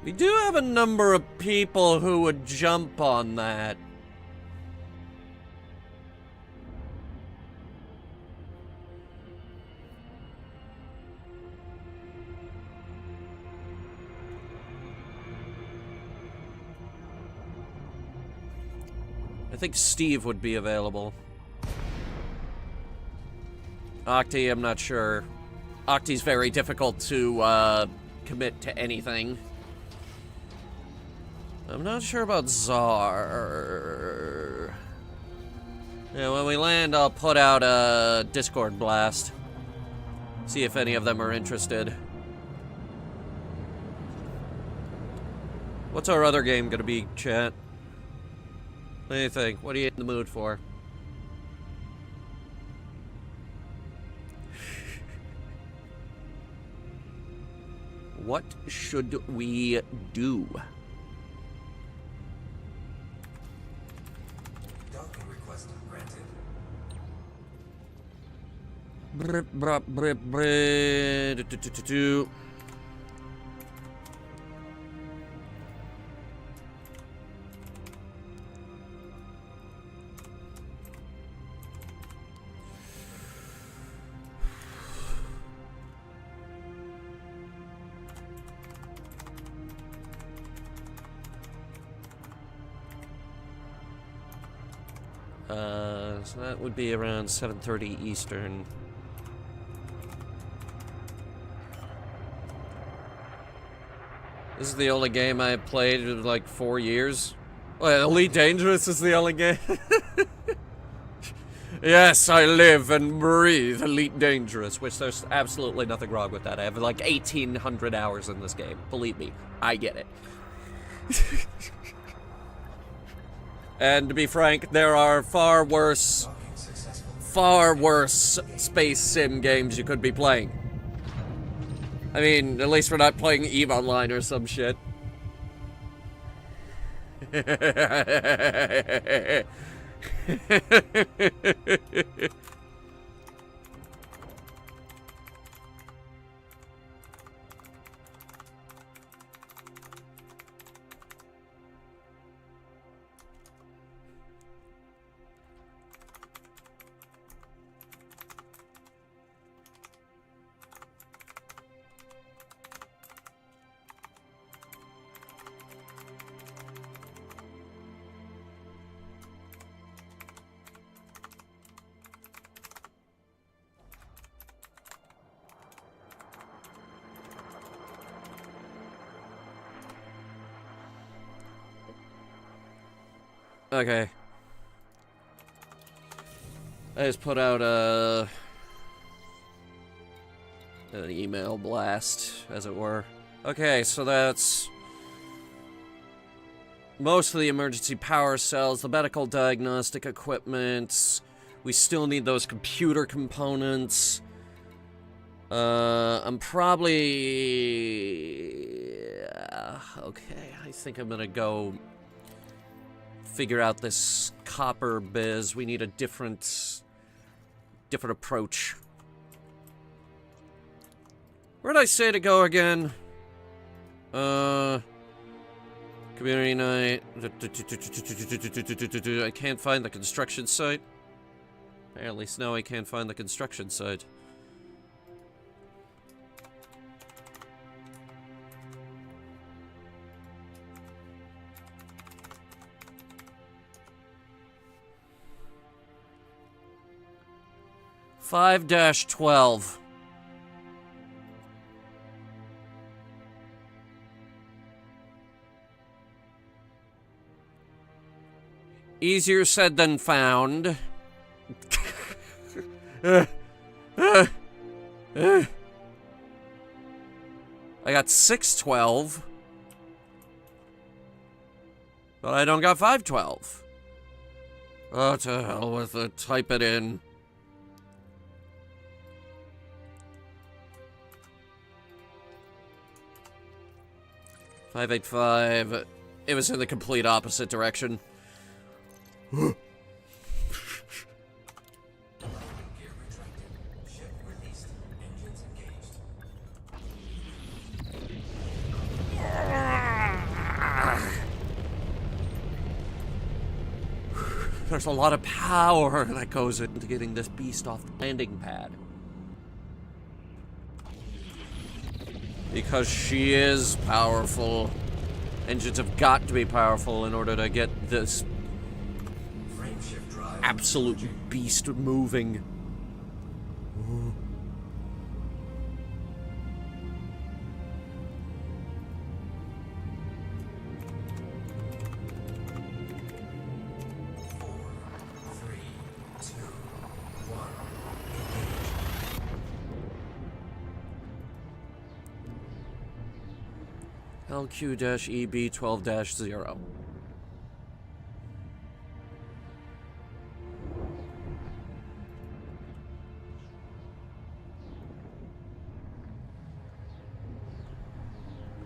We do have a number of people who would jump on that. I think Steve would be available. Octi, I'm not sure. Octi's very difficult to commit to anything. I'm not sure about Czar. Yeah, when we land, I'll put out a Discord blast. See if any of them are interested. What's our other game gonna be, chat? What do you think? What are you in the mood for? What should we do? Docking request granted. Brr, brr, brr, brr, do, do, do, do, do. So that would be around 7:30 Eastern. This is the only game I have played in like 4 years. Well, Elite Dangerous is the only game. Yes, I live and breathe Elite Dangerous, which there's absolutely nothing wrong with that. I have like 1,800 hours in this game. Believe me, I get it. And to be frank, there are far worse space sim games you could be playing. I mean, at least we're not playing EVE Online or some shit. Okay. I just put out an email blast, as it were. Okay, so that's most of the emergency power cells, the medical diagnostic equipment. We still need those computer components. I'm probably... okay, I think I'm gonna go figure out this copper biz. We need a different approach. Where'd I say to go again? Community night. I can't find the construction site. At least now I can't find the construction site. -12. Easier said than found. I got 612. But I don't got 512. Oh, to hell with it. Type it in. $585. It was in the complete opposite direction. Gear retracted. Ship released. Engines engaged. There's a lot of power that goes into getting this beast off the landing pad. Because she is powerful. Engines have got to be powerful in order to get this Frameshift drive. absolute beast moving. Four, three, two, one. LQ-EB12-0.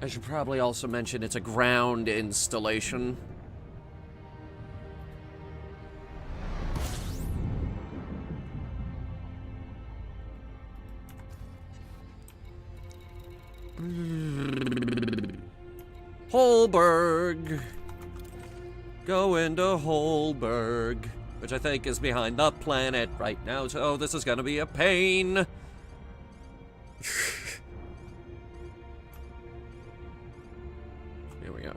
I should probably also mention it's a ground installation. Holberg. Go into Holberg, which I think is behind the planet right now, so this is gonna be a pain. Here we go.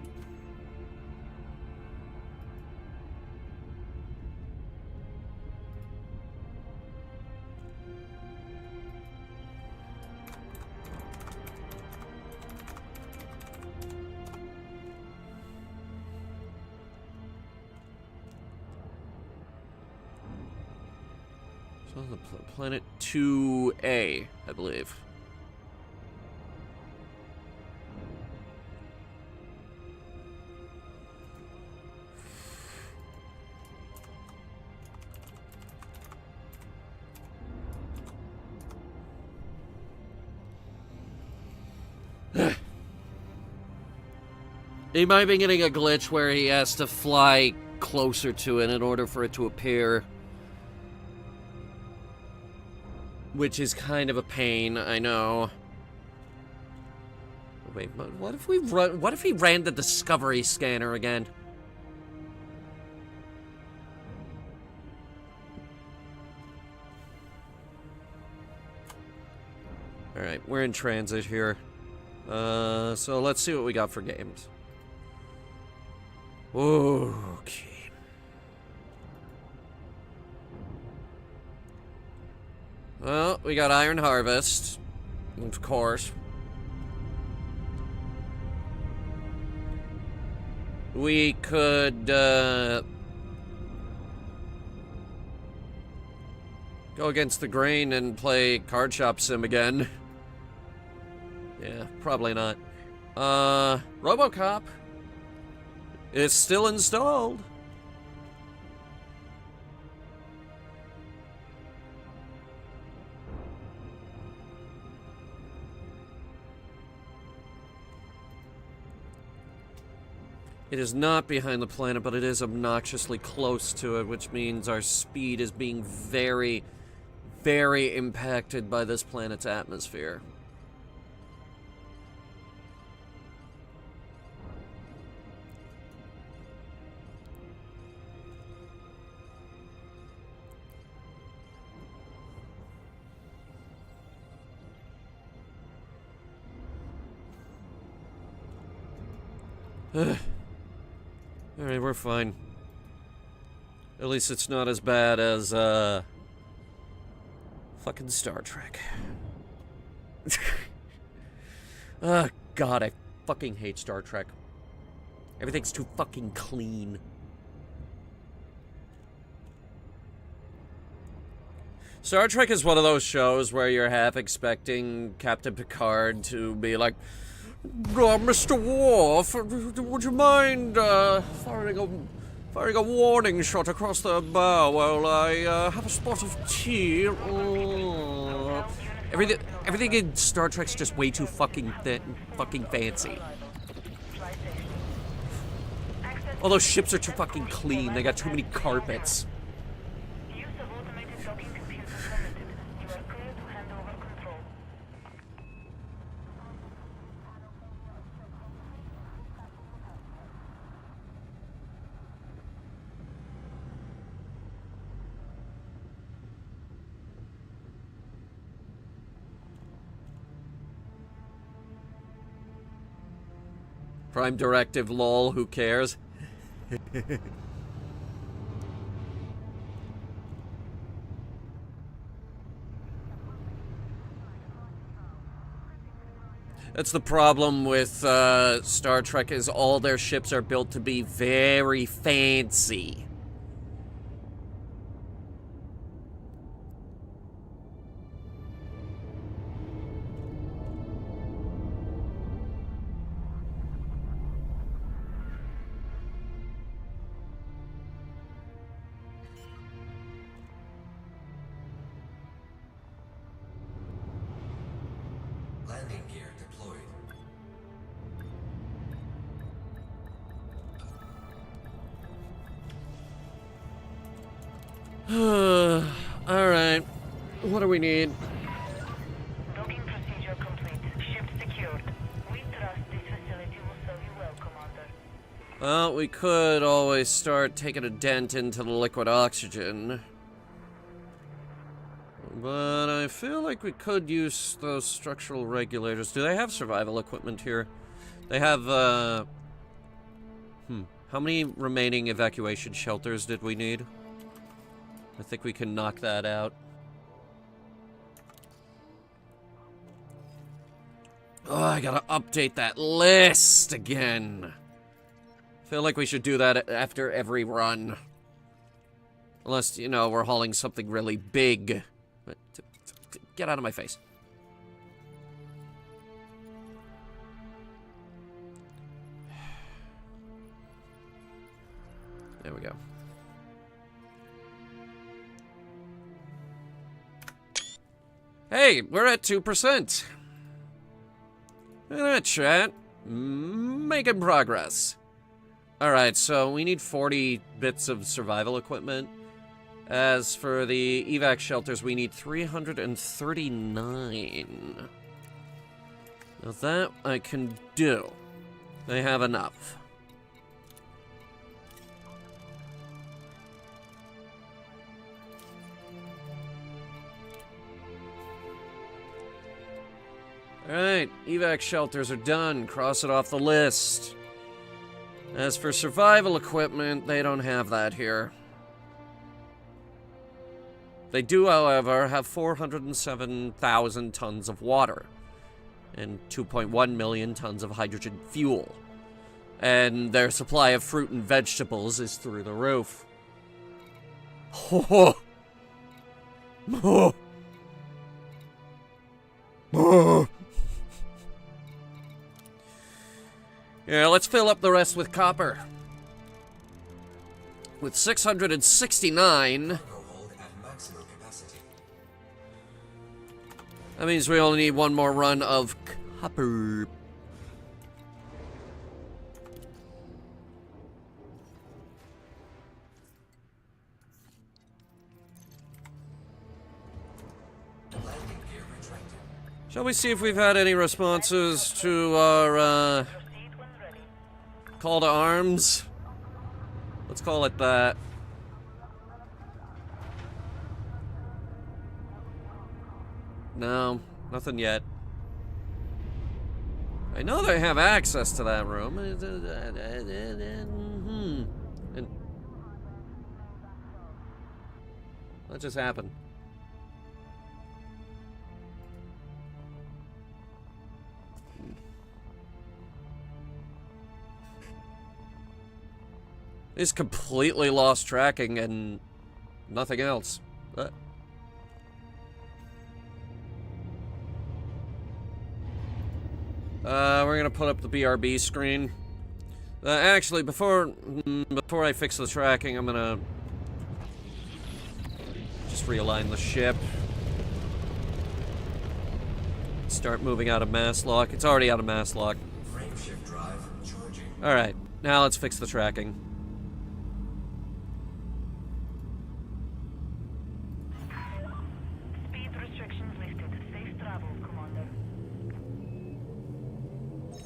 So the planet 2A, I believe. He might be getting a glitch where he has to fly closer to it in order for it to appear. Which is kind of a pain, I know. Wait, but what if he ran the Discovery scanner again? Alright, we're in transit here. So let's see what we got for games. Okay. Well, we got Iron Harvest, of course. We could, go against the grain and play Card Shop Sim again. Yeah, probably not. RoboCop. It's still installed. It is not behind the planet, but it is obnoxiously close to it, which means our speed is being very, very impacted by this planet's atmosphere. Alright, we're fine. At least it's not as bad as, fucking Star Trek. Oh, God, I fucking hate Star Trek. Everything's too fucking clean. Star Trek is one of those shows where you're half expecting Captain Picard to be like, Mr. Worf, would you mind firing a warning shot across the bow while I have a spot of tea? Everything in Star Trek's just way too fucking fancy. All those ships are too fucking clean. They got too many carpets. Use of automated docking computers limited. You are clear to hand over control. Prime Directive, lol, who cares? That's the problem with Star Trek, is all their ships are built to be very fancy. Landing gear deployed. Alright. What do we need? Docking procedure complete. Ship secured. We trust this facility will serve you well, Commander. Well, we could always start taking a dent into the liquid oxygen. But I feel like we could use those structural regulators. Do they have survival equipment here? They have, How many remaining evacuation shelters did we need? I think we can knock that out. Oh, I gotta update that list again. I feel like we should do that after every run. Unless, you know, we're hauling something really big. But, get out of my face. There we go. Hey, we're at 2%. Look at that, chat. Making progress. Alright, so we need 40 bits of survival equipment. As for the evac shelters, we need 339. Now that I can do. I have enough. Alright, evac shelters are done. Cross it off the list. As for survival equipment, they don't have that here. They do, however, have 407,000 tons of water and 2.1 million tons of hydrogen fuel. And their supply of fruit and vegetables is through the roof. Oh. Oh. Oh. Yeah, let's fill up the rest with copper. With 669... Cargo hold at maximum capacity. That means we only need one more run of copper. Landing gear retracted. Shall we see if we've had any responses to our, Proceed when ready. call to arms? Let's call it that. No, nothing yet. I know they have access to that room. And what just happened? It's completely lost tracking and nothing else. We're gonna put up the BRB screen. Actually, before I fix the tracking, I'm gonna just realign the ship. Start moving out of mass lock. It's already out of mass lock. Frame shift drive charging. Alright, now let's fix the tracking. Speed restrictions lifted. Safe travels, Commander.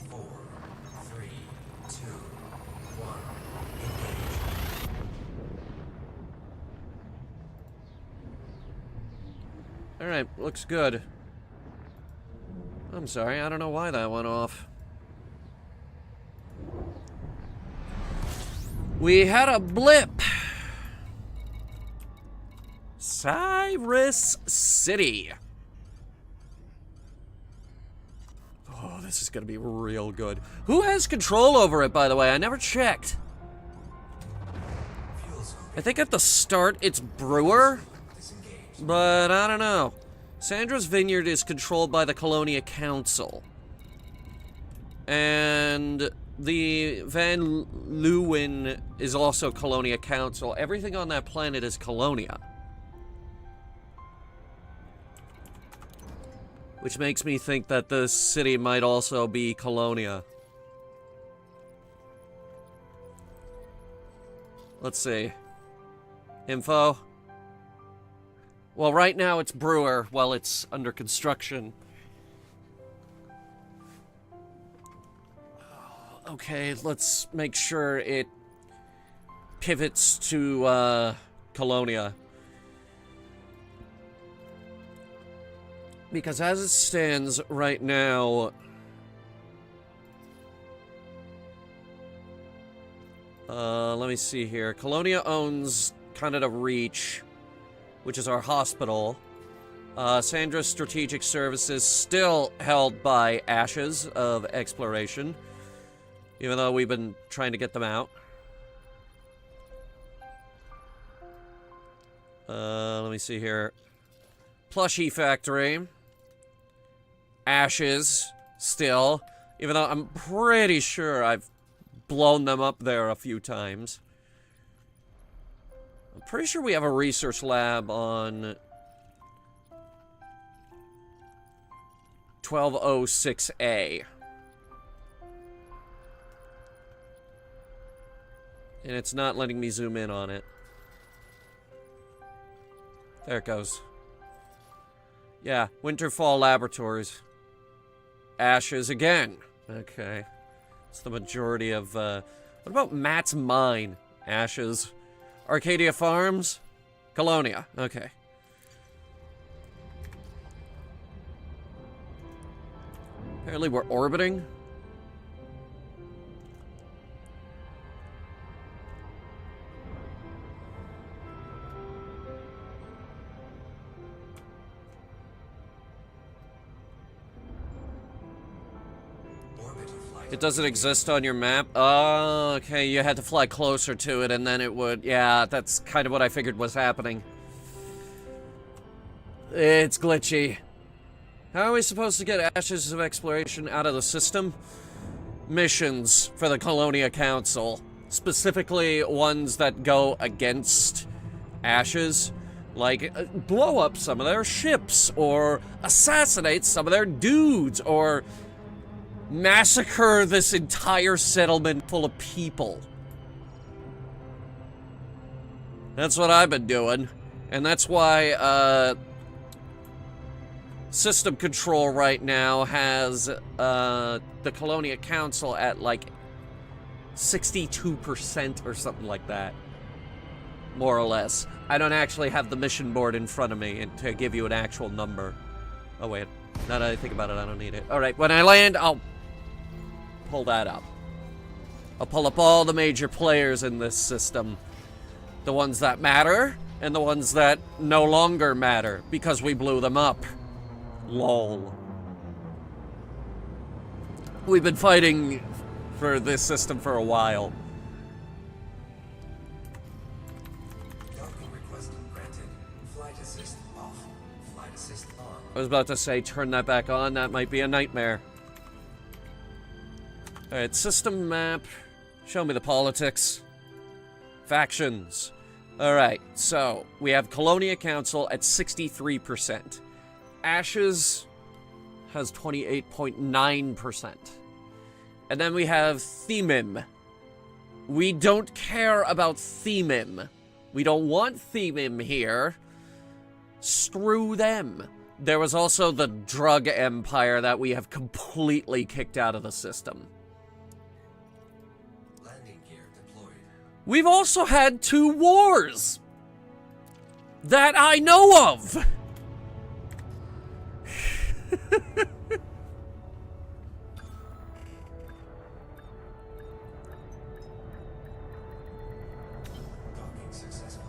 4, 3, 2, 1. Engage. Alright, looks good. I'm sorry, I don't know why that went off. We had a blip! Cyrus City. Oh, this is gonna be real good. Who has control over it, by the way? I never checked. Fuel scope I think at the start it's Brewer, disengaged. but I don't know. Sandra's Vineyard is controlled by the Colonia Council. And the Van Leeuwen is also Colonia Council. Everything on that planet is Colonia. Which makes me think that this city might also be Colonia. Let's see. Info. Well, right now it's Brewer while it's under construction. Okay, let's make sure it pivots to Colonia. Because as it stands right now, let me see here. Colonia owns Canada Reach, which is our hospital. Sandra's Strategic Services still held by Ashes of Exploration, even though we've been trying to get them out. Let me see here. Plushie factory. Ashes, still. Even though I'm pretty sure I've blown them up there a few times. I'm pretty sure we have a research lab on 1206A. And it's not letting me zoom in on it. There it goes. Yeah, Winterfall Laboratories. Ashes again. Okay. It's the majority of, what about Matt's Mine? Ashes. Arcadia Farms? Colonia. Okay. Apparently we're orbiting. It doesn't exist on your map? Oh, okay, you had to fly closer to it and then it would... Yeah, that's kind of what I figured was happening. It's glitchy. How are we supposed to get Ashes of Exploration out of the system? Missions for the Colonia Council. Specifically, ones that go against Ashes. Like, blow up some of their ships, or assassinate some of their dudes, or... massacre this entire settlement full of people. That's what I've been doing. And that's why, System Control right now has, the Colonia Council at, like, 62% or something like that. More or less. I don't actually have the mission board in front of me to give you an actual number. Oh, wait. Now that I think about it, I don't need it. Alright, when I land, I'll pull that up. I'll pull up all the major players in this system. The ones that matter, and the ones that no longer matter, because we blew them up. LOL. We've been fighting for this system for a while. Docking request granted. Flight assist off. Flight assist on. I was about to say, turn that back on. That might be a nightmare. Alright, system map. Show me the politics. Factions. Alright, so we have Colonia Council at 63%. Ashes has 28.9%. And then we have Themim. We don't care about Themim. We don't want Themim here. Screw them. There was also the Drug Empire that we have completely kicked out of the system. Landing gear deployed. We've also had 2 wars that I know of. Docking successful.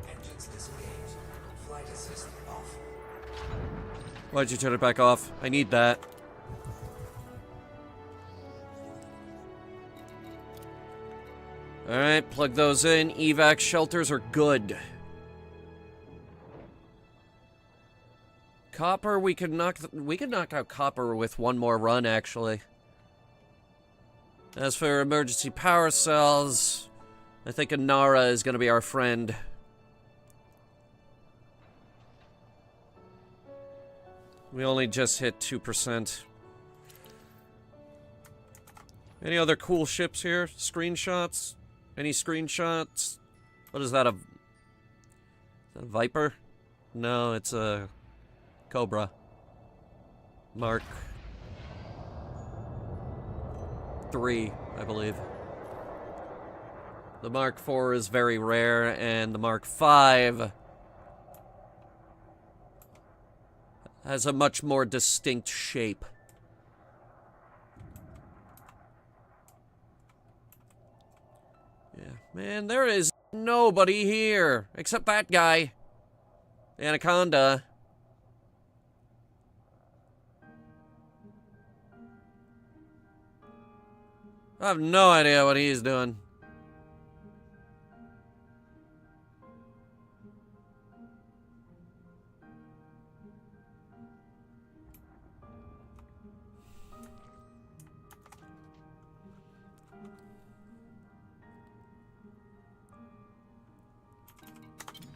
Engines disengaged. Flight assist off. Why'd you turn it back off? I need that. Alright, plug those in. Evac shelters are good. Copper, we could knock out Copper with one more run, actually. As for emergency power cells, I think Inara is going to be our friend. We only just hit 2%. Any other cool ships here? Screenshots? Any screenshots? What is that, a Viper? No, it's a Cobra. Mark 3, I believe. The Mark 4 is very rare, and the Mark 5 has a much more distinct shape. Yeah, man, there is nobody here except that guy. Anaconda. I have no idea what he's doing.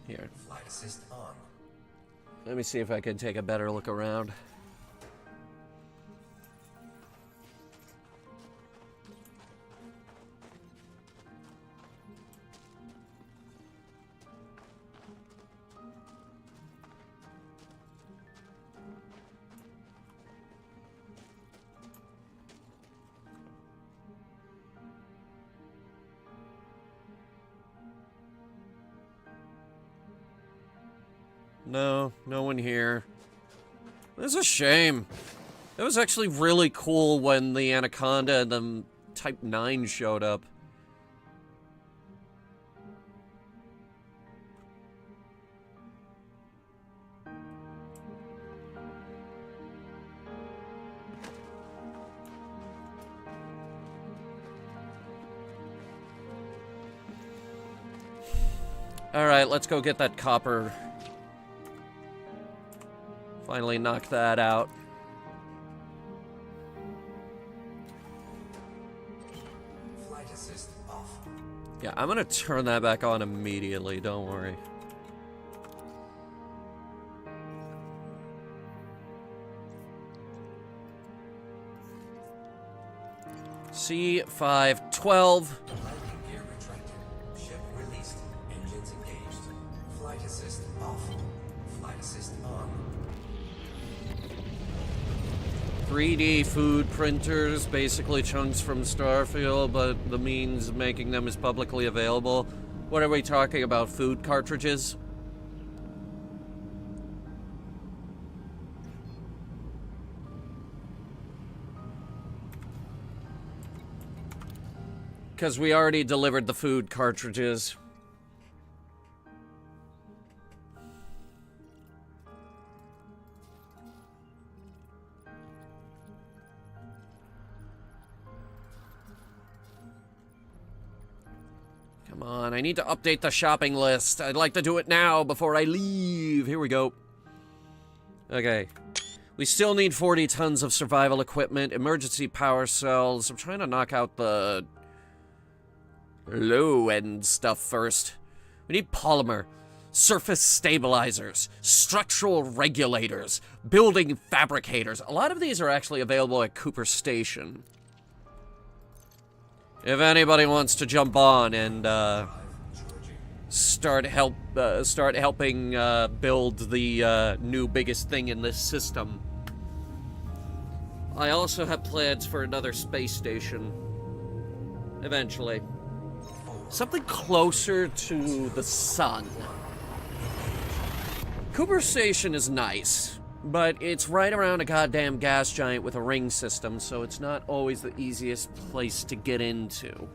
Here. Flight assist on. Let me see if I can take a better look around. No, no one here. It's a shame. It was actually really cool when the Anaconda and the Type 9 showed up. Alright, let's go get that copper. Finally knock that out. Flight assist off. Yeah, I'm gonna turn that back on immediately, don't worry. C512. Landing gear retracted. Ship released. Engines engaged. Flight assist off. Flight assist on. 3D food printers, basically chunks from Starfield, but the means of making them is publicly available. What are we talking about? Food cartridges? Because we already delivered the food cartridges. Come on, I need to update the shopping list. I'd like to do it now before I leave. Here we go. Okay. We still need 40 tons of survival equipment, emergency power cells. I'm trying to knock out the low-end stuff first. We need polymer, surface stabilizers, structural regulators, building fabricators. A lot of these are actually available at Cooper Station. If anybody wants to jump on and start helping build the new biggest thing in this system. I also have plans for another space station. Eventually. Something closer to the sun. Cooper Station is nice, but it's right around a goddamn gas giant with a ring system, so it's not always the easiest place to get into.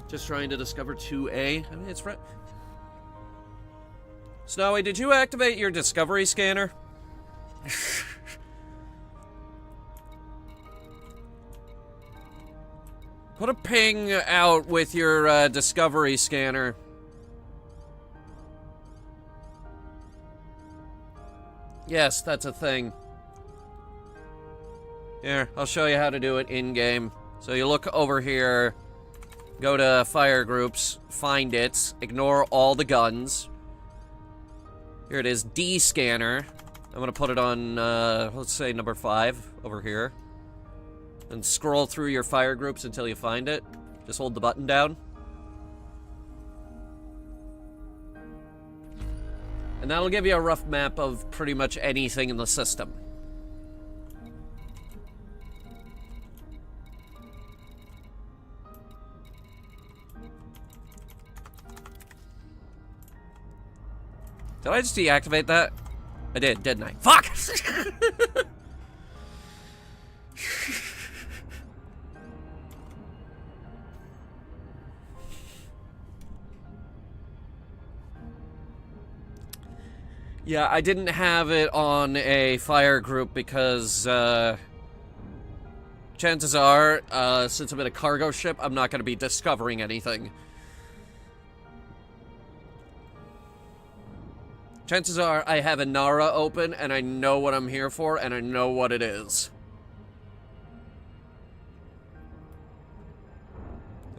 Just trying to discover 2A. I mean, it's right. Snowy, did you activate your discovery scanner? Put a ping out with your discovery scanner. Yes, that's a thing. Here, I'll show you how to do it in-game. So you look over here, go to fire groups, find it, ignore all the guns. Here it is, D scanner. I'm gonna put it on, let's say number 5 over here. And scroll through your fire groups until you find it. Just hold the button down. And that'll give you a rough map of pretty much anything in the system. Did I just deactivate that? I did, didn't I? Fuck! Yeah, I didn't have it on a fire group because, chances are, since I'm in a cargo ship, I'm not going to be discovering anything. Chances are I have Inara open, and I know what I'm here for, and I know what it is.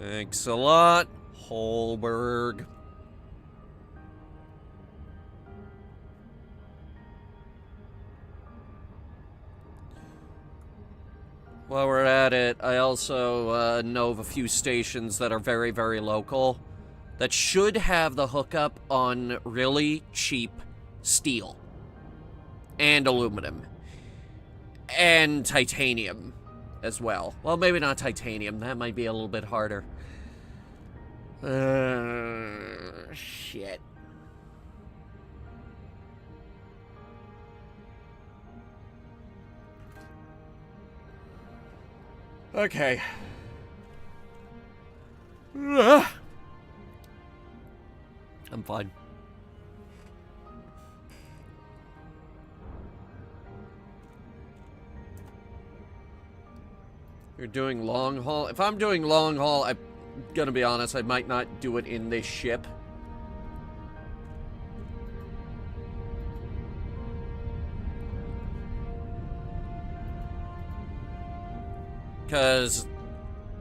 Thanks a lot, Holberg. While we're at it, I also know of a few stations that are very, very local that should have the hookup on really cheap steel and aluminum and titanium as well. Well, maybe not titanium. That might be a little bit harder. Shit. Okay. I'm fine. You're doing long haul? If I'm doing long haul, I'm gonna be honest, I might not do it in this ship. Because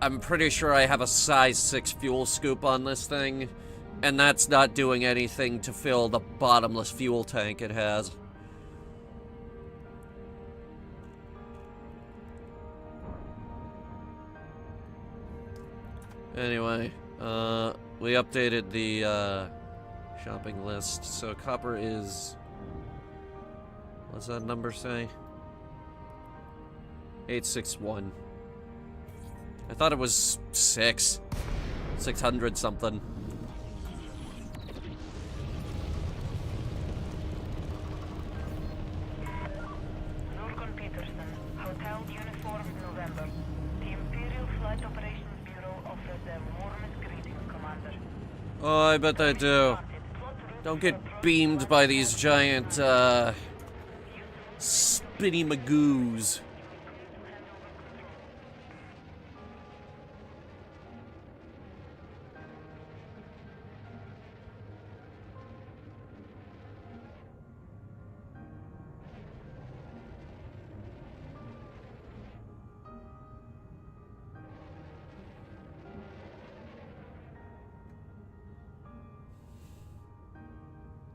I'm pretty sure I have a size 6 fuel scoop on this thing, and that's not doing anything to fill the bottomless fuel tank it has. Anyway, we updated the shopping list, so copper is... what's that number say? 861. I thought it was 600 something. Lurgon Peterson, Hotel Uniform, November. The Imperial Flight Operations Bureau offers their warmest greetings, Commander. Oh, I bet they do. Don't get beamed by these giant, spinny magoos.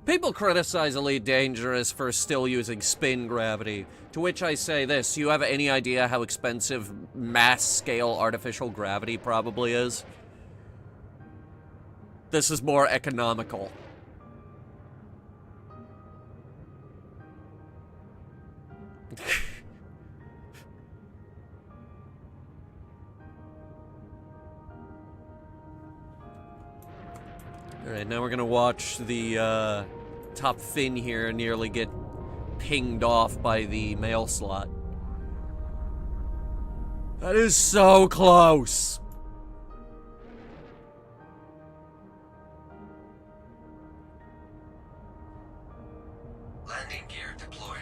People criticize Elite Dangerous for still using spin gravity, to which I say this: do you have any idea how expensive mass-scale artificial gravity probably is? This is more economical. Alright, now we're gonna watch the, top fin here nearly get pinged off by the mail slot. That is so close! Landing gear deployed.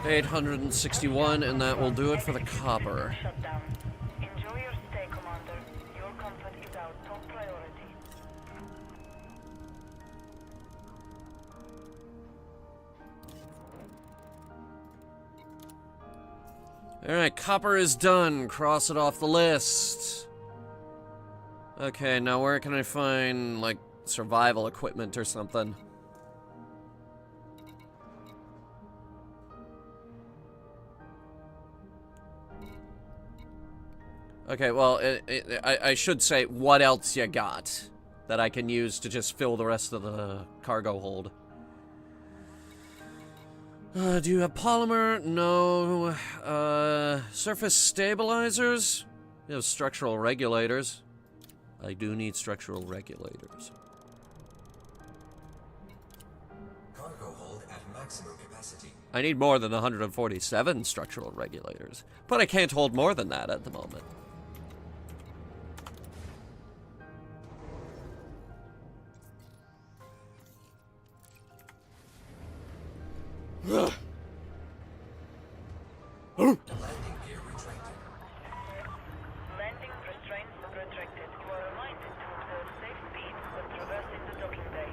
$861, and that will do it for the copper. Shutdown. Enjoy your stay, Commander. Your comfort is our top priority. Alright, copper is done. Cross it off the list. Okay, now where can I find, like, survival equipment or something? Okay, well, I should say, what else you got that I can use to just fill the rest of the cargo hold? Do you have polymer? No. Surface stabilizers? You have structural regulators. I do need structural regulators. Cargo hold at maximum capacity. I need more than 147 structural regulators, but I can't hold more than that at the moment. Landing gear retracted. Landing restraints retracted. You are reminded to observe safe speed when traversing the docking bay.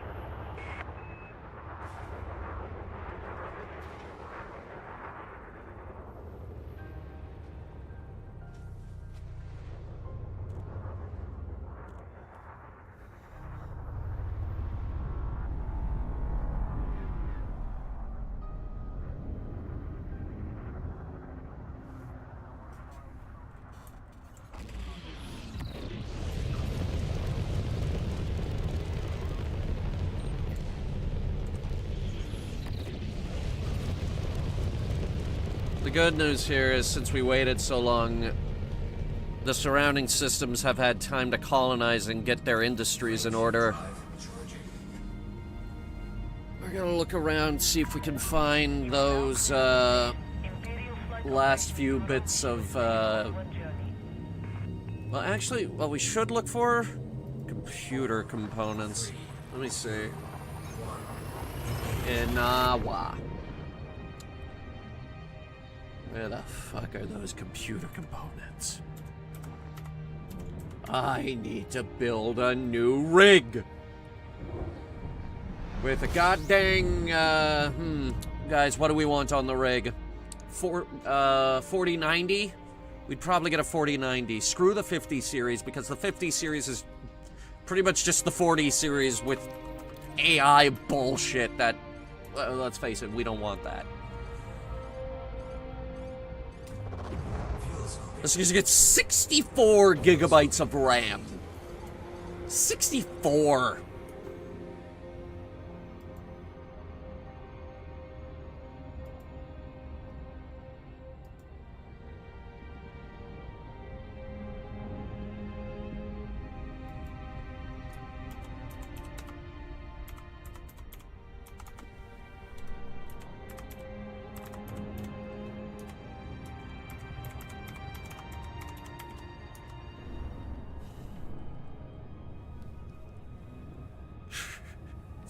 good news here is since we waited so long, the surrounding systems have had time to colonize and get their industries in order. We're gonna look around, see if we can find those, last few bits of, well, actually, what we should look for? Computer components. Let me see. Inawa. Where the fuck are those computer components? I need to build a new rig. With a goddamn, guys, what do we want on the rig? 4090? We'd probably get a 4090. Screw the 50 series, because the 50 series is pretty much just the 40 series with AI bullshit that, let's face it, we don't want that. Let's just get 64 gigabytes of RAM. 64.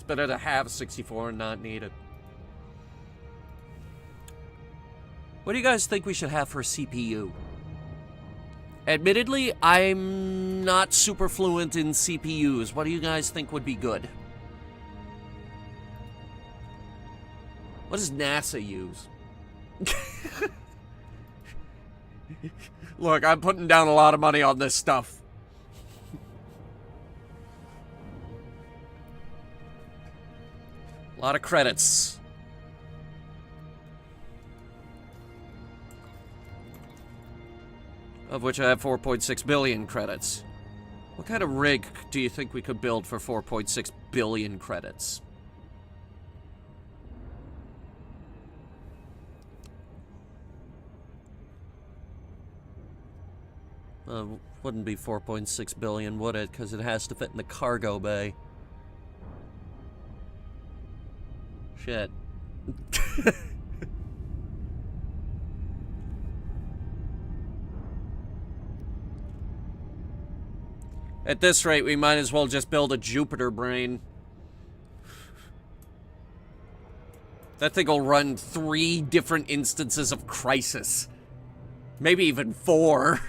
Better to have 64 and not need it. What do you guys think we should have for a CPU? Admittedly, I'm not super fluent in CPUs. What do you guys think would be good? What does NASA use? Look, I'm putting down a lot of money on this stuff. A lot of credits. Of which I have 4.6 billion credits. What kind of rig do you think we could build for 4.6 billion credits? Wouldn't be 4.6 billion, would it? Because it has to fit in the cargo bay. Shit. At this rate, we might as well just build a Jupiter brain. That thing will run 3 different instances of Crisis. Maybe even 4.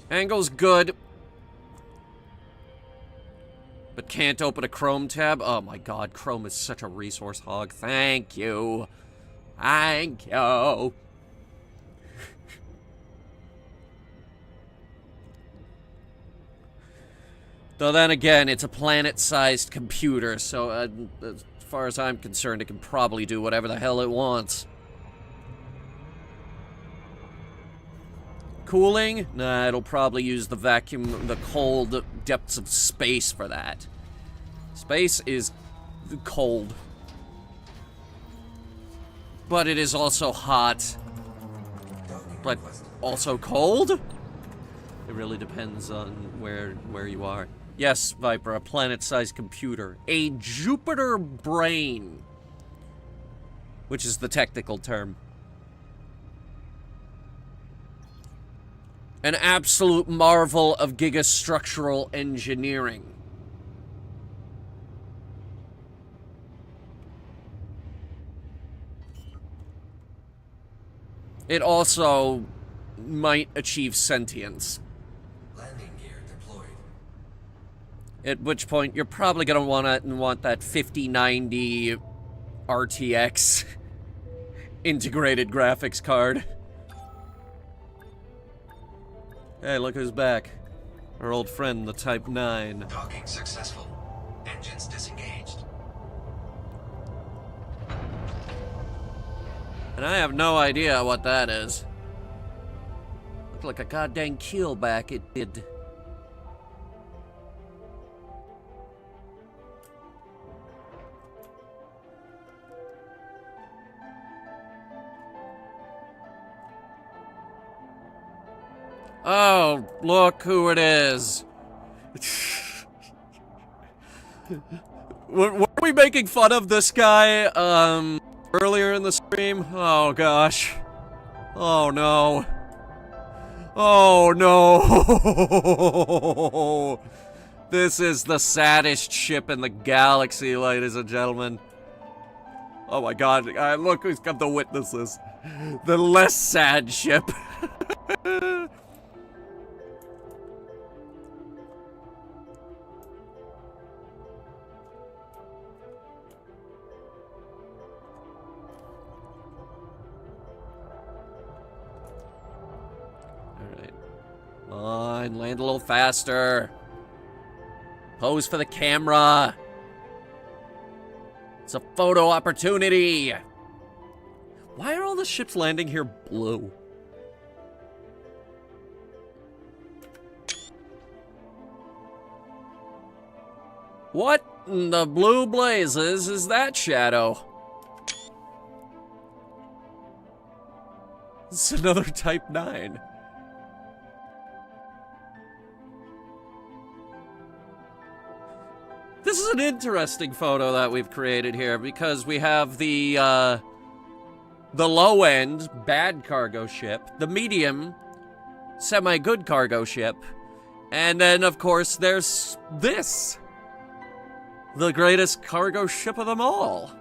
Angle's good. But can't open a Chrome tab? Oh my god, Chrome is such a resource hog. Thank you. Thank you. Though then again, it's a planet-sized computer, so as far as I'm concerned, it can probably do whatever the hell it wants. Cooling? Nah, it'll probably use the vacuum, the cold depths of space for that. Space is cold. But it is also hot. But also cold? It really depends on where you are. Yes, Viper, a planet-sized computer. A Jupiter brain. Which is the technical term. An absolute marvel of gigastructural engineering. It also might achieve sentience. Landing gear deployed. At which point you're probably gonna want that 5090 RTX integrated graphics card. Hey, look who's back. Our old friend, the Type 9. Docking successful. Engines disengaged. And I have no idea what that is. looked like a goddamn keelback, it did. Oh, look who it is. Were we making fun of this guy, earlier in the stream? Oh, gosh. Oh, no. Oh, no. This is the saddest ship in the galaxy, ladies and gentlemen. Oh, my God. Look who's come to witness this. The less sad ship. Come on, land a little faster. Pose for the camera. It's a photo opportunity. Why are all the ships landing here blue? What in the blue blazes is that shadow? It's another Type 9. This is an interesting photo that we've created here because we have the low-end bad cargo ship, the medium semi-good cargo ship, and then of course there's this, the greatest cargo ship of them all.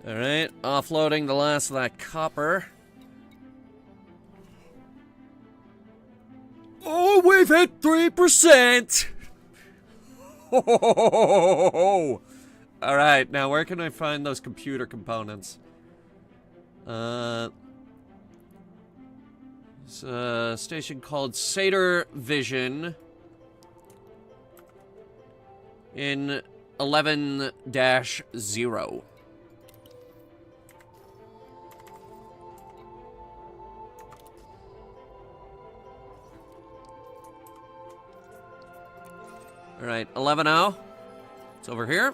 All right, offloading the last of that copper. Oh, we've hit 3%! All right, now where can I find those computer components? It's a station called Satyr Vision in 11-0. All right, 11-0. It's over here.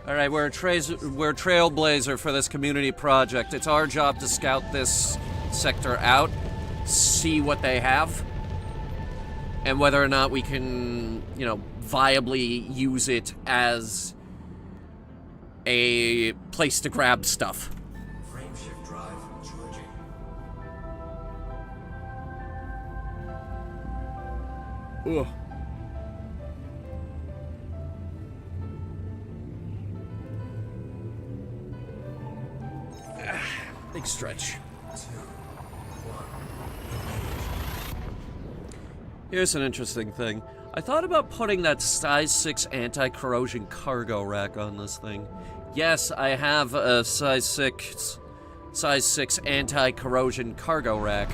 All right, we're trailblazer for this community project. It's our job to scout this sector out, see what they have, and whether or not we can, you know, viably use it as a place to grab stuff. Frameshift drive charging. Ugh. Big stretch. Here's an interesting thing. I thought about putting that size 6 anti-corrosion cargo rack on this thing. Yes, I have a size 6 anti-corrosion cargo rack.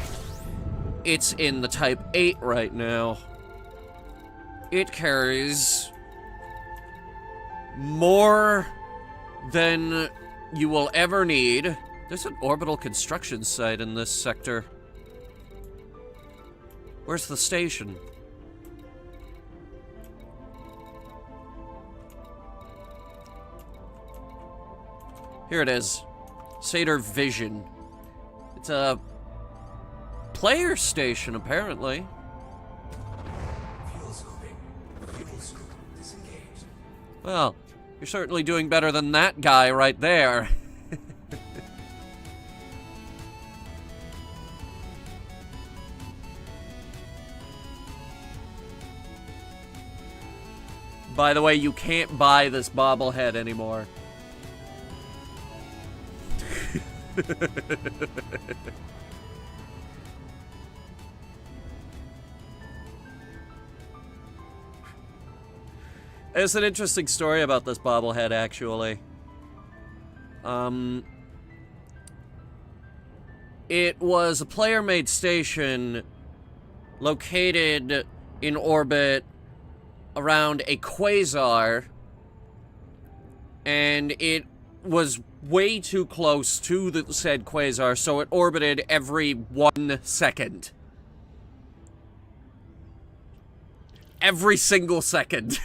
It's in the Type 8 right now. It carries more than you will ever need. There's an orbital construction site in this sector. Where's the station? Here it is. Satyr Vision. It's a player station, apparently. Fuel scooping. Fuel scoop disengaged. Well, you're certainly doing better than that guy right there. By the way, you can't buy this bobblehead anymore. It's an interesting story about this bobblehead, actually. It was a player-made station located in orbit around a quasar, and it was way too close to the said quasar, so it orbited every 1 second. Every single second,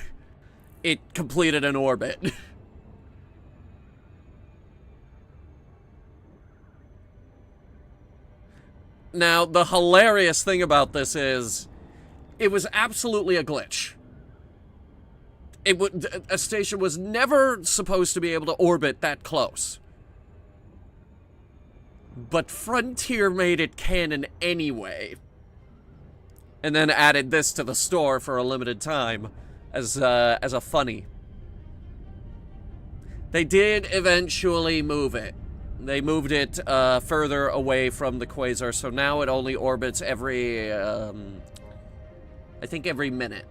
it completed an orbit. Now, the hilarious thing about this is, it was absolutely a glitch. A station was never supposed to be able to orbit that close. But Frontier made it canon anyway. And then added this to the store for a limited time as a funny. They did eventually move it. They moved it further away from the quasar, so now it only orbits every, I think every minute.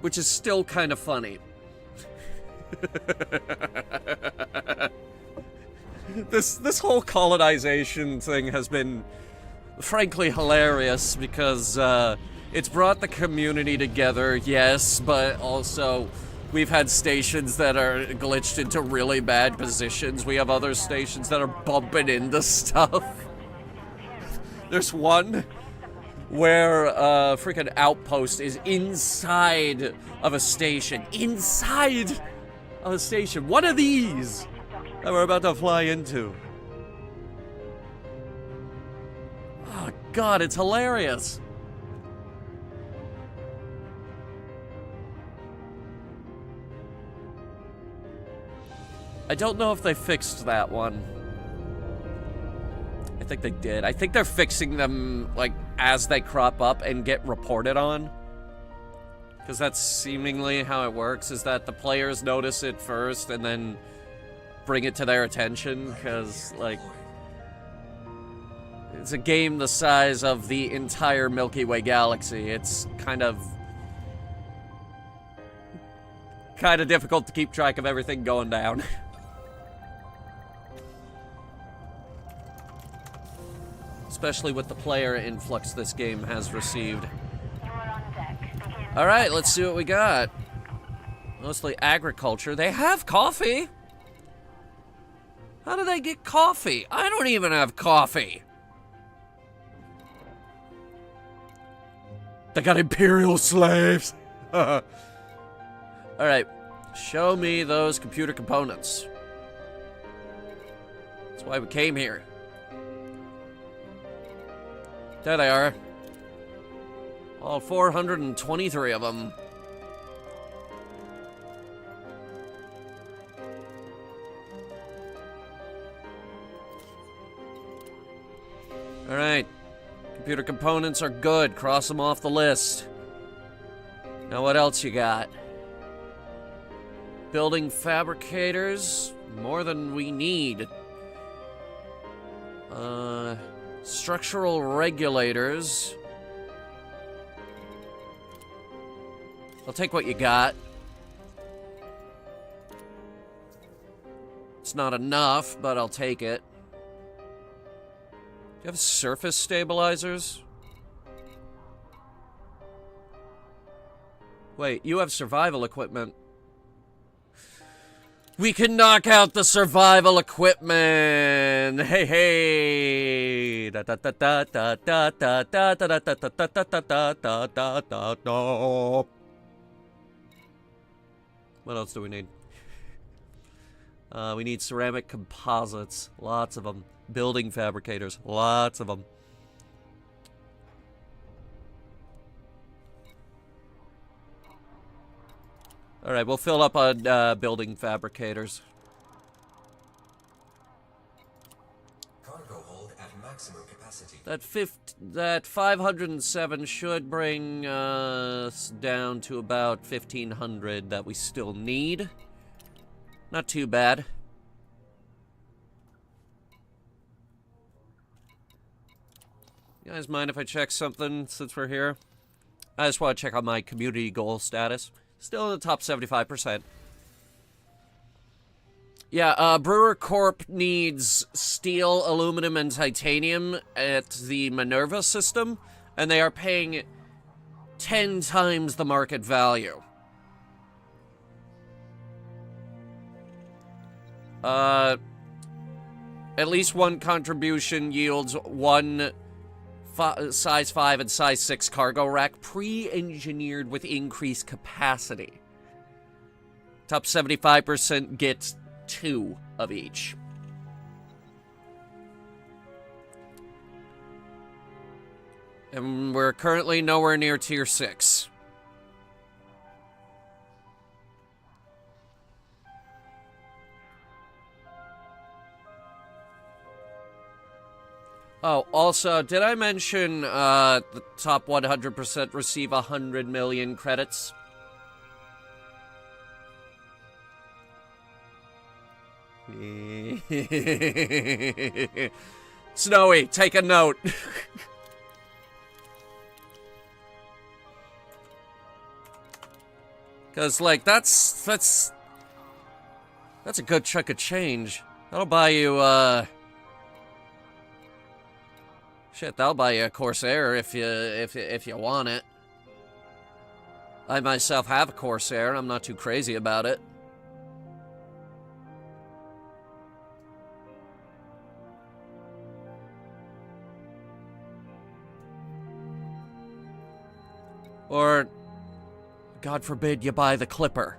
Which is still kind of funny. This whole colonization thing has been frankly hilarious because it's brought the community together, yes, but also we've had stations that are glitched into really bad positions. We have other stations that are bumping into stuff. There's one where a freaking outpost is inside of a station. Inside of a station. One of these that we're about to fly into. Oh, God, it's hilarious. I don't know if they fixed that one. I think they did. I think they're fixing them, like, as they crop up and get reported on. Because that's seemingly how it works, is that the players notice it first and then bring it to their attention. Because, like, it's a game the size of the entire Milky Way galaxy. It's kind of difficult to keep track of everything going down. Especially with the player influx this game has received. Alright, let's see what we got. Mostly agriculture. They have coffee! How do they get coffee? I don't even have coffee! They got imperial slaves! Alright, show me those computer components. That's why we came here. There they are. All 423 of them. Alright. Computer components are good. Cross them off the list. Now what else you got? Building fabricators. More than we need. Structural regulators. I'll take what you got. It's not enough, but I'll take it. Do you have surface stabilizers? Wait, you have survival equipment. We can knock out the survival equipment. Hey, hey. Da da da da da da da da da da da da da da da da da. What else do we need? We need ceramic composites. Lots of them. Building fabricators. Lots of them. Alright, we'll fill up on building fabricators. Cargo hold at maximum capacity. That 507 should bring us down to about 1,500 that we still need. Not too bad. You guys mind if I check something since we're here? I just want to check on my community goal status. Still in the top 75%. Yeah, Brewer Corp needs steel, aluminum, and titanium at the Minerva system, and they are paying 10 times the market value. At least one contribution yields one size 5 and size 6 cargo rack, pre-engineered with increased capacity. Top 75% gets 2 of each. And we're currently nowhere near tier 6. Oh, also, did I mention the top 100% receive 100 million credits? Snowy, take a note. Because, like, that's a good chunk of change. That'll buy you, shit, that'll buy you a Corsair if you want it. I myself have a Corsair. I'm not too crazy about it. Or, God forbid, you buy the Clipper.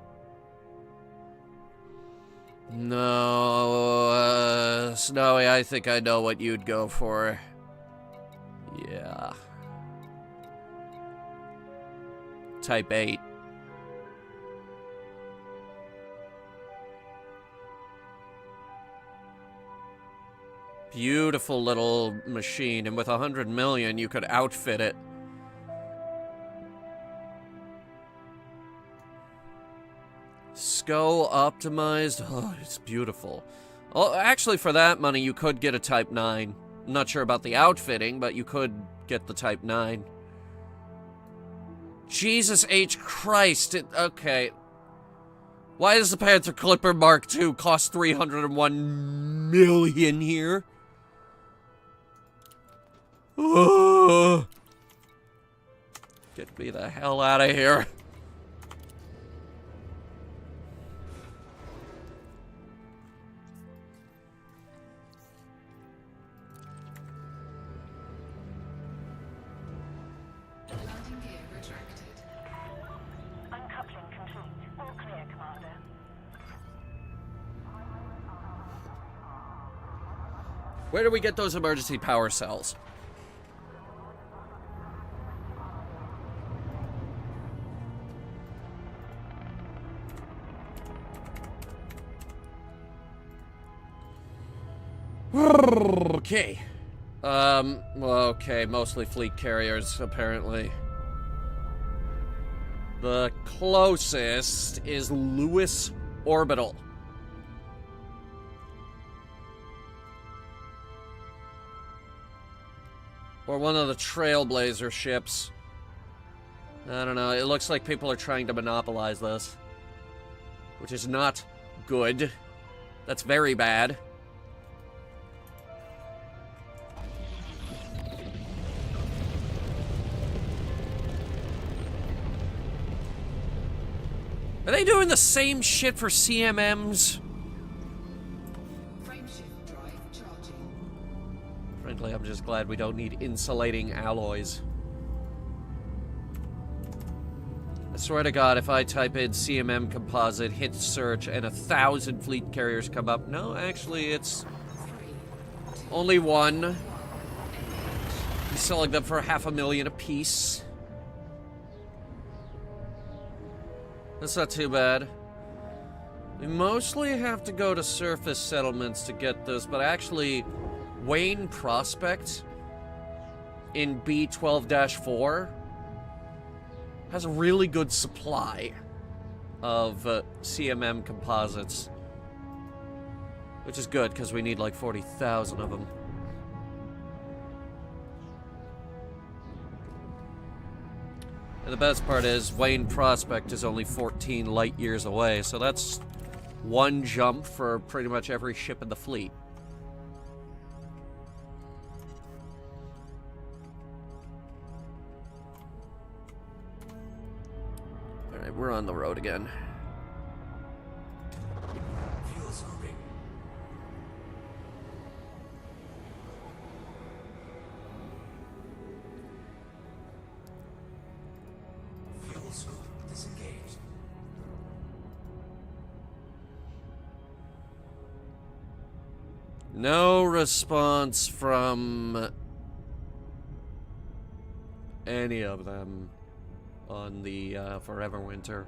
No, Snowy, I think I know what you'd go for. Yeah. Type 8. Beautiful little machine, and with 100 million, you could outfit it. SCO optimized. Oh, it's beautiful. Oh, actually, for that money, you could get a Type 9. I'm not sure about the outfitting, but you could get the Type 9. Jesus H. Christ. Okay. Why does the Panther Clipper Mark II cost 301 million here? Oh. Get me the hell out of here. Where do we get those emergency power cells? Okay. Okay, mostly fleet carriers, apparently. The closest is Lewis Orbital. Or one of the Trailblazer ships. I don't know. It looks like people are trying to monopolize this. Which is not good. That's very bad. Are they doing the same shit for CMMs? Frankly, I'm just glad we don't need insulating alloys. I swear to God, if I type in CMM composite, hit search, and 1,000 fleet carriers come up. No, actually, it's only one. He's selling them for $500,000 a piece. That's not too bad. We mostly have to go to surface settlements to get this, but actually, Wayne Prospect in B12-4 has a really good supply of CMM composites, which is good because we need like 40,000 of them. And the best part is Wayne Prospect is only 14 light years away, so that's one jump for pretty much every ship in the fleet. Alright, we're on the road again. Fuel scooping. Fuel scoop disengaged. No response from any of them on the Forever Winter.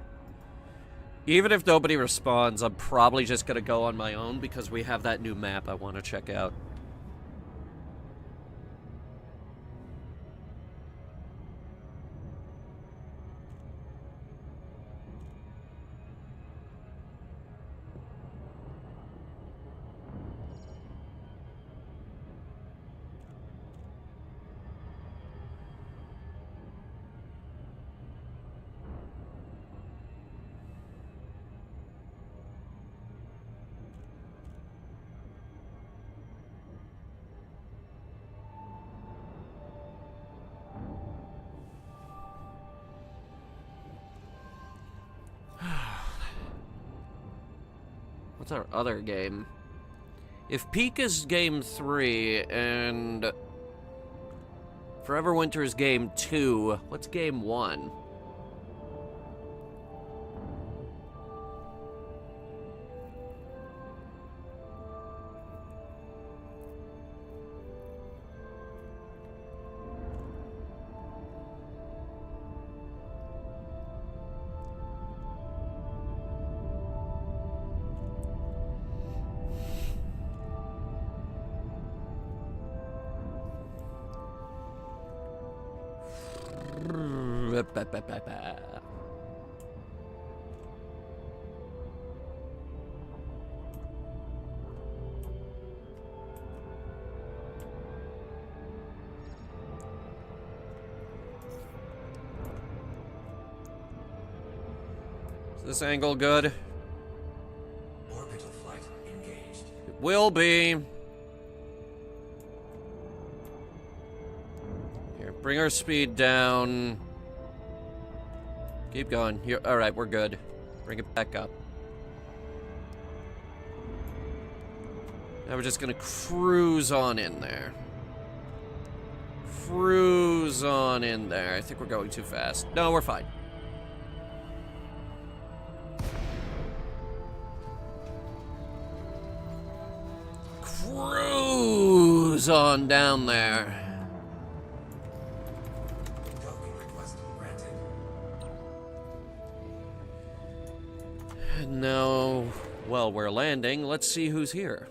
Even if nobody responds, I'm probably just gonna go on my own because we have that new map I want to check out. What's our other game? If Peak is game 3 and Forever Winter is game 2, what's game 1? Is this angle good? Orbital flight engaged. It will be. Here, bring our speed down. Keep going. Here, all right, we're good. Bring it back up. Now we're just gonna cruise on in there. Cruise on in there. I think we're going too fast. No, we're fine. Cruise on down there. Docking request granted. And now, well, we're landing. Let's see who's here.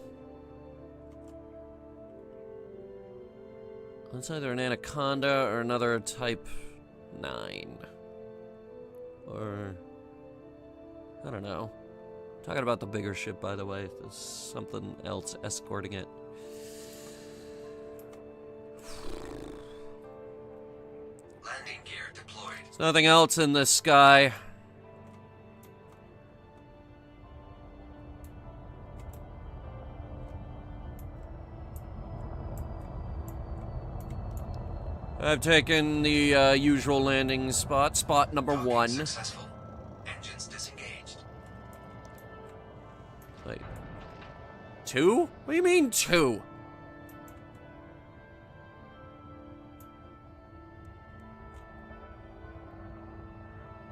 It's either an Anaconda or another Type 9. Or, I don't know. Talking about the bigger ship, by the way. There's something else escorting it. Landing gear deployed. There's nothing else in this sky. I've taken the usual landing spot. Spot number Docking 1. Successful. Engines disengaged. Wait. 2? What do you mean 2?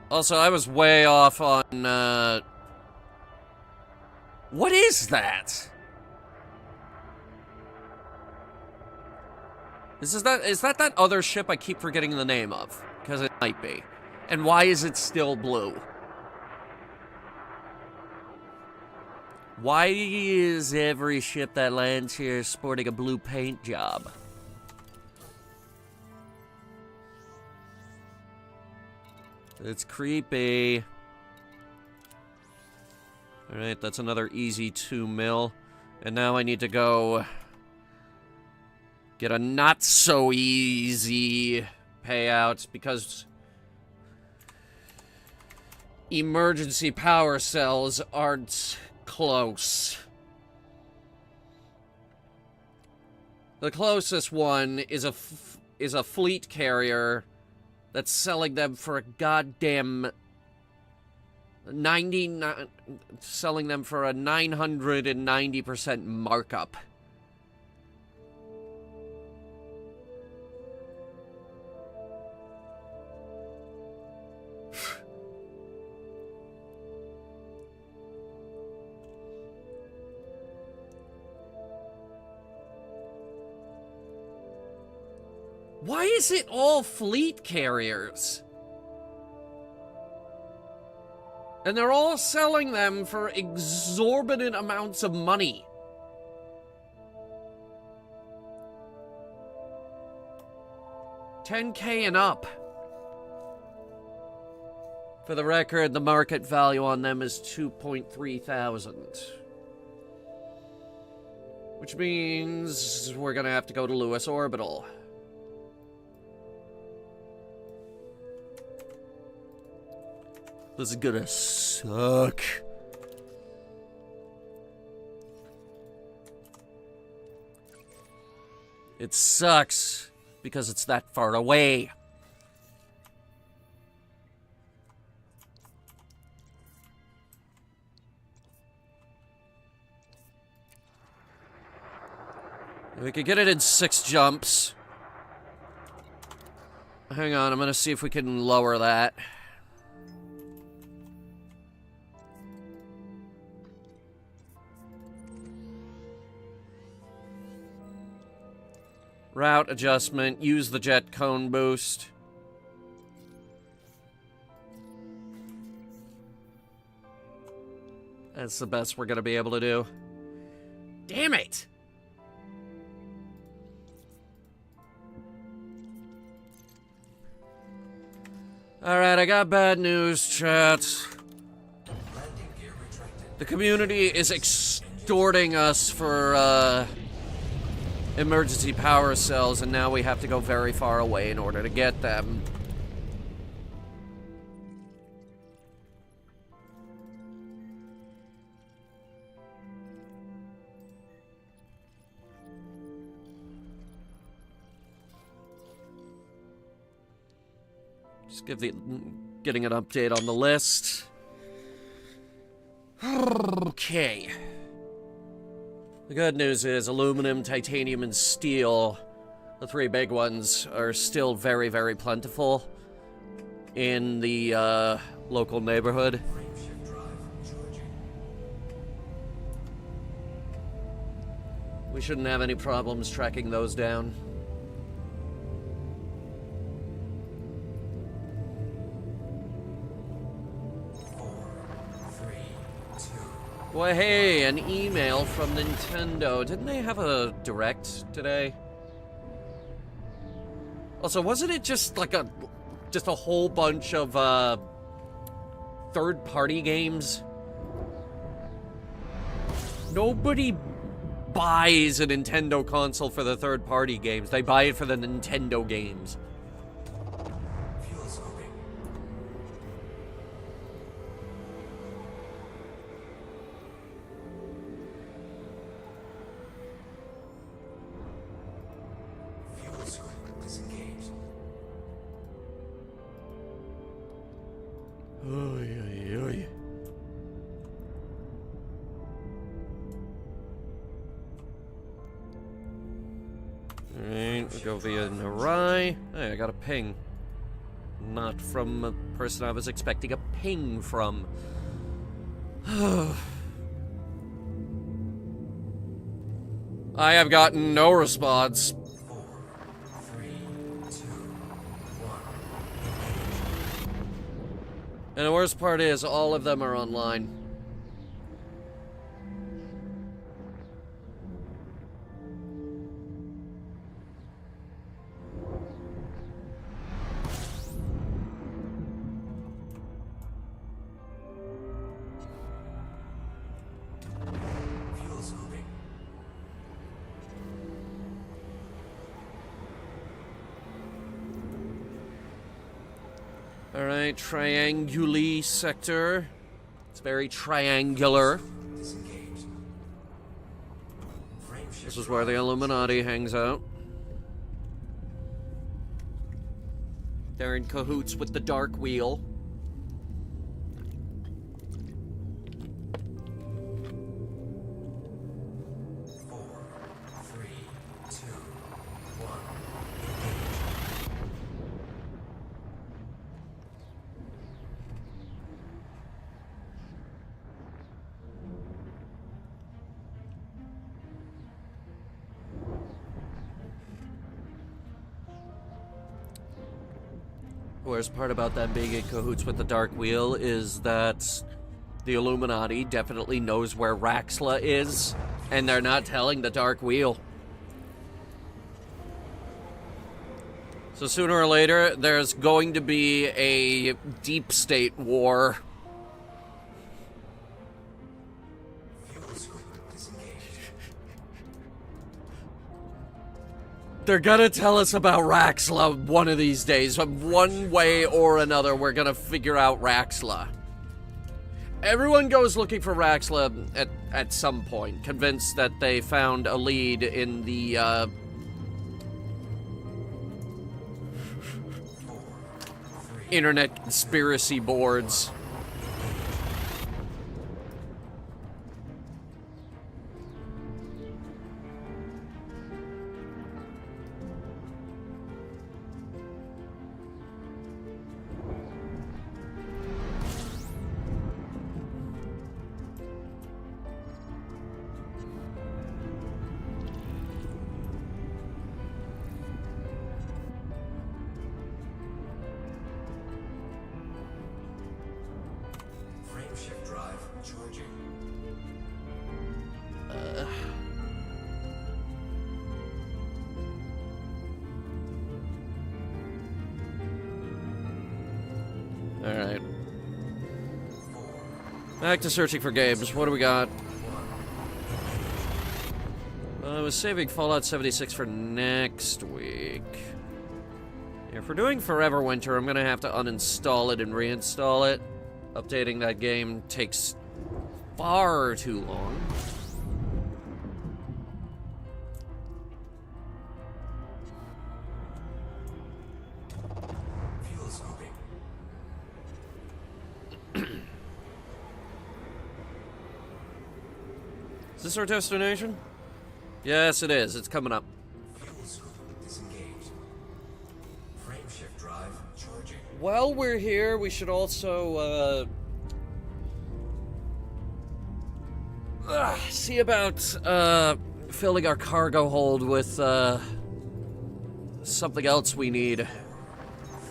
Also, I was way off on, what is that? Is that other ship I keep forgetting the name of? Because it might be. And why is it still blue? Why is every ship that lands here sporting a blue paint job? It's creepy. Alright, that's another easy 2 mil. And now I need to go get a not so easy payout because emergency power cells aren't close. The closest one is a fleet carrier that's selling them for a goddamn 99, selling them for a 990% markup. Why is it all fleet carriers? And they're all selling them for exorbitant amounts of money. $10K and up. For the record, the market value on them is $2,300. Which means we're gonna have to go to Lewis Orbital. This is gonna suck. It sucks because it's that far away. We could get it in 6 jumps. Hang on, I'm gonna see if we can lower that. Route adjustment, use the jet cone boost. That's the best we're gonna be able to do. Damn it! Alright, I got bad news, chat. The community is extorting us for, emergency power cells, and now we have to go very far away in order to get them. Just getting an update on the list. Okay. The good news is aluminum, titanium, and steel, the 3 big ones, are still very, very plentiful in the local neighborhood. We shouldn't have any problems tracking those down. Well, hey, an email from Nintendo. Didn't they have a direct today? Also, wasn't it just like a whole bunch of third-party games? Nobody buys a Nintendo console for the third-party games. They buy it for the Nintendo games. Alright, we'll go via Narai. Hey, I got a ping. Not from a person I was expecting a ping from. I have gotten no response. 4, 3, 2, 1. And the worst part is, all of them are online. Alright, trianguli sector. It's very triangular. disengaged. Frameshift This is where the Illuminati hangs out. They're in cahoots with the Dark Wheel. Worst part about them being in cahoots with the Dark Wheel is that the Illuminati definitely knows where Raxla is, and they're not telling the Dark Wheel. So sooner or later, there's going to be a deep state war. They're gonna tell us about Raxla one of these days. One way or another, we're gonna figure out Raxla. Everyone goes looking for Raxla at some point, convinced that they found a lead in the, internet conspiracy boards. Frameshift drive charging. Alright. Back to searching for games. What do we got? I was saving Fallout 76 for next week. If we're doing Forever Winter, I'm gonna have to uninstall it and reinstall it. Updating that game takes far too long. Fuel scooping. Is this our destination? Yes, it is. It's coming up. Fuel scoop disengaged. Frameshift drive charging. While we're here, we should also, see about, filling our cargo hold with, something else we need.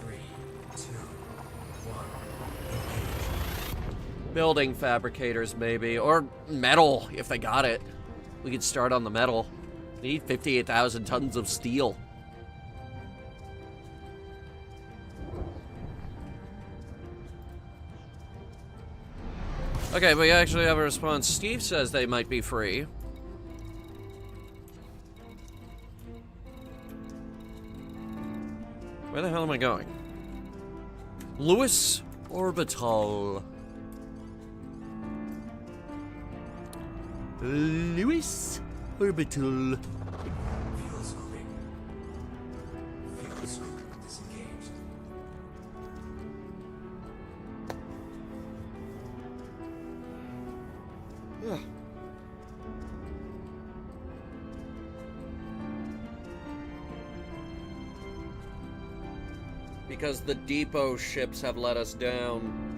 3, 2, 1. Building fabricators, maybe. Or metal, if they got it. We could start on the metal. Need 58,000 tons of steel. Okay, we actually have a response. Steve says they might be free. Where the hell am I going? Lewis Orbital. Lewis Orbital. Fuel scooping. Fuel scoop disengaged. Yeah. Because the depot ships have let us down.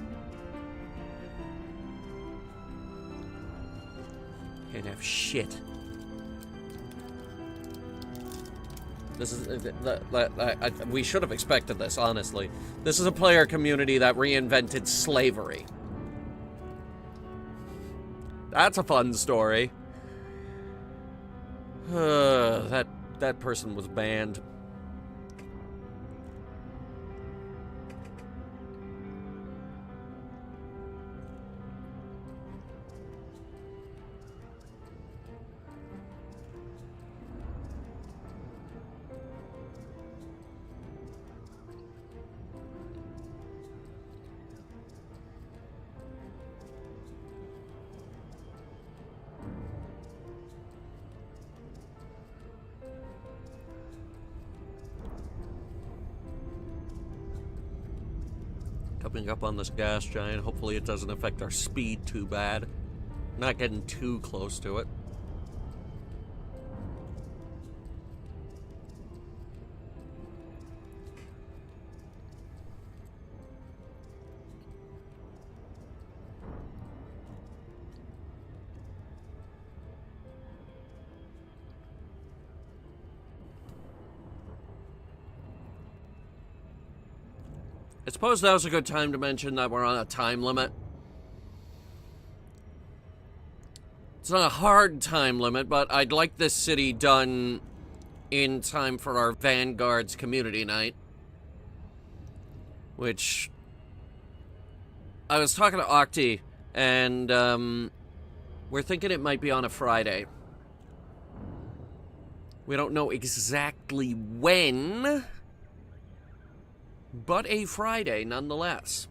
Can't have shit. This is we should have expected this, honestly. This is a player community that reinvented slavery. That's a fun story. That person was banned. coming up on this gas giant. Hopefully it doesn't affect our speed too bad. Not getting too close to it. I suppose that was a good time to mention that we're on a time limit. It's not a hard time limit, but I'd like this city done in time for our Vanguard's community night. Which, I was talking to Octi, and we're thinking it might be on a Friday. We don't know exactly when, but a Friday nonetheless.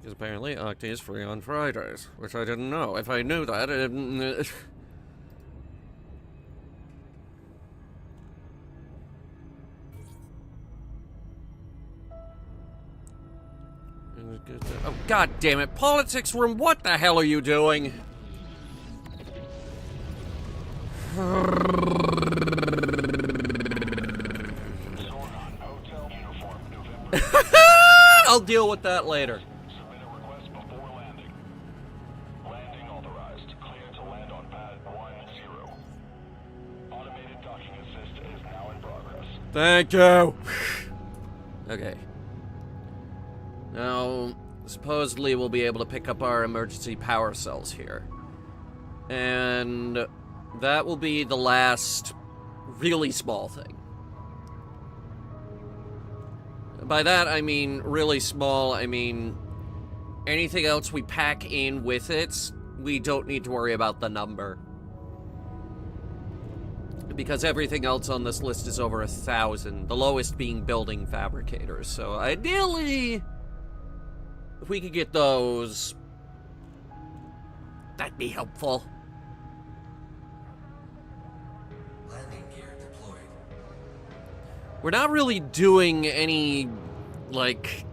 Because apparently Octi is free on Fridays, which I didn't know. If I knew that, Oh, god damn it. Politics room, what the hell are you doing? I'll deal with that later. Submit a request before landing. Landing authorized. Clear to land on pad 10. Automated docking assist is now in progress. Thank you. Okay. Now, supposedly we'll be able to pick up our emergency power cells here. And that will be the last really small thing. By that, I mean really small. I mean anything else we pack in with it, we don't need to worry about the number. Because everything else on this list is over 1,000, the lowest being building fabricators. So ideally, if we could get those, that'd be helpful. Landing gear deployed. We're not really doing any, like,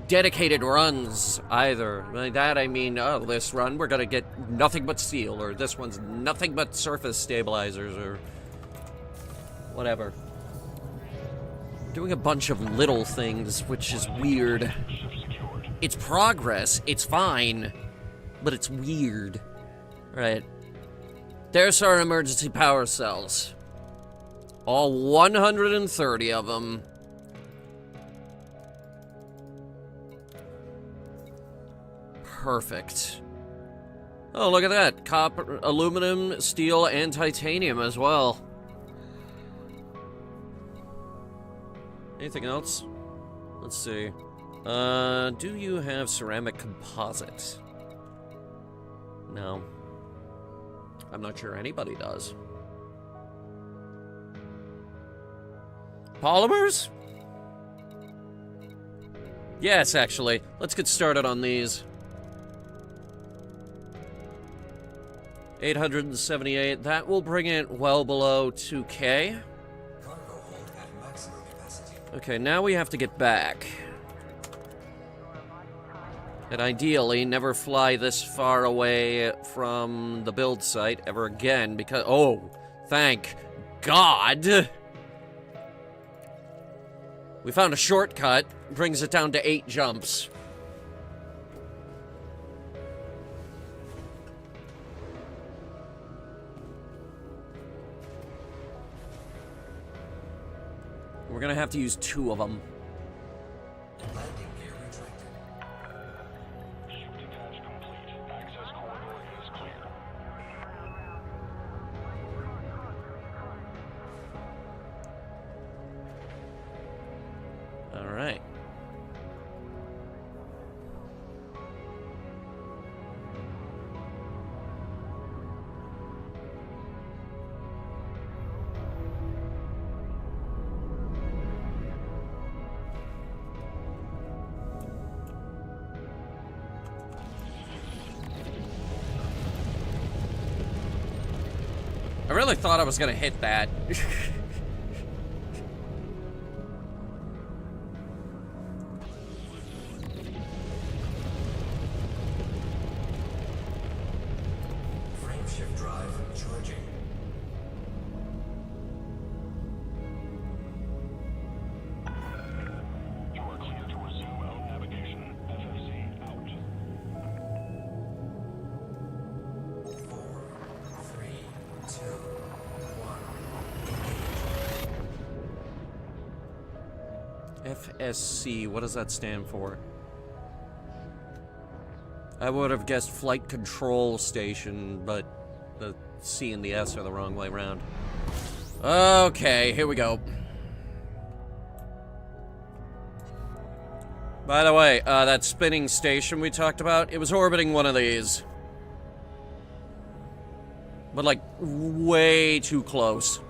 dedicated runs either. By that I mean, oh, this run we're gonna get nothing but steel, or this one's nothing but surface stabilizers, or whatever. Doing a bunch of little things, which is weird. It's progress, it's fine, but it's weird. Right. There's our emergency power cells. All 130 of them. Perfect. Oh, look at that. Copper, aluminum, steel, and titanium as well. Anything else? Let's see. Do you have ceramic composite? No. I'm not sure anybody does. Polymers? Yes, actually. Let's get started on these. 878. That will bring it well below 2K. Cargo hold at maximum capacity. Okay, now we have to get back. And ideally, never fly this far away from the build site ever again, because... Oh, thank God! We found a shortcut. Brings it down to 8 jumps. We're gonna have to use 2 of them. Landing gear retracted. Ship detach complete. Access corridor is clear. All right. I really thought I was gonna hit that. charging. You are clear to resume own navigation. FFC out. 4, 3, 2, 1. FSC, what does that stand for? I would have guessed Flight Control Station, but the C and the S are the wrong way around. Okay, here we go. By the way, that spinning station we talked about, it was orbiting one of these. But, like, way too close.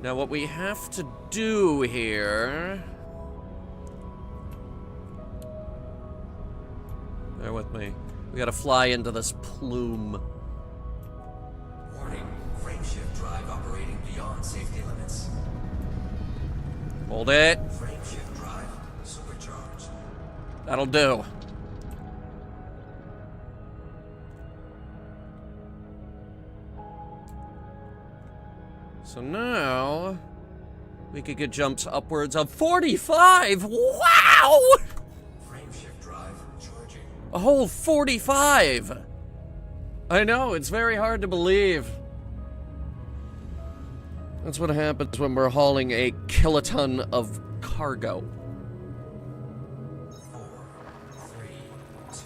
Now, what we have to do here... Bear with me. We gotta fly into this plume. Warning, frameshift drive operating beyond safety limits. Hold it. Frameshift drive supercharged. That'll do. So now... we could get jumps upwards of 45! Wow! Frameshift drive charging. A whole 45! I know, it's very hard to believe. That's what happens when we're hauling a kiloton of cargo. 4, 3, 2,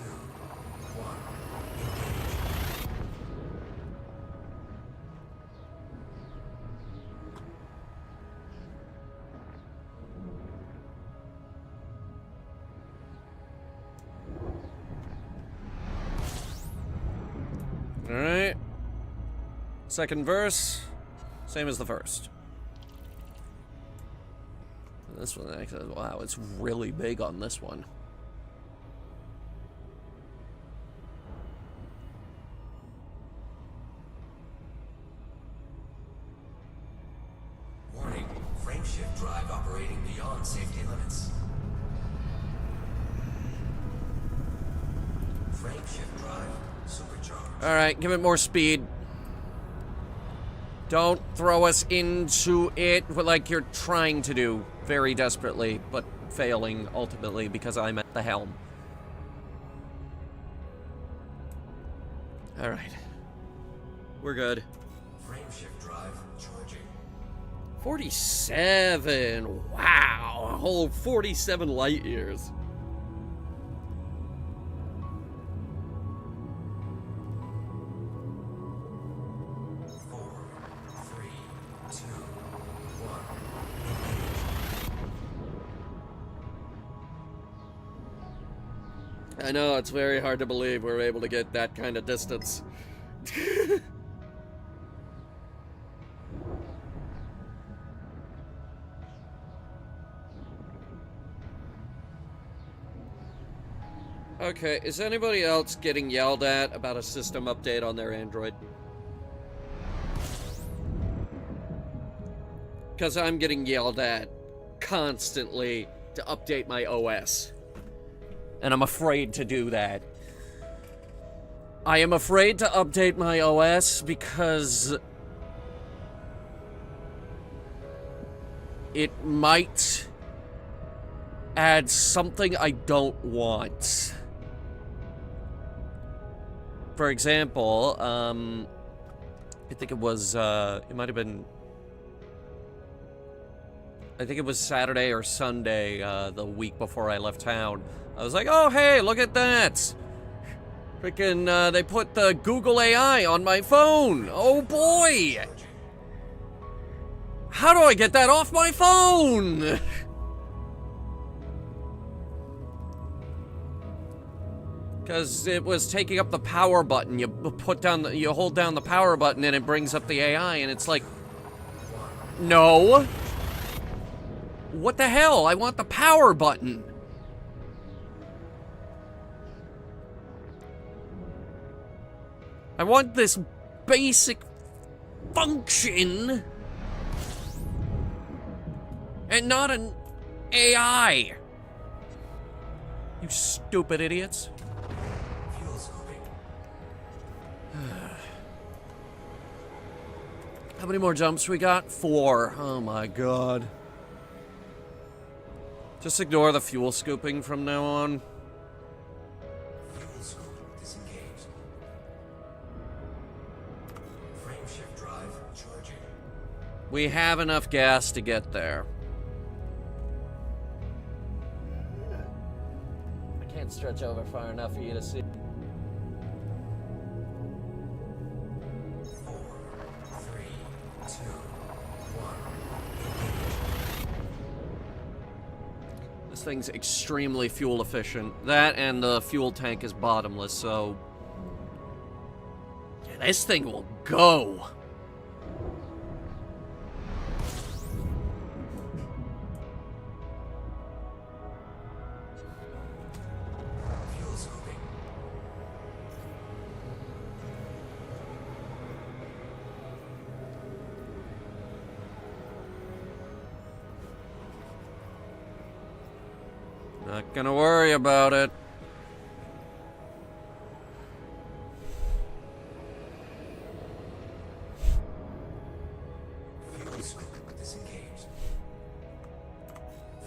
1. Alright. Second verse. Same as the first. This one, actually, wow, it's really big on this one. Warning, frameshift drive operating beyond safety limits. Frameshift drive supercharged. Alright, give it more speed. Don't throw us into it like you're trying to do very desperately, but failing ultimately because I'm at the helm. Alright. We're good. Frameshift drive charging. 47! Wow! A whole 47 light years. I know, it's very hard to believe we're able to get that kind of distance. Okay, is anybody else getting yelled at about a system update on their Android? Because I'm getting yelled at constantly to update my OS. And I'm afraid to do that. I am afraid to update my OS because it might add something I don't want. For example, I think it was, it might have been, I think it was Saturday or Sunday, the week before I left town. I was like, oh, hey, look at that. Freaking, they put the Google AI on my phone. Oh, boy. How do I get that off my phone? Because it was taking up the power button. You put down you hold down the power button and it brings up the AI, and it's like, no. What the hell? I want the power button. I want this basic function and not an AI. You stupid idiots. Fuel scoping. How many more jumps we got? 4. Oh my god. Just ignore the fuel scooping from now on. Fuel scoop disengaged. Frame shift drive charging. We have enough gas to get there. I can't stretch over far enough for you to see. 4, 3, 2, 1. This thing's extremely fuel efficient. That and the fuel tank is bottomless, so... yeah, this thing will go! Fuel scooping. Not gonna worry about it. Fuel scoop disengaged.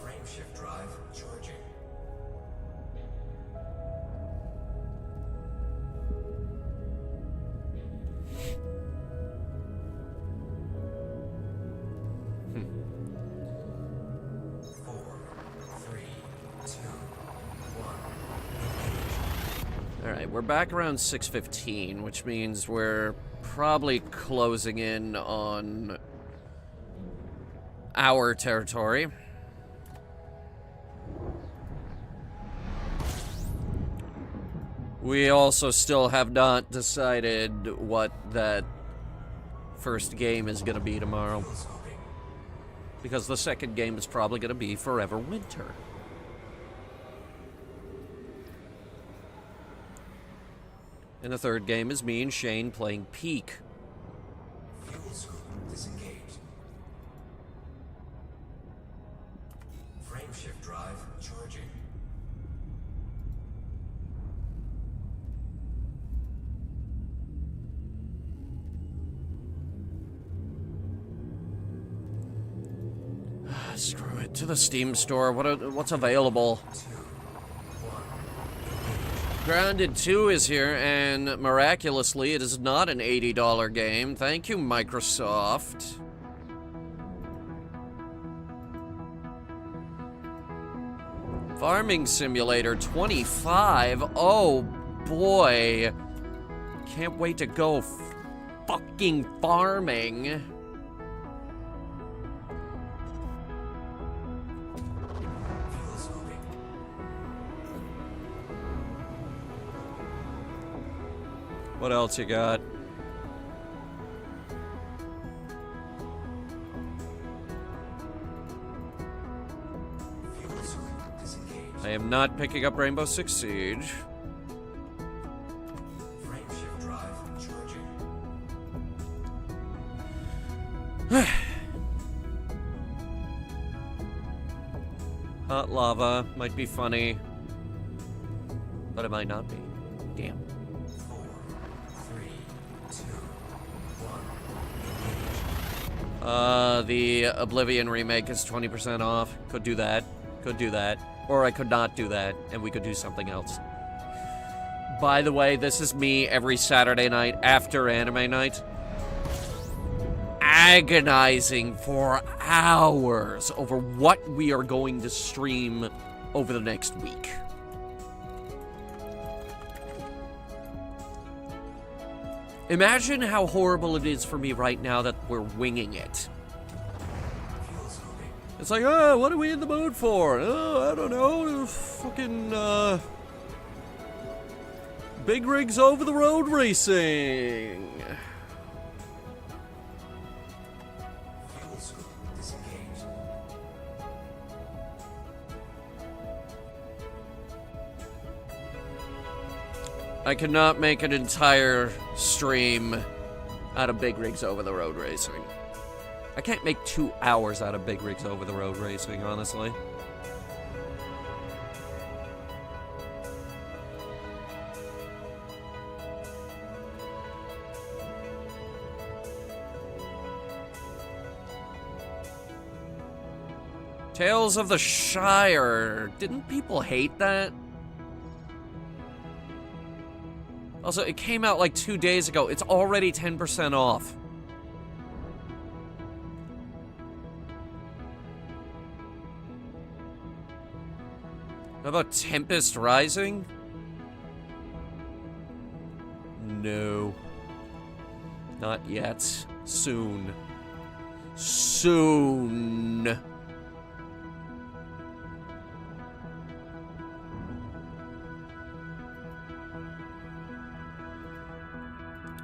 Frame shift drive charging. Four, three, two, one. Alright, we're back around 6:15, which means we're probably closing in on our territory. We also still have not decided what that first game is going to be tomorrow. Fuel scooping. Because the second game is probably going to be Forever Winter. And the third game is me and Shane playing Peak. Fuel scoop disengaged. Frame shift drive charging. Screw it. To the Steam store. What's available? 2, 1. Grounded 2 is here, and miraculously, it is not an $80 game. Thank you, Microsoft. Farming Simulator 25. Oh, boy. Can't wait to go fucking farming. Fuel scooping. What else you got? Fuel scoop disengaged. I am not picking up Rainbow Six Siege. Frame shift drive charging. Hot lava might be funny, but it might not be. Damn. 4, 3, 2, 1. The Oblivion remake is 20% off. Could do that. Could do that. Or I could not do that, and we could do something else. By the way, this is me every Saturday night after anime night. Agonizing for hours over what we are going to stream over the next week. Imagine how horrible it is for me right now that we're winging it. Fuel scooping. It's like, oh, what are we in the mood for? Oh, I don't know. Fucking, big rigs over the road racing. Fuel scoop disengaged. I could not make an entire stream out of big rigs over the road racing. I can't make 2 hours out of big rigs over the road racing, honestly. Tales of the Shire. Didn't people hate that? Also, it came out like 2 days ago. It's already 10% off. How about Tempest Rising? No. Not yet. Soon. Soon.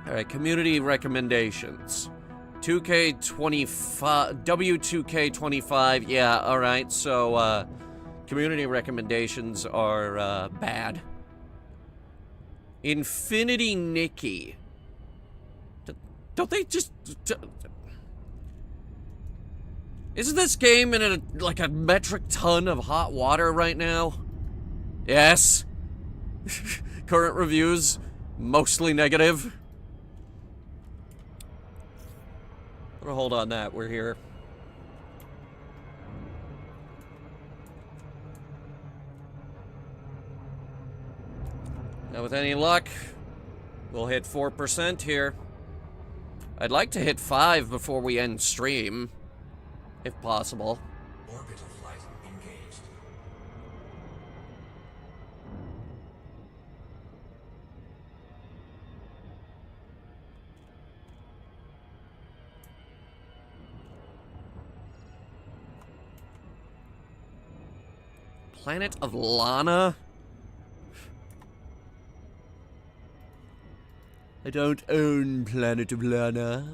Alright, community recommendations. 2K25, W2K25, yeah, alright, so, community recommendations are, bad. Infinity Nikki. Don't they just... Isn't this game in like a metric ton of hot water right now? Yes. Current reviews, mostly negative. I'm gonna hold on that, we're here. Now with any luck, we'll hit 4% here. I'd like to hit 5 before we end stream, if possible. Orbital flight engaged. Planet of Lana? I don't own Planet of Lana.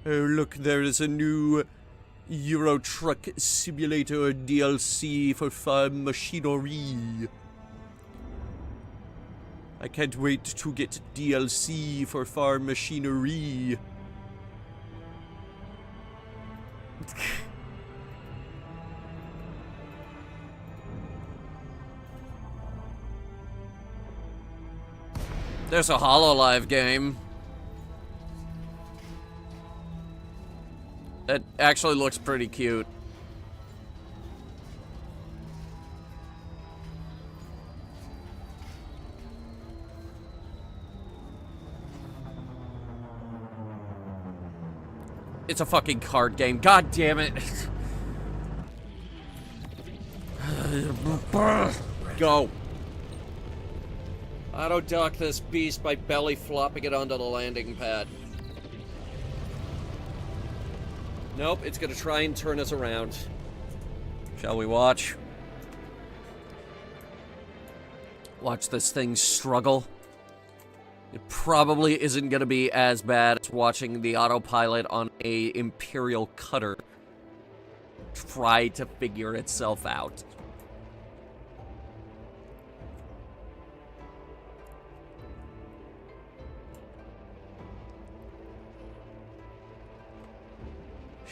Oh, look, there is a new Euro Truck Simulator DLC for farm machinery. I can't wait to get DLC for farm machinery. There's a HoloLive game. That actually looks pretty cute. It's a fucking card game. God damn it. Go. Auto dock this beast by belly flopping it onto the landing pad. Nope, it's gonna try and turn us around. Shall we watch? Watch this thing struggle. It probably isn't gonna be as bad as watching the autopilot on a Imperial cutter try to figure itself out.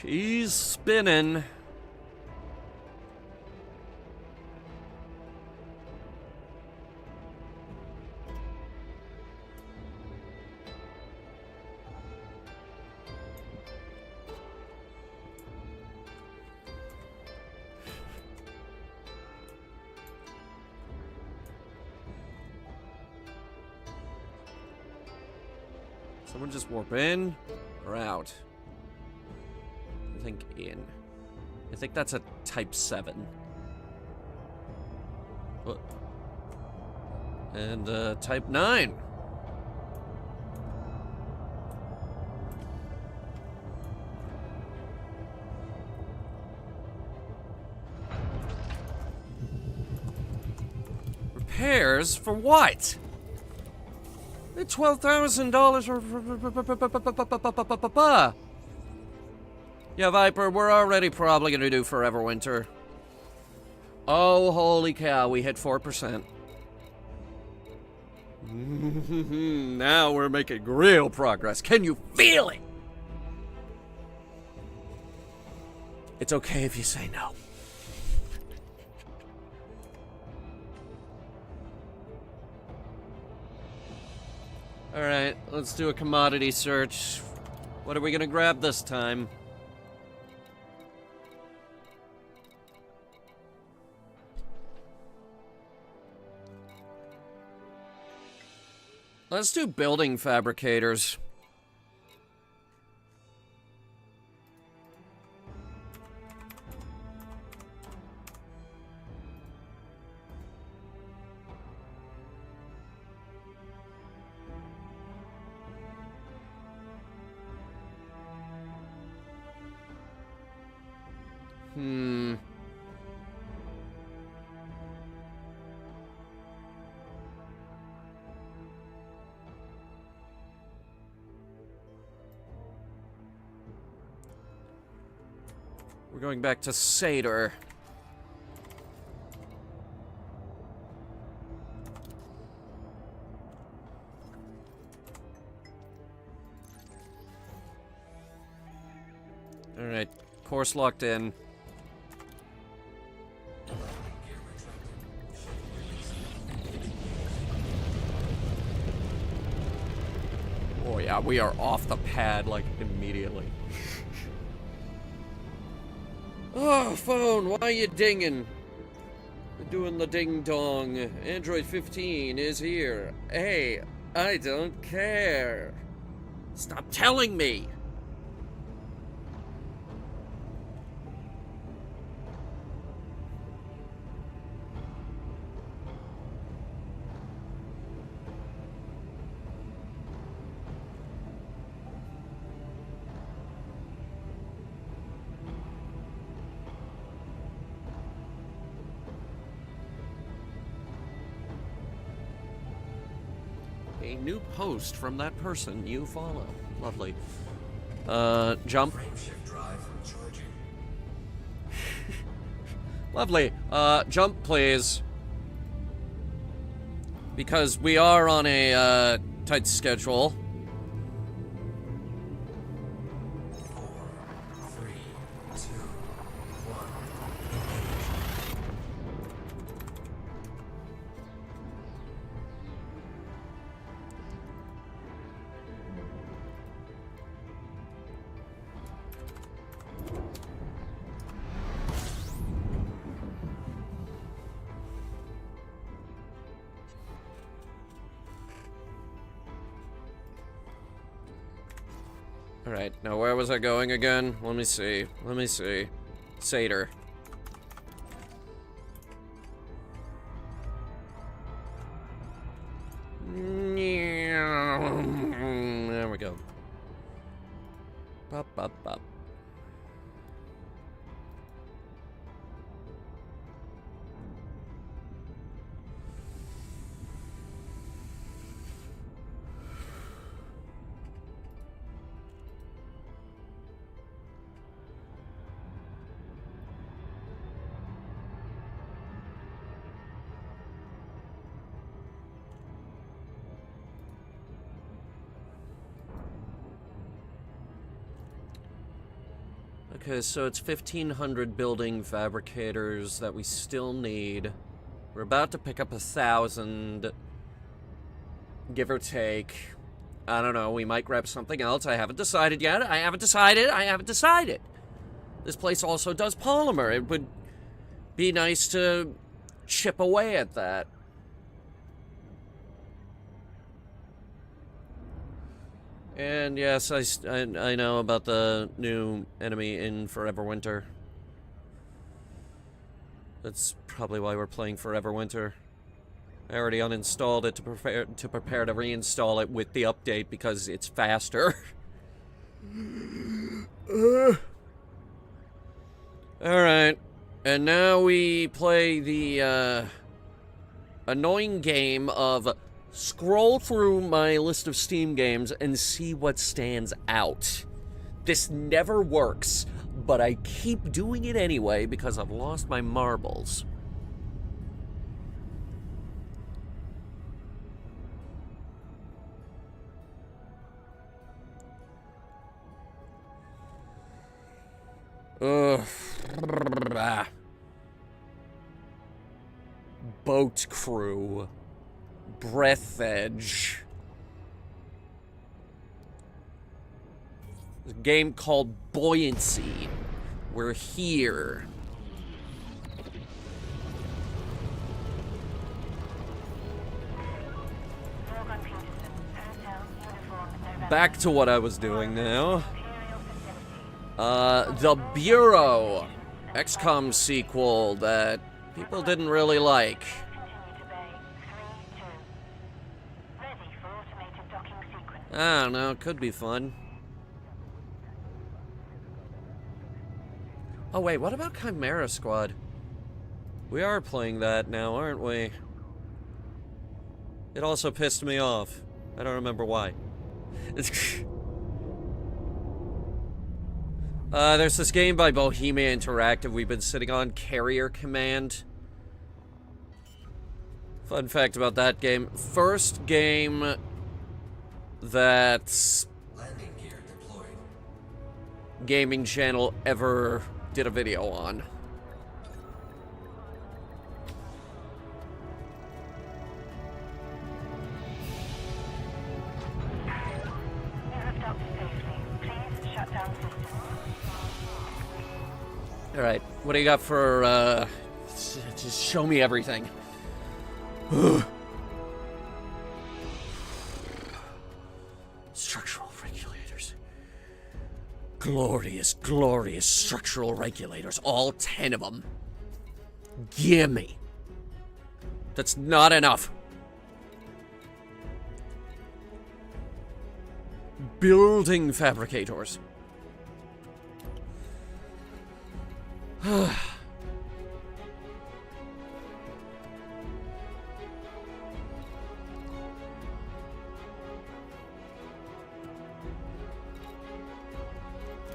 She's spinning. Someone just warp in or out? I think in. I think that's a type 7. What? And type 9. Repairs for what? $12,000. Yeah, Viper, we're already probably gonna do Forever Winter. Oh, holy cow, we hit 4%. Now we're making real progress. Can you feel it? It's okay if you say no. Alright, let's do a commodity search. What are we gonna grab this time? Let's do building fabricators. We're going back to Seder. Alright, course locked in. Oh yeah, we are off the pad, like, immediately. Oh, phone, why you dinging? Doing the ding-dong. Android 15 is here. Hey, I don't care. Stop telling me! A new post from that person you follow. Lovely. Jump. Frameshift drive charging. Lovely. Jump, please. Because we are on a, tight schedule. 4, 3, 2, 1. Alright, now where was I going again? Let me see. Seder. There we go. Bop, bop, bop. Okay, so it's 1,500 building fabricators that we still need. We're about to pick up 1,000, give or take. I don't know, we might grab something else. I haven't decided yet. I haven't decided. This place also does polymer. It would be nice to chip away at that. And yes, I know about the new enemy in Forever Winter. That's probably why we're playing Forever Winter. I already uninstalled it to prepare to reinstall it with the update because it's faster. Alright. And now we play the annoying game of scroll through my list of Steam games and see what stands out. This never works, but I keep doing it anyway because I've lost my marbles. Ugh. Boat crew. Breath edge. There's a game called Buoyancy. We're here. No confusion. back to what I was doing now. The Bureau. XCOM sequel that people didn't really like. I don't know, could be fun. Oh wait, what about Chimera Squad? We are playing that now, aren't we? It also pissed me off. I don't remember why. There's this game by Bohemia Interactive we've been sitting on, Carrier Command. Fun fact about that game. First game that Landing gear deployed. gaming channel ever did a video on. Alright, what do you got for, just show me everything. Structural regulators. Glorious, glorious structural regulators. All 10 of them. Gimme. That's not enough. Building fabricators.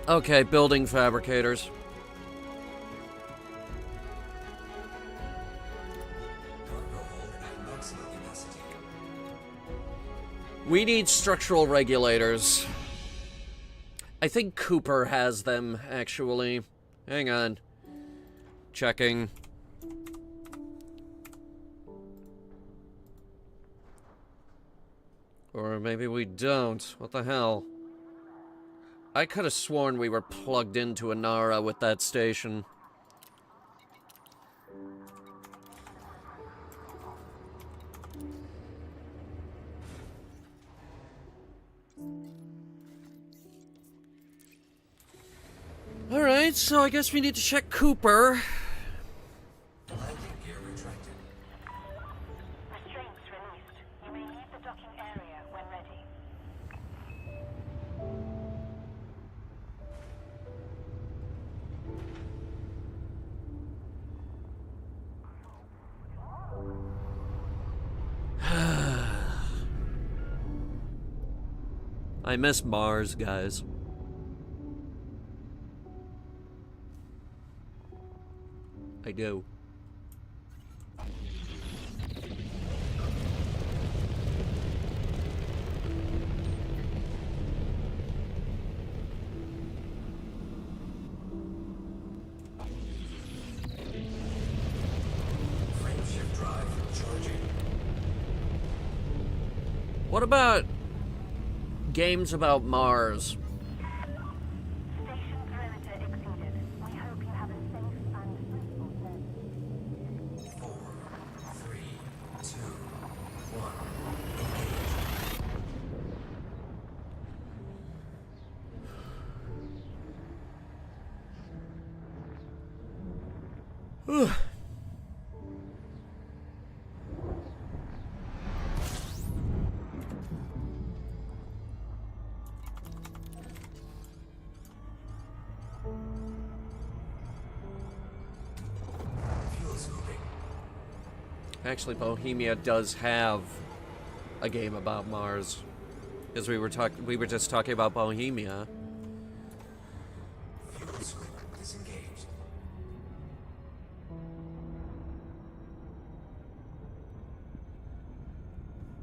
Okay, building fabricators. Cargo hold at maximum capacity. We need structural regulators. I think Cooper has them, actually. Hang on. Checking. Or maybe we don't. What the hell? I could have sworn we were plugged into Inara with that station. Alright, so I guess we need to check Cooper. Landing gear retracted. Restraints released. You may leave the docking area when ready. I miss Mars, guys. I do. Frameshift drive charging. What about games about Mars? Station perimeter exceeded. We hope you have a safe and peaceful journey. 4, 3, 2, 1. Engage. Fuel scooping. Actually, Bohemia does have a game about Mars. Because we were just talking about Bohemia. Fuel scoop disengaged.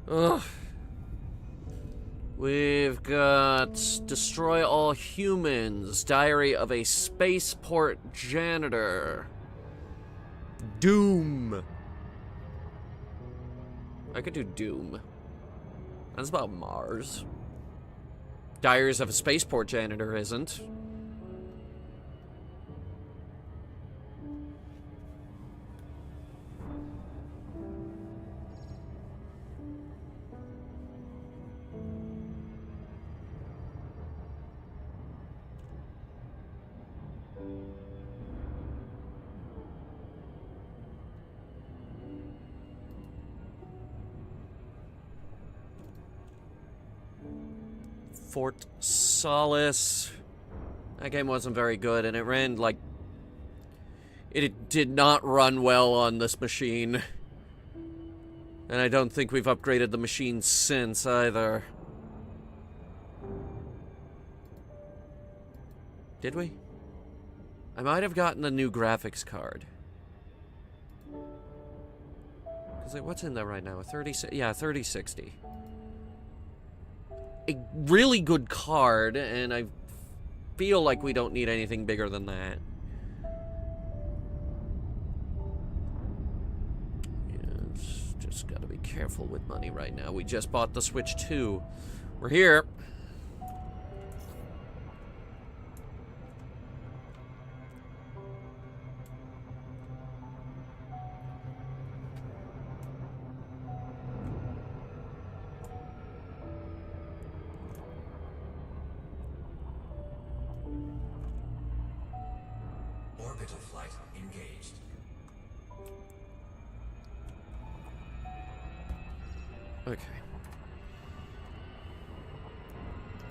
Ugh. We've got Destroy All Humans, Diary of a Spaceport Janitor. Doom. I could do Doom. That's about Mars. Diaries of a Spaceport Janitor isn't. Fort Solace. That game wasn't very good, and it ran like... It did not run well on this machine. And I don't think we've upgraded the machine since, either. Did we? I might have gotten a new graphics card. Because, like, what's in there right now? A 3060. A really good card, and I feel like we don't need anything bigger than that. Yes, just gotta be careful with money right now. We just bought the Switch 2. We're here. Orbital flight engaged. Okay.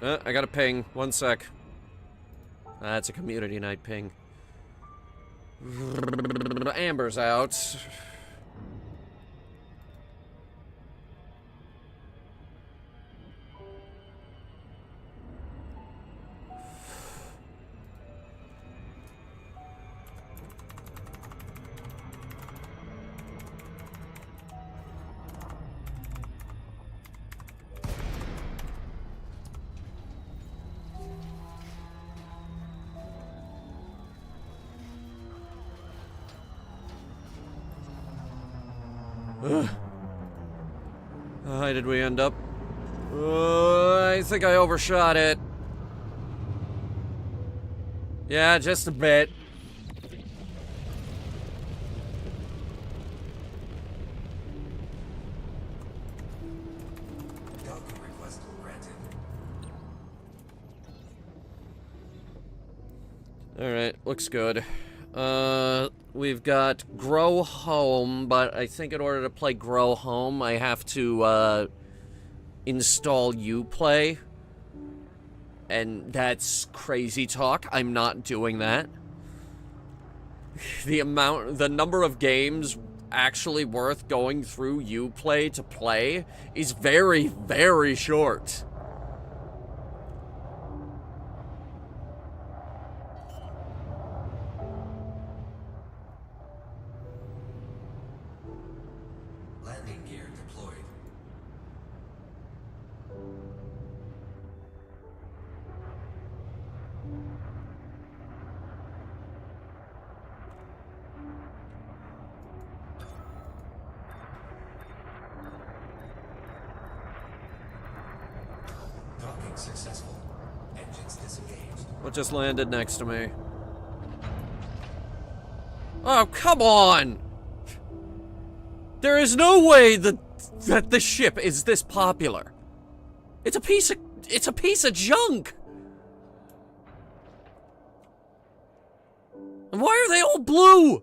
I got a ping. One sec. That's a community night ping. Amber's out. How high did we end up? I think I overshot it. Yeah, just a bit. Docking request granted. Alright, looks good. We've got Grow Home, but I think in order to play Grow Home, I have to, install Uplay. And that's crazy talk. I'm not doing that. The number of games actually worth going through Uplay to play is very, very short. Landing gear deployed. Docking successful. Engines disengaged. What just landed next to me? Oh, come on! There is no way that the ship is this popular. It's a piece of junk. And why are they all blue?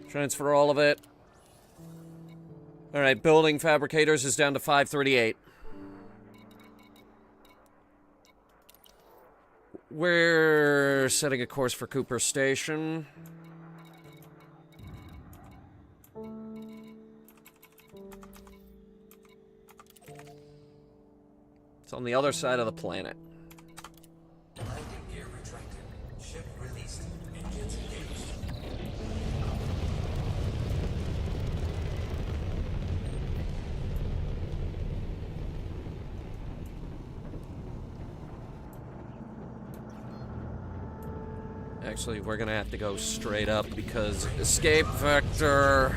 Transfer all of it. Alright, building fabricators is down to 538. We're setting a course for Cooper Station. It's on the other side of the planet. Landing gear retracted. Ship released. Engines engaged. Actually, we're gonna have to go straight up because escape vector.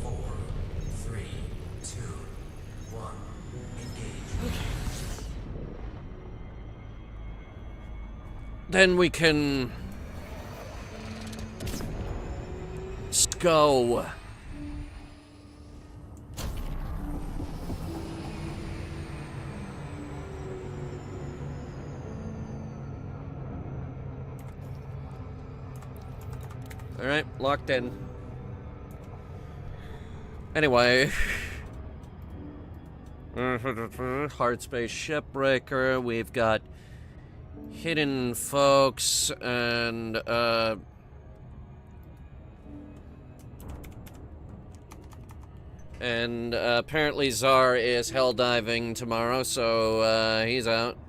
4, 3, 2, 1. Engage. Then we can go. Alright, locked in. Anyway. Hard space shipbreaker. We've got hidden folks and apparently Czar is hell diving tomorrow, so he's out.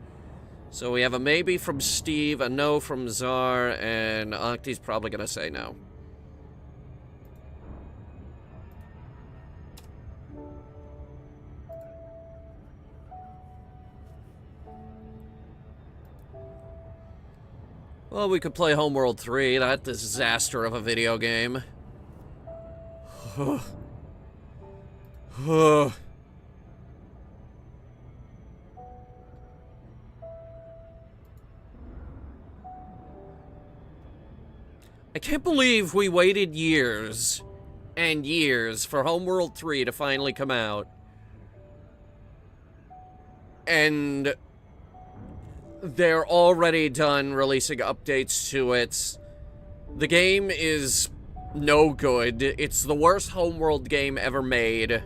So we have a maybe from Steve, a no from Czar, and Octi's probably gonna say no. Well, we could play Homeworld 3, that disaster of a video game. I can't believe we waited years and years for Homeworld 3 to finally come out. And they're already done releasing updates to it. The game is no good. It's the worst Homeworld game ever made.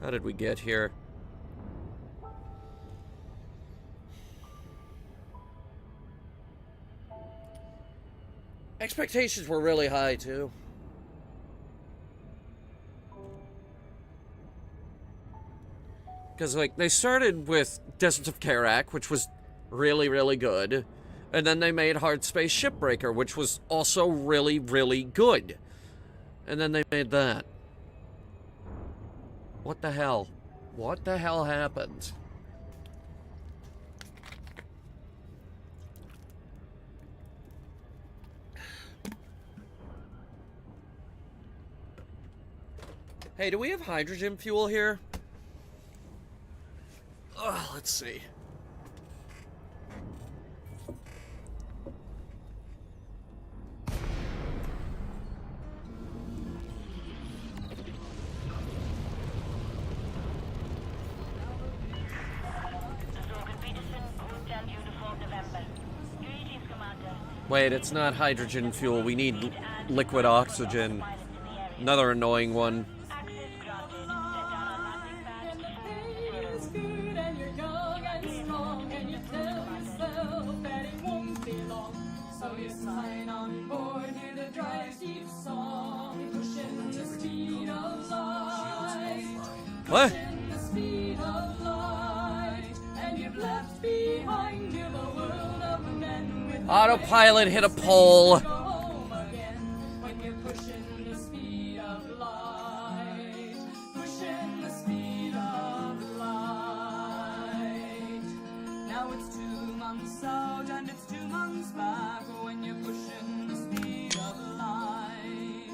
How did we get here? Expectations were really high, too. Because, like, they started with Desert of Karak, which was really, really good. And then they made Hard Space Shipbreaker, which was also really, really good. And then they made that. What the hell? What the hell happened? Hey, do we have hydrogen fuel here? Let's see. Wait, it's not hydrogen fuel. We need liquid oxygen. Another annoying one. What? Autopilot hit a pole. Now it's 2 months out and it's 2 months back when you're pushing the speed of light.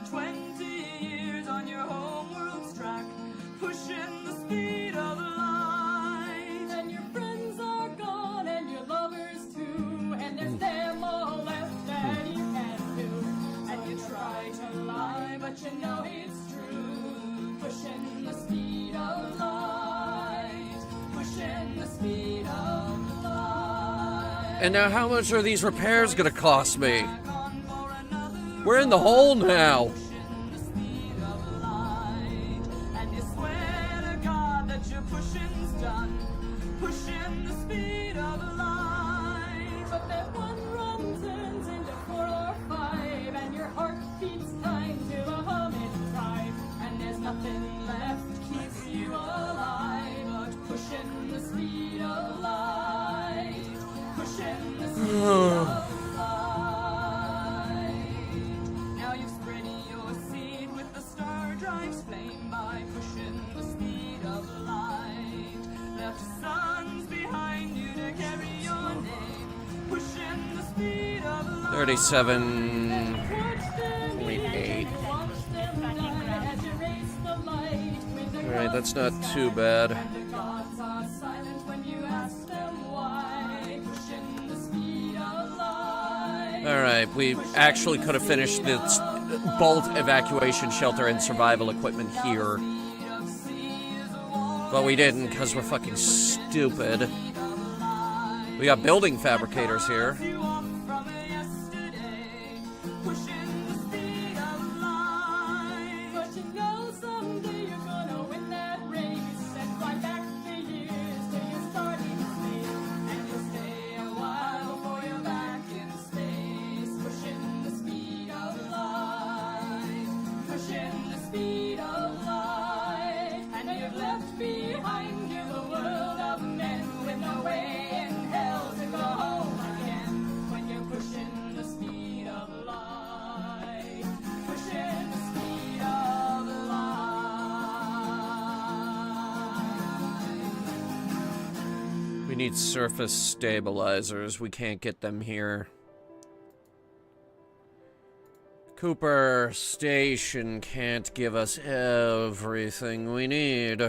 20 years on your homeworld's track, pushing the speed of light. And your friends are gone and your lovers too, and there's them all left that you can't do. And you try to lie, but you know it's true. Pushing the speed of light, pushing the speed of light. And now how much are these repairs gonna cost me? We're in the hole now. Pushing the speed of light. But that one run turns into 4 or 5, and your heart beats time to a humming drive, and there's nothing left keeps you alive but pushing the speed of light, pushing the speed of light. Now you've spread your seed with the star drive's flame by pushing the speed of light. Left sons behind you to carry your name, pushing the speed of light. 37.8. Alright, that's not too bad. The gods are silent when you ask them why, pushing the speed of light. Alright, we actually could have finished this bolt evacuation shelter and survival equipment here. But we didn't because we're fucking stupid. We got building fabricators here. We need surface stabilizers. We can't get them here. Cooper Station can't give us everything we need.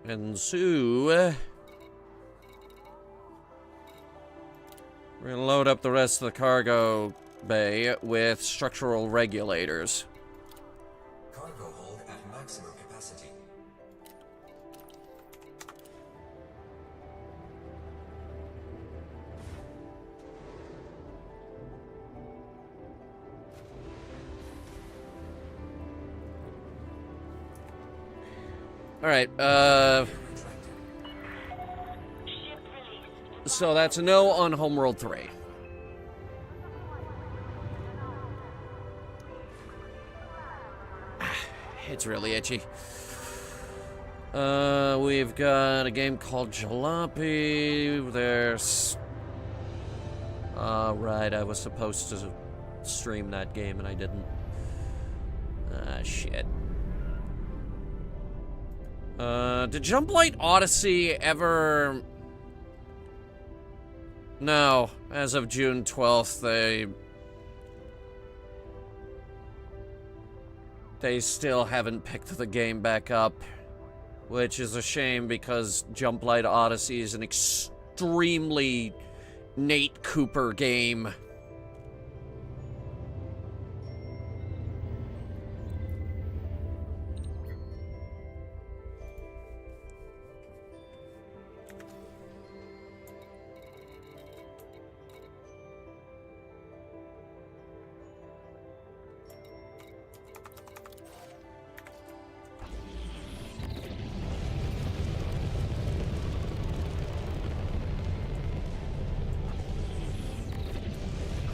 And so we're gonna load up the rest of the cargo bay with structural regulators. Cargo hold at maximum capacity. Alright, so that's a no on Homeworld 3. It's really itchy. We've got a game called Jalopy. There's... right, I was supposed to stream that game and I didn't. Shit. Did Jumplight Odyssey ever... No. As of June 12th, they still haven't picked the game back up. Which is a shame because Jumplight Odyssey is an extremely Nate Cooper game.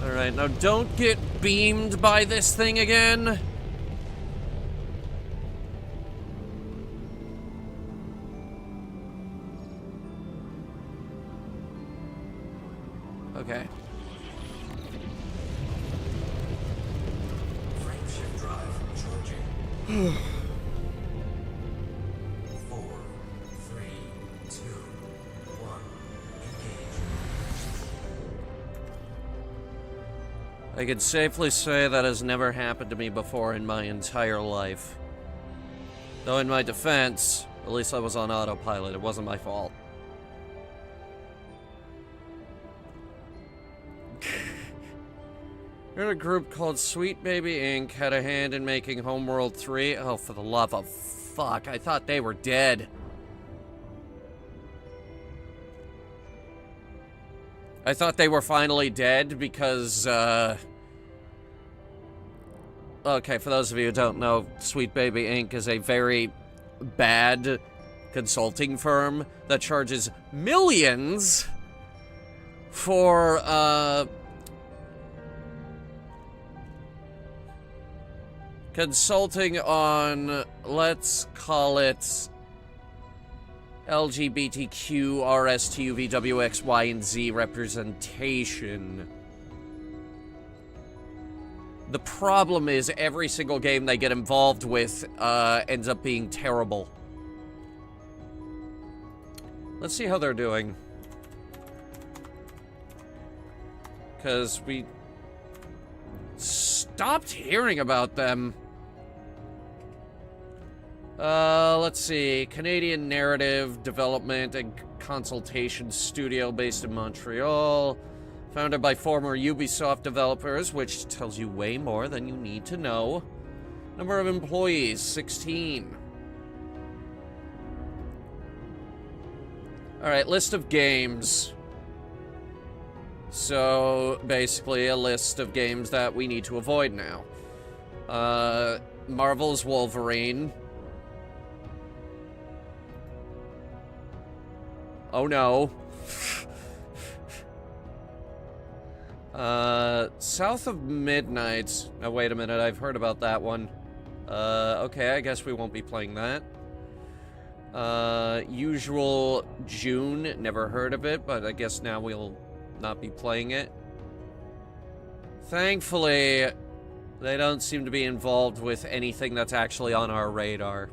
Alright, now don't get beamed by this thing again. Okay. Frameshift drive charging. 4, 3, 2, 1. Engage. I can safely say that has never happened to me before in my entire life. Though in my defense, at least I was on autopilot. It wasn't my fault. Heard a group called Sweet Baby Inc. had a hand in making Homeworld 3. Oh, for the love of fuck. I thought they were dead. I thought they were finally dead because, okay, for those of you who don't know, Sweet Baby Inc. is a very bad consulting firm that charges millions for, consulting on, let's call it, LGBTQ, RSTU, VWX, Y, and Z representation. The problem is every single game they get involved with ends up being terrible. Let's see how they're doing. Because we stopped hearing about them. Let's see. Canadian narrative development and consultation studio based in Montreal. Founded by former Ubisoft developers, which tells you way more than you need to know. Number of employees, 16. Alright, list of games. So, basically a list of games that we need to avoid now. Marvel's Wolverine. Oh no. South of Midnight. Oh, wait a minute, I've heard about that one. Okay, I guess we won't be playing that. Usual June, never heard of it, but I guess now we'll not be playing it. Thankfully, they don't seem to be involved with anything that's actually on our radar.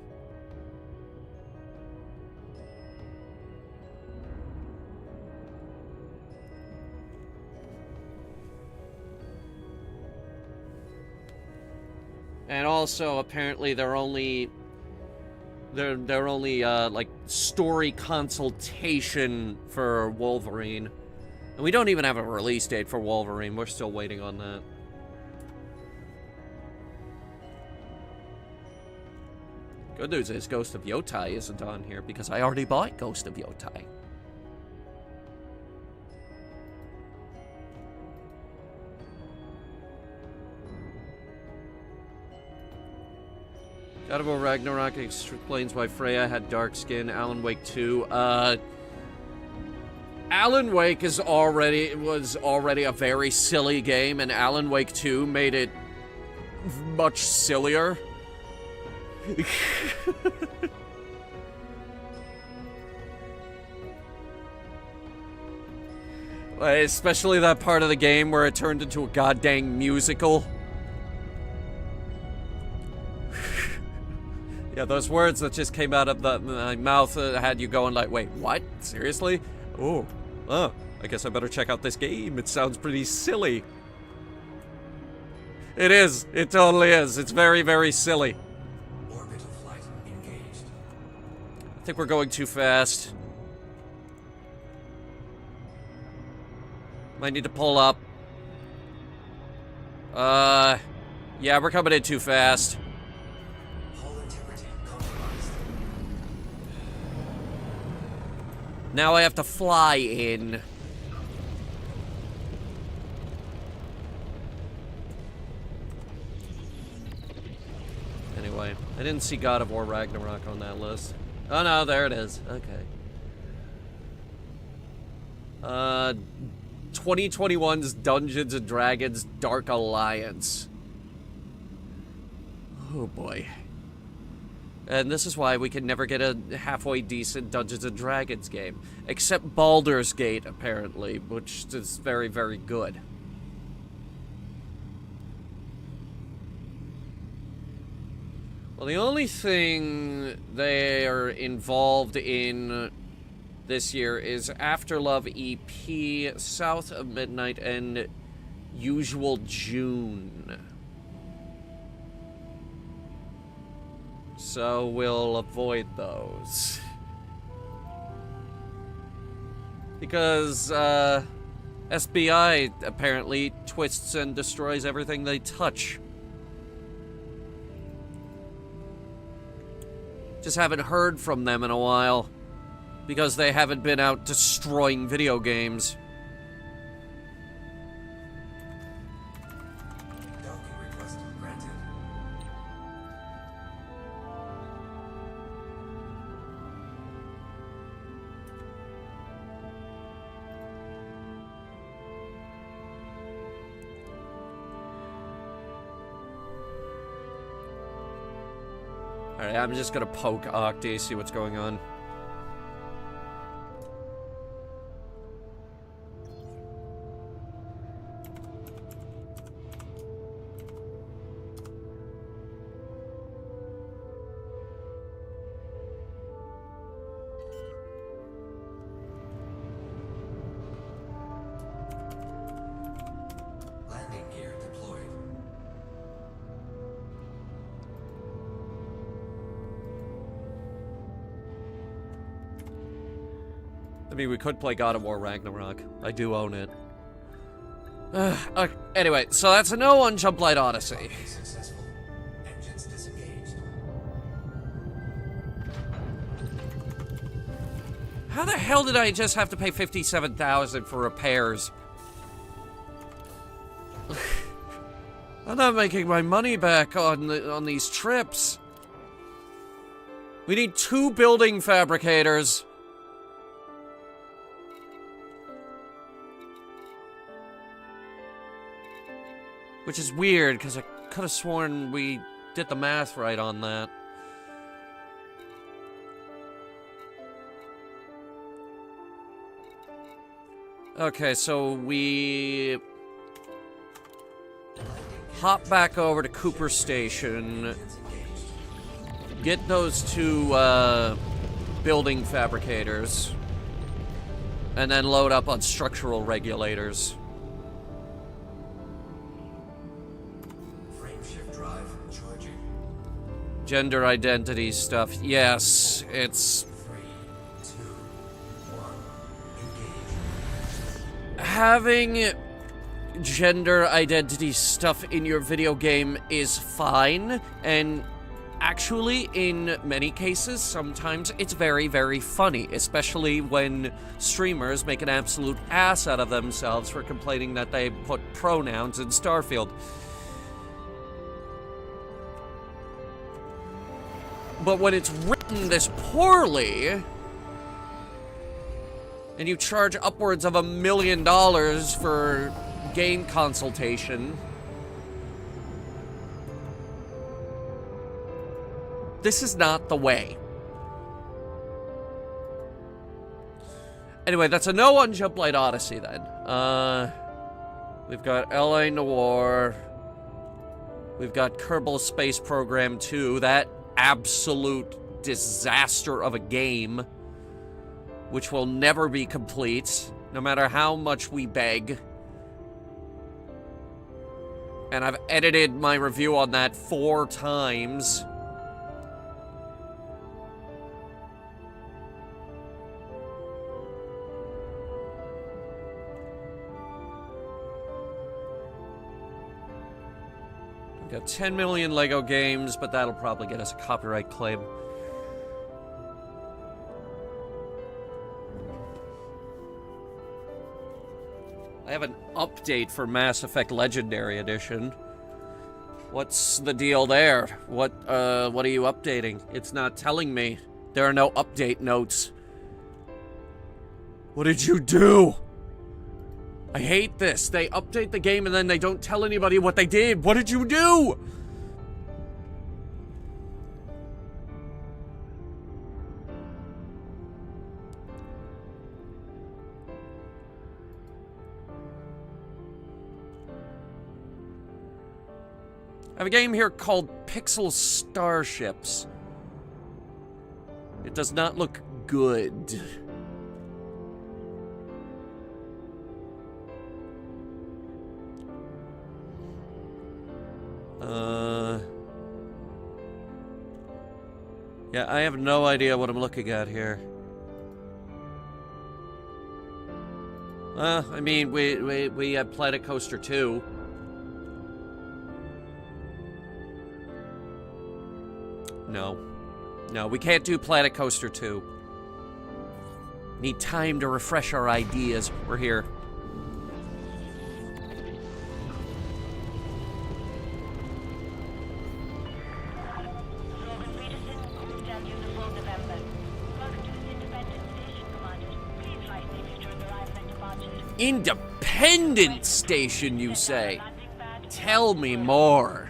And also, apparently, they're only like story consultation for Wolverine. And we don't even have a release date for Wolverine. We're still waiting on that. Good news is Ghost of Yotai isn't on here because I already bought Ghost of Yotai. God of War Ragnarok explains why Freya had dark skin. Alan Wake 2. Alan Wake was already a very silly game, and Alan Wake 2 made it much sillier. Especially that part of the game where it turned into a goddamn musical. Yeah, those words that just came out of my mouth had you going like, wait, what? Seriously? Oh, I guess I better check out this game. It sounds pretty silly. It is. It totally is. It's very, very silly. Orbital flight engaged. I think we're going too fast. Might need to pull up. Yeah, we're coming in too fast. Now I have to fly in. Anyway, I didn't see God of War Ragnarok on that list. Oh no, there it is. Okay. 2021's Dungeons & Dragons Dark Alliance. Oh boy. And this is why we can never get a halfway decent Dungeons & Dragons game. Except Baldur's Gate, apparently, which is very, very good. Well, the only thing they are involved in this year is Afterlove EP, South of Midnight, and Usual June. So we'll avoid those. Because, SBI apparently twists and destroys everything they touch. Just haven't heard from them in a while. Because they haven't been out destroying video games. Docking request granted. Alright, I'm just gonna poke Octi, see what's going on. Landing gear deployed. I mean, we could play God of War Ragnarok. I do own it. Anyway, so that's a no on Jump Light Odyssey. Successful. Engines How the hell did I just have to pay $57,000 for repairs? I'm not making my money back on these trips. We need 2 building fabricators. Which is weird, because I could have sworn we did the math right on that. Okay, so we hop back over to Cooper Station, get those 2 building fabricators, and then load up on structural regulators. Frameshift drive charging. Gender identity stuff. Yes, it's... 3, 2, 1. Engage. Having gender identity stuff in your video game is fine, and actually, in many cases, sometimes it's very, very funny, especially when streamers make an absolute ass out of themselves for complaining that they put pronouns in Starfield. But when it's written this poorly, and you charge upwards of $1 million for game consultation, this is not the way. Anyway, that's a no on Jump Light Odyssey then. We've got LA Noire. We've got Kerbal Space Program 2, that absolute disaster of a game, which will never be complete, no matter how much we beg. And I've edited my review on that 4 times. We've got 10 million Lego games, but that'll probably get us a copyright claim. I have an update for Mass Effect Legendary Edition. What's the deal there? What are you updating? It's not telling me. There are no update notes. What did you do? I hate this. They update the game and then they don't tell anybody what they did. What did you do? I have a game here called Pixel Starships. It does not look good. Yeah, I have no idea what I'm looking at here. I mean, we have Planet Coaster 2. No, we can't do Planet Coaster 2. Need time to refresh our ideas. We're here. Independent Station, you say? Tell me more.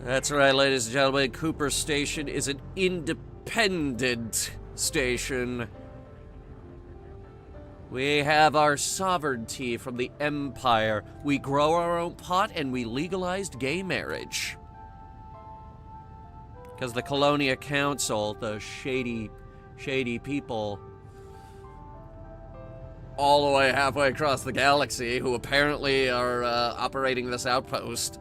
That's right, ladies and gentlemen. Cooper Station is an independent station. We have our sovereignty from the Empire. We grow our own pot and we legalized gay marriage. Because the Colonia Council, the shady people all the way halfway across the galaxy who apparently are operating this outpost,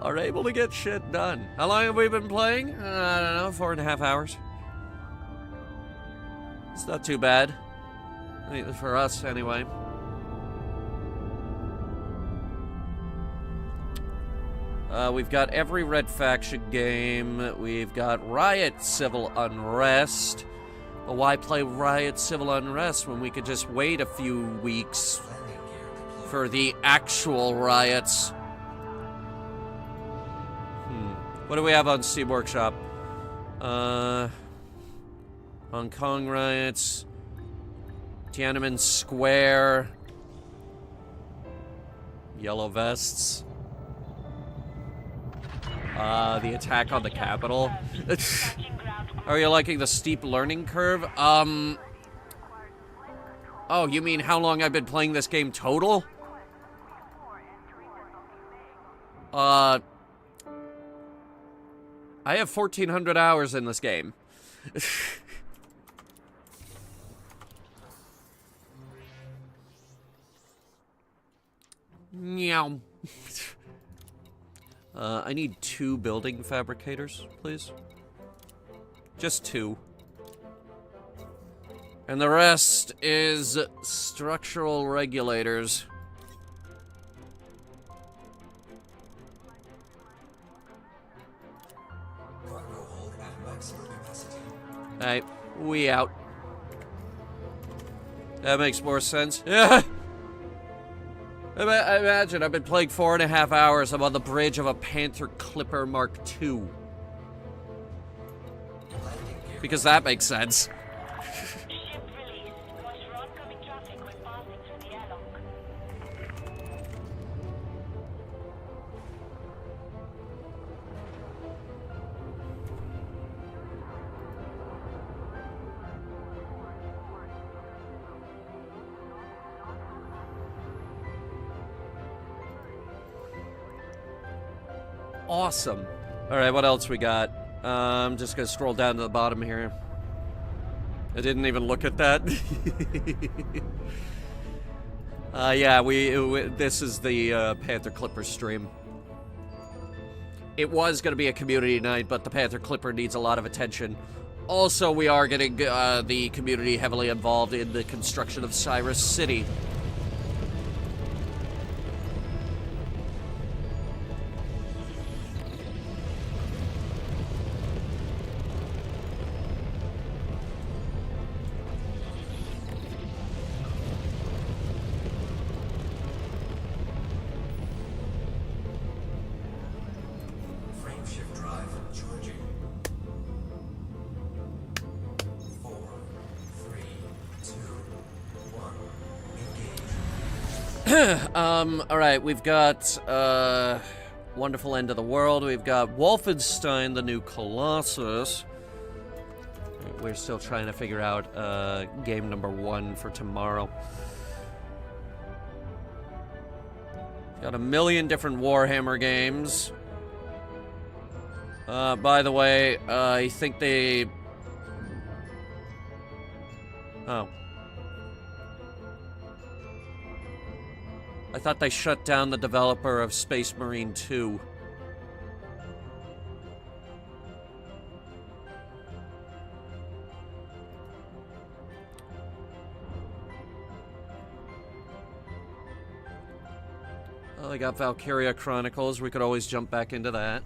are able to get shit done. How long have we been playing? I don't know, 4.5 hours. It's not too bad. I mean, for us, anyway. We've got every Red Faction game. We've got Riot Civil Unrest. But why play Riot Civil Unrest when we could just wait a few weeks for the actual riots? What do we have on Steam Workshop? Hong Kong riots. Tiananmen Square. Yellow vests. The attack on the Capitol. Are you liking the steep learning curve? Oh, you mean how long I've been playing this game total? I have 1,400 hours in this game. Meow. I need 2 building fabricators, please. Just 2. And the rest is structural regulators. Cargo hold at maximum capacity. Alright, we out. That makes more sense. Yeah. Imagine, I've been playing 4.5 hours. I'm on the bridge of a Panther Clipper Mark II. Because that makes sense. Ship release. Watch for oncoming traffic when passing through the airlock. Awesome. Alright, what else we got? I'm just gonna scroll down to the bottom here. I didn't even look at that. Yeah, this is the Panther Clipper stream. It was gonna be a community night, but the Panther Clipper needs a lot of attention. Also, we are getting the community heavily involved in the construction of Cyrus City. Frameshift drive charging. 4, 3, 2, 1. Engage. Alright, we've got, Wonderful End of the World. We've got Wolfenstein, the New Colossus. We're still trying to figure out, game number 1 for tomorrow. Got a million different Warhammer games. By the way, I think they... Oh. I thought they shut down the developer of Space Marine 2. Well, I got Valkyria Chronicles. We could always jump back into that.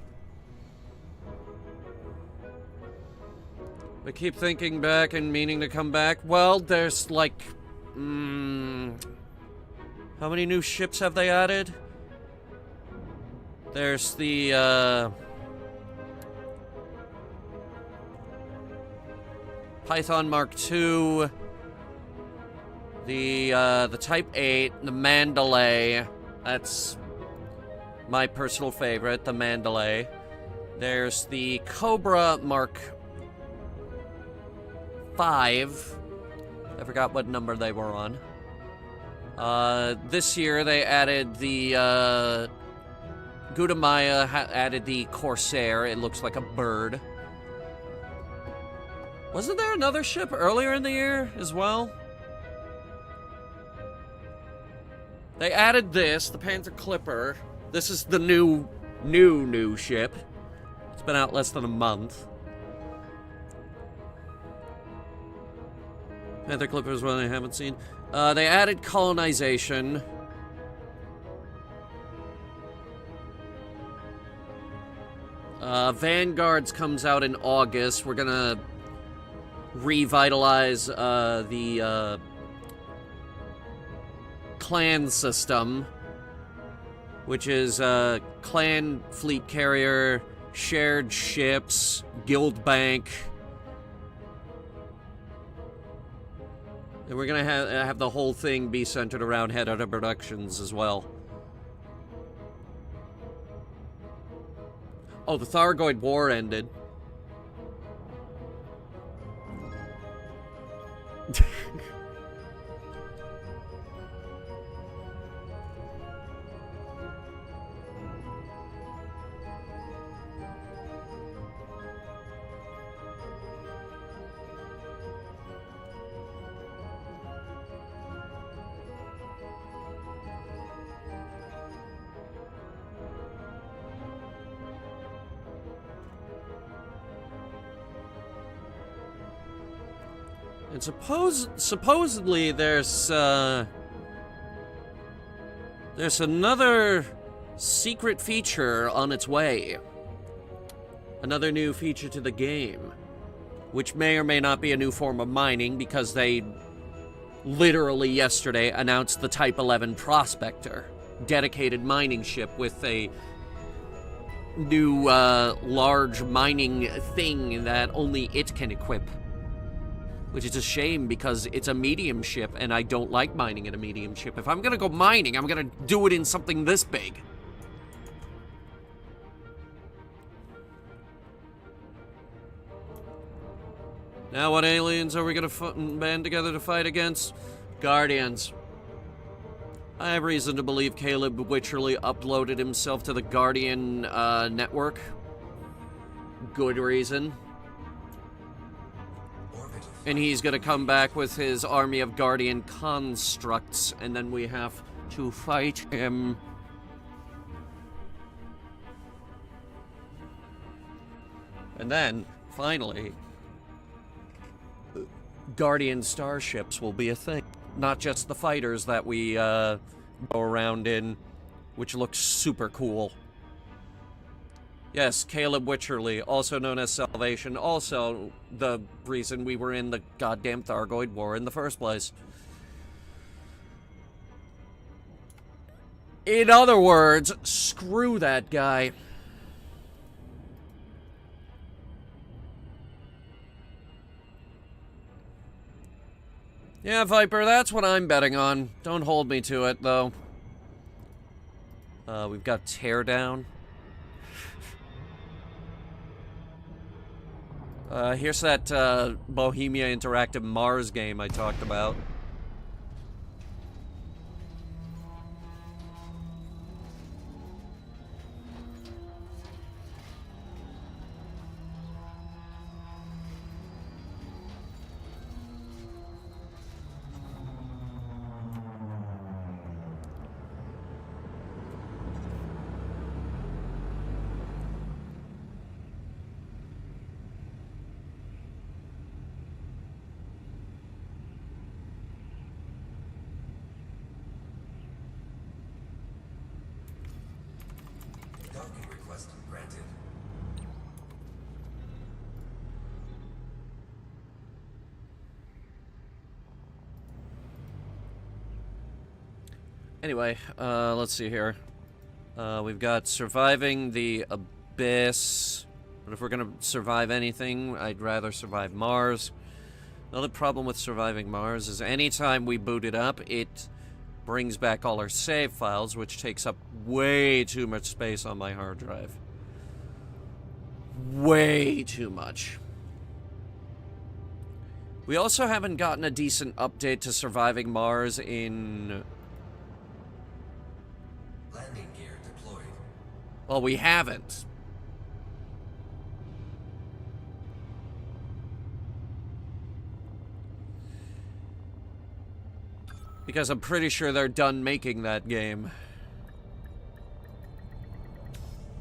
I keep thinking back and meaning to come back. Well, there's like... how many new ships have they added? There's the, Python Mark II. The Type 8. The Mandalay. That's my personal favorite, the Mandalay. There's the Cobra Mark 5. I forgot what number they were on. This year they added the, Gudamaya added the Corsair. It looks like a bird. Wasn't there another ship earlier in the year as well? They added this, the Panther Clipper. This is the new ship. It's been out less than a month. Panther Clipper is one I haven't seen. They added colonization. Vanguards comes out in August. We're gonna revitalize the clan system, which is clan fleet carrier, shared ships, guild bank. And we're gonna have the whole thing be centered around Headhunter Productions as well. Oh, the Thargoid War ended. And supposedly there's another secret feature on its way. Another new feature to the game, which may or may not be a new form of mining, because they literally yesterday announced the Type 11 Prospector, dedicated mining ship with a new large mining thing that only it can equip. Which is a shame, because it's a medium ship, and I don't like mining in a medium ship. If I'm gonna go mining, I'm gonna do it in something this big. Now what aliens are we gonna band together to fight against? Guardians. I have reason to believe Caleb Wycherley uploaded himself to the Guardian network. Good reason. And he's gonna come back with his army of Guardian constructs, and then we have to fight him. And then, finally, Guardian starships will be a thing. Not just the fighters that we go around in, which looks super cool. Yes, Caleb Wycherley, also known as Salvation, also the reason we were in the goddamn Thargoid War in the first place. In other words, screw that guy. Yeah, Viper, that's what I'm betting on. Don't hold me to it, though. We've got Teardown. Here's that Bohemia Interactive Mars game I talked about. Docking request granted. Anyway, let's see here. We've got surviving the Abyss. But if we're gonna survive anything, I'd rather survive Mars. Another problem with surviving Mars is anytime we boot it up, it brings back all our save files, which takes up way too much space on my hard drive. Way too much. We also haven't gotten a decent update to surviving Mars in... Landing gear deployed. Well, we haven't. Because I'm pretty sure they're done making that game.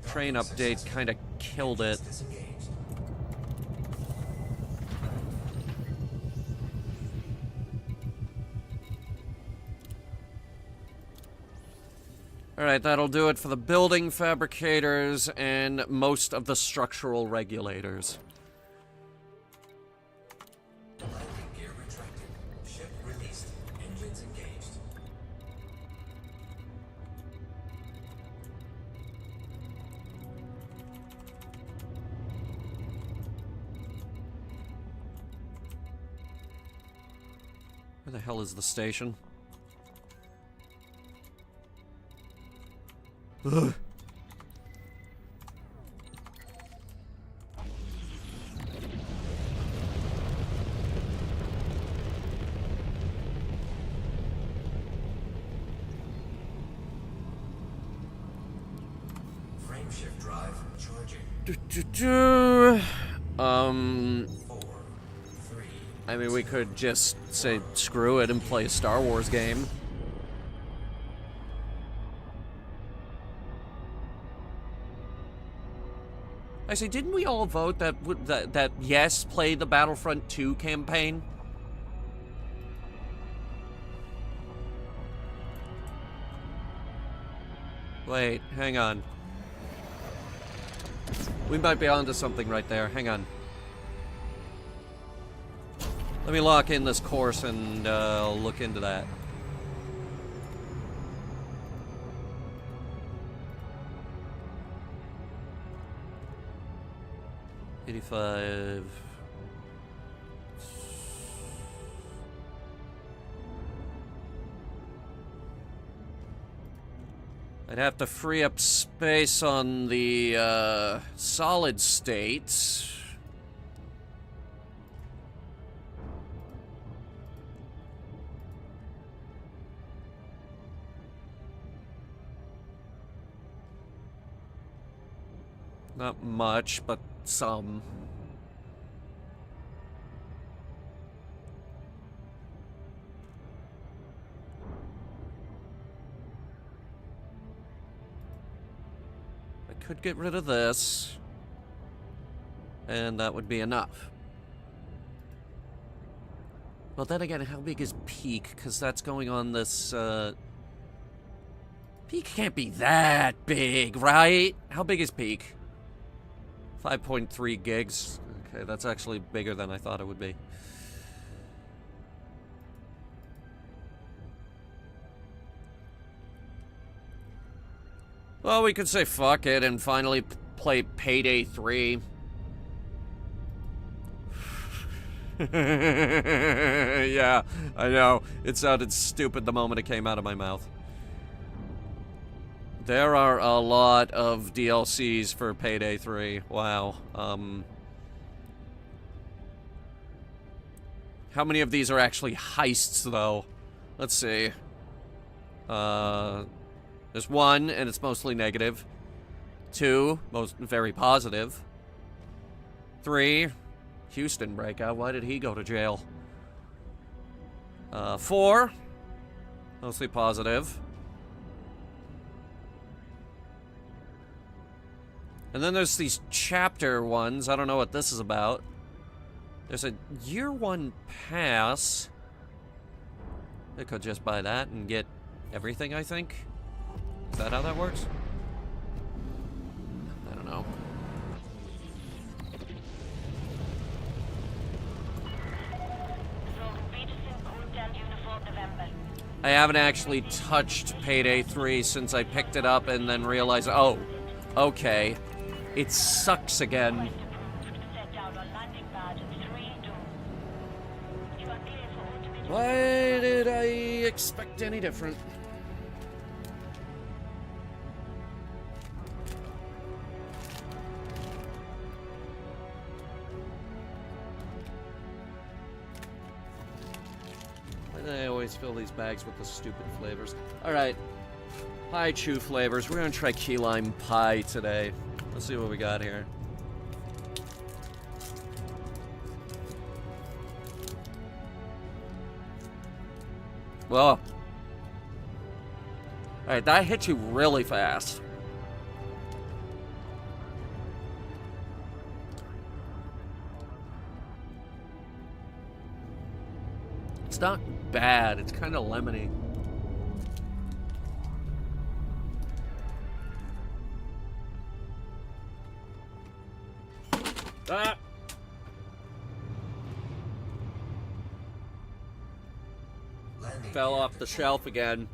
Train update kind of killed it. Disengaged. Alright, that'll do it for the building fabricators and most of the structural regulators. Landing gear retracted. Ship released. Engines engaged. Where the hell is the station? Ugh. Frame shift drive charging. Four, three. I mean, we could just say screw it and play a Star Wars game. I say, didn't we all vote that yes, play the Battlefront 2 campaign? Wait, hang on. We might be onto something right there. Hang on. Let me lock in this course and look into that. $85. I'd have to free up space on the solid state. Not much, but some. I could get rid of this, and that would be enough. Well, then again, how big is Peak? Because that's going on this, Peak can't be that big, right? How big is Peak? 5.3 gigs. Okay, that's actually bigger than I thought it would be. Well, we could say fuck it and finally play Payday 3. Yeah, I know. It sounded stupid the moment it came out of my mouth. There are a lot of DLCs for Payday 3. Wow. How many of these are actually heists, though? Let's see. There's one, and it's mostly negative. 2, very positive. 3, Houston breakout. Why did he go to jail? 4, mostly positive. And then there's these chapter ones. I don't know what this is about. There's a year 1 pass. I could just buy that and get everything, I think. Is that how that works? I don't know. I haven't actually touched Payday 3 since I picked it up and then realized, oh, okay. It sucks again. Why did I expect any different? Why do I always fill these bags with the stupid flavors? Alright. Hi, Chew flavors. We're gonna try key lime pie today. Let's see what we got here. Whoa. Alright, that hit you really fast. It's not bad. It's kind of lemony. Ah! Landing Fell gear off the deployed. shelf again.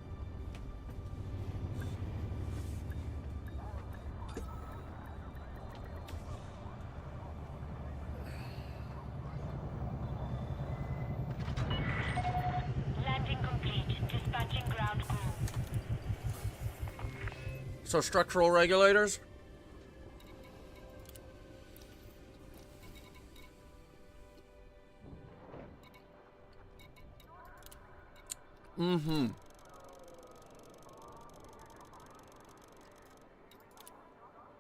Landing complete. Dispatching ground crew. So structural regulators? Mm-hmm.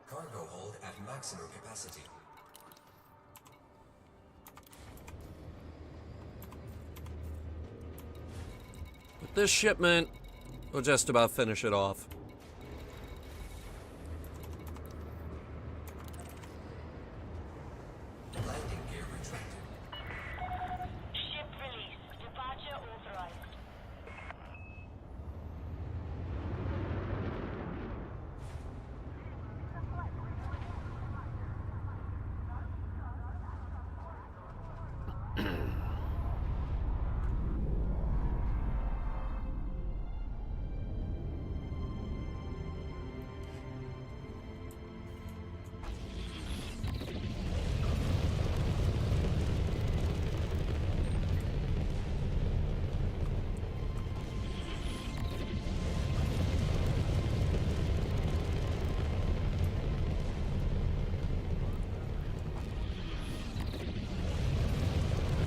Cargo hold at maximum capacity. With this shipment, we'll just about finish it off. Landing gear retracted. Ship released. Departure authorized.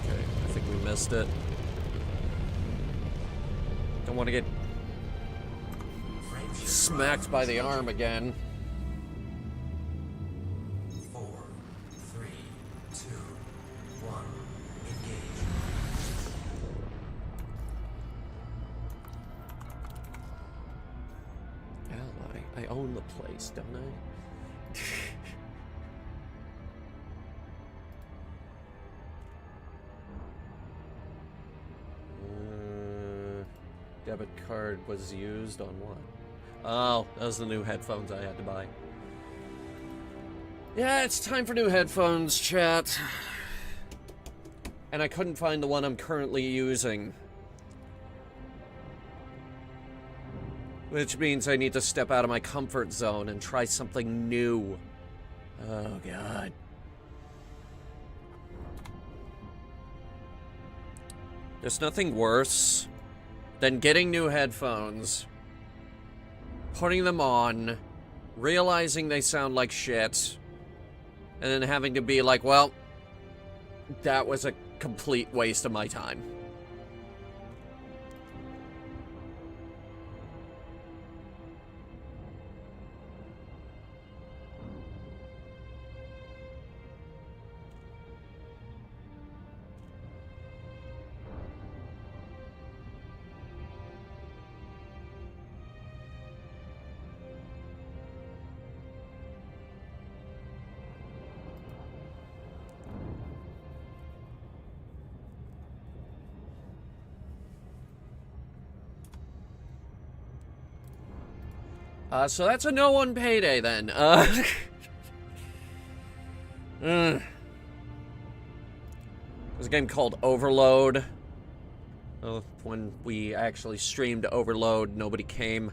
Okay, I think we missed it. Don't want to get Frameshift smacked by the arm again. 4, 3, 2, 1. Engage. Ally, I own the place, don't I? Debit card was used on what? Oh, those are the new headphones I had to buy. Yeah, it's time for new headphones, chat. And I couldn't find the one I'm currently using. Which means I need to step out of my comfort zone and try something new. Oh, God. There's nothing worse than getting new headphones, putting them on, realizing they sound like shit, and then having to be like, well, that was a complete waste of my time. So that's a no-one payday then. There's a game called Overload. Oh, when we actually streamed Overload, nobody came.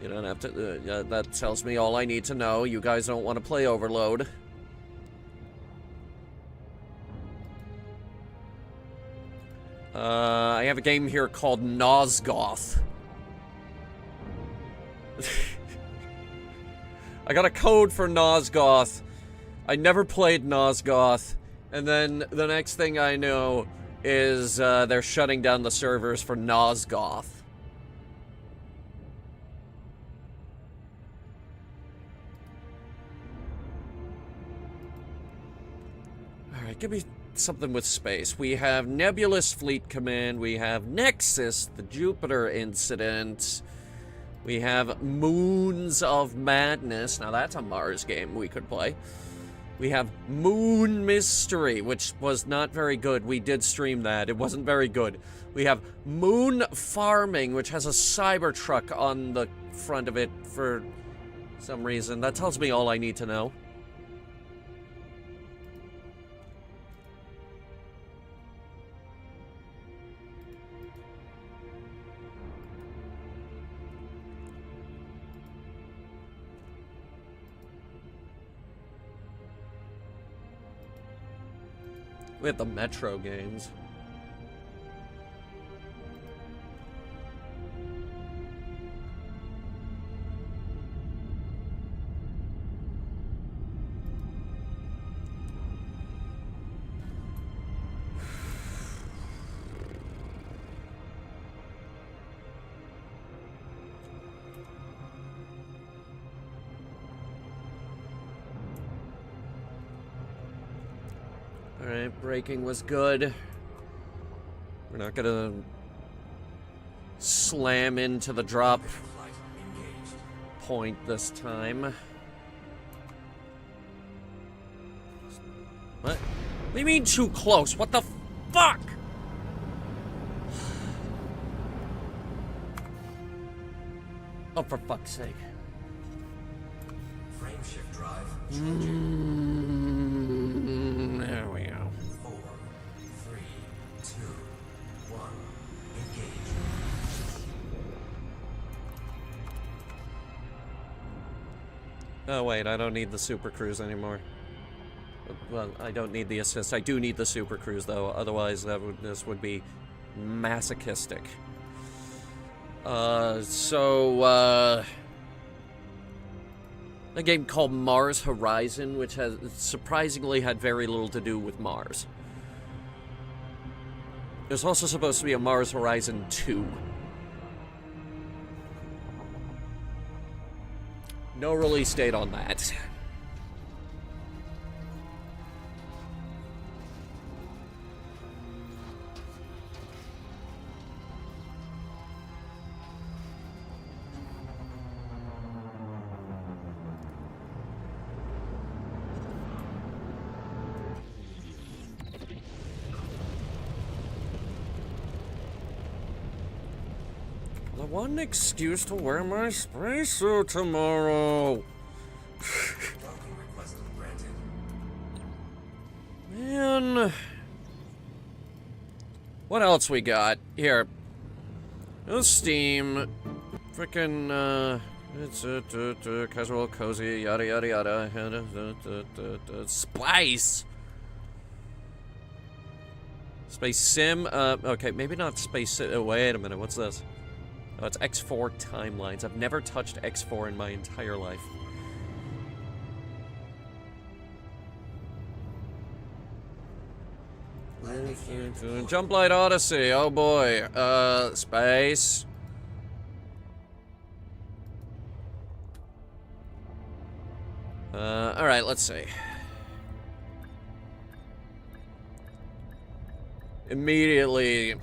You don't have to. That tells me all I need to know. You guys don't want to play Overload. I have a game here called Nosgoth. I got a code for Nosgoth. I never played Nosgoth. And then the next thing I know is they're shutting down the servers for Nosgoth. Alright, give me something with space. We have Nebulous Fleet Command. We have Nexus, the Jupiter incident. We have Moons of Madness. Now that's a Mars game we could play. We have Moon Mystery, which was not very good. We did stream that. It wasn't very good. We have Moon Farming, which has a Cybertruck on the front of it for some reason. That tells me all I need to know. We have the Metro games. Alright, braking was good. We're not gonna slam into the drop Flight engaged. point this time. What? What do you mean too close? What the fuck? Oh, for fuck's sake. Frame shift drive charging. There we go. 4, 3, 2, 1. Engage. Oh wait, I don't need the Super Cruise anymore. Well, I don't need the assist. I do need the Super Cruise though. Otherwise, this would be masochistic. A game called Mars Horizon, which has surprisingly had very little to do with Mars. There's also supposed to be a Mars Horizon 2. No release date on that. The one excuse to wear my spacesuit tomorrow. Docking request granted. Man. What else we got? Here. No Steam. Frickin', it's casual, cozy, yada yada yada. Spice! Space Sim? Okay, maybe not Space Sim. Wait a minute, what's this? Oh, it's X4 Timelines. I've never touched X4 in my entire life. Jump Light Odyssey, oh boy. Space. Alright, let's see. Immediately,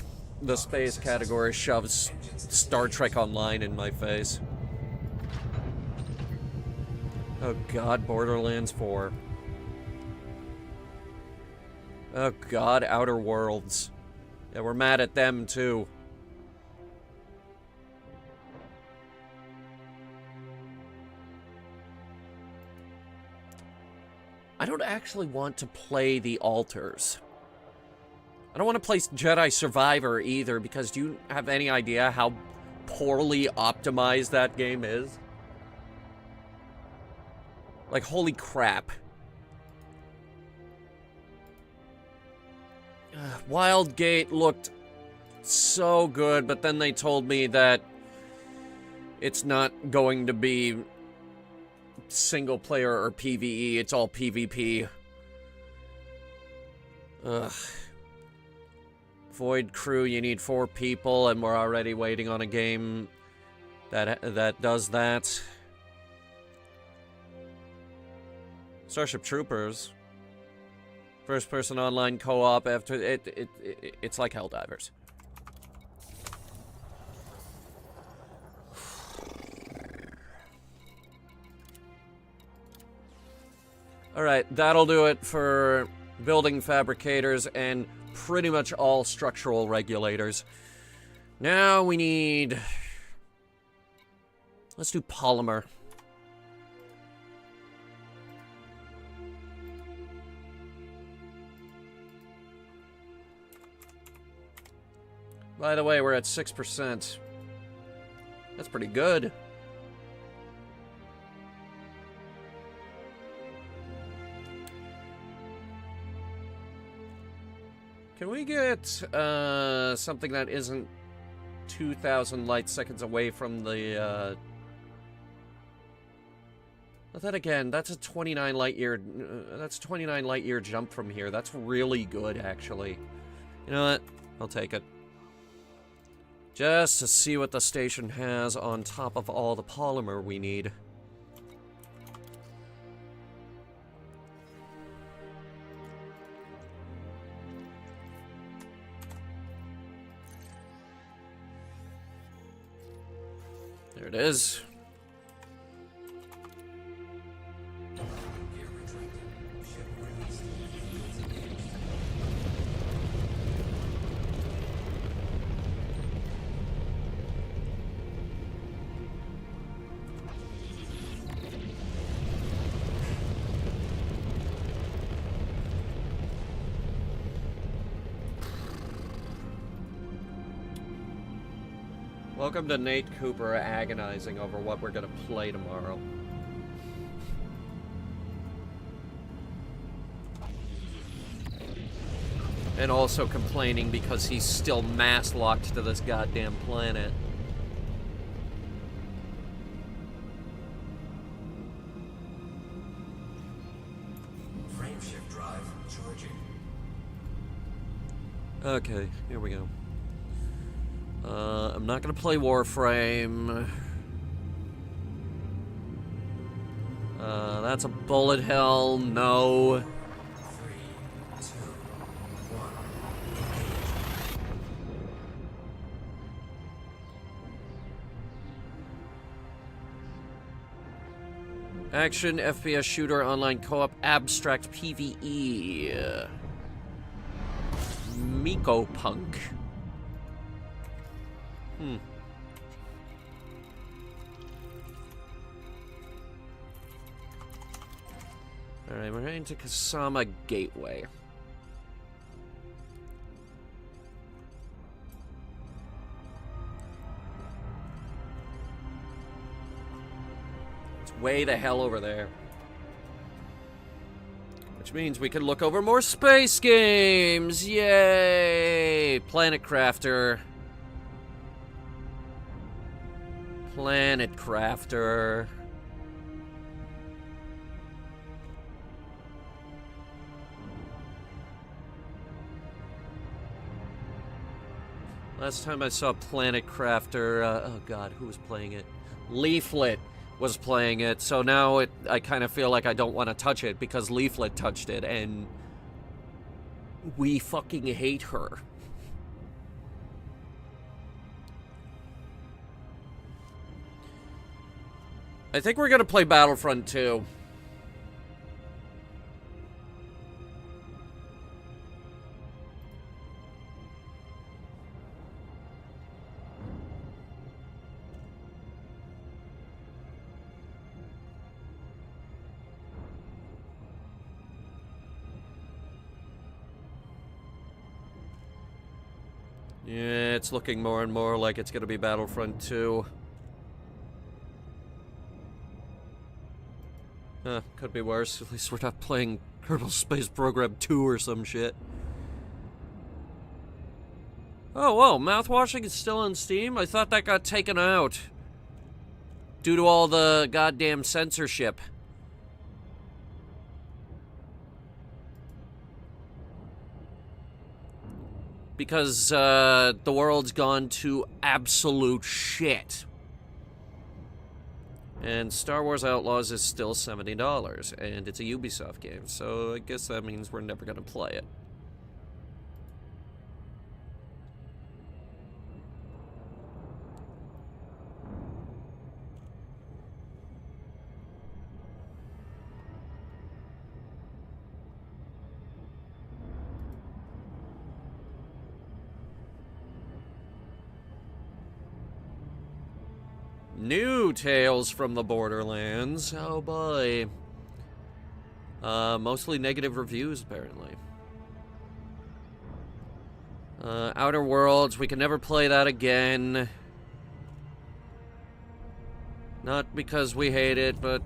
the space category shoves Star Trek Online in my face. Oh god, Borderlands 4. Oh god, Outer Worlds. Yeah, we're mad at them too. I don't actually want to play the Alters. I don't want to play Jedi Survivor either, because do you have any idea how poorly optimized that game is? Like, holy crap. Wildgate looked so good, but then they told me that it's not going to be single player or PvE, it's all PvP. Ugh. Void Crew, you need 4 people, and we're already waiting on a game that does that. Starship Troopers. First person online co-op after it's like Helldivers. Alright, that'll do it for building fabricators and pretty much all structural regulators. Now we need... let's do polymer. By the way, we're at 6%. That's pretty good. Can we get something that isn't 2,000 light seconds away from the But then again, that's a 29 light year. That's a 29 light year jump from here. That's really good, actually. You know what? I'll take it. Just to see what the station has on top of all the polymer we need. There it is. Gear retracted. Ship released. Engines engaged. Welcome to Nate Cooper agonizing over what we're gonna play tomorrow. And also complaining because he's still mass-locked to this goddamn planet. Frame shift drive charging. Okay, here we go. I'm not gonna play Warframe. That's a bullet hell, no. 3, 2, 1. Engage. Action, FPS shooter, online co-op, abstract PvE. Miko Punk. Alright, we're heading to Kasama Gateway. It's way the hell over there. Which means we can look over more space games! Yay! Planet Crafter. Planet Crafter. Last time I saw Planet Crafter, oh god, who was playing it? Leaflet was playing it, so now I kind of feel like I don't want to touch it because Leaflet touched it, and we fucking hate her. I think we're gonna play Battlefront 2. Yeah, it's looking more and more like it's gonna be Battlefront 2. Could be worse. At least we're not playing Kerbal Space Program 2 or some shit. Oh, whoa, mouthwashing is still on Steam? I thought that got taken out. Due to all the goddamn censorship. Because, the world's gone to absolute shit. And Star Wars Outlaws is still $70, and it's a Ubisoft game, so I guess that means we're never gonna play it. New Tales from the Borderlands. Oh boy. Mostly negative reviews, apparently. Outer Worlds, we can never play that again. Not because we hate it, but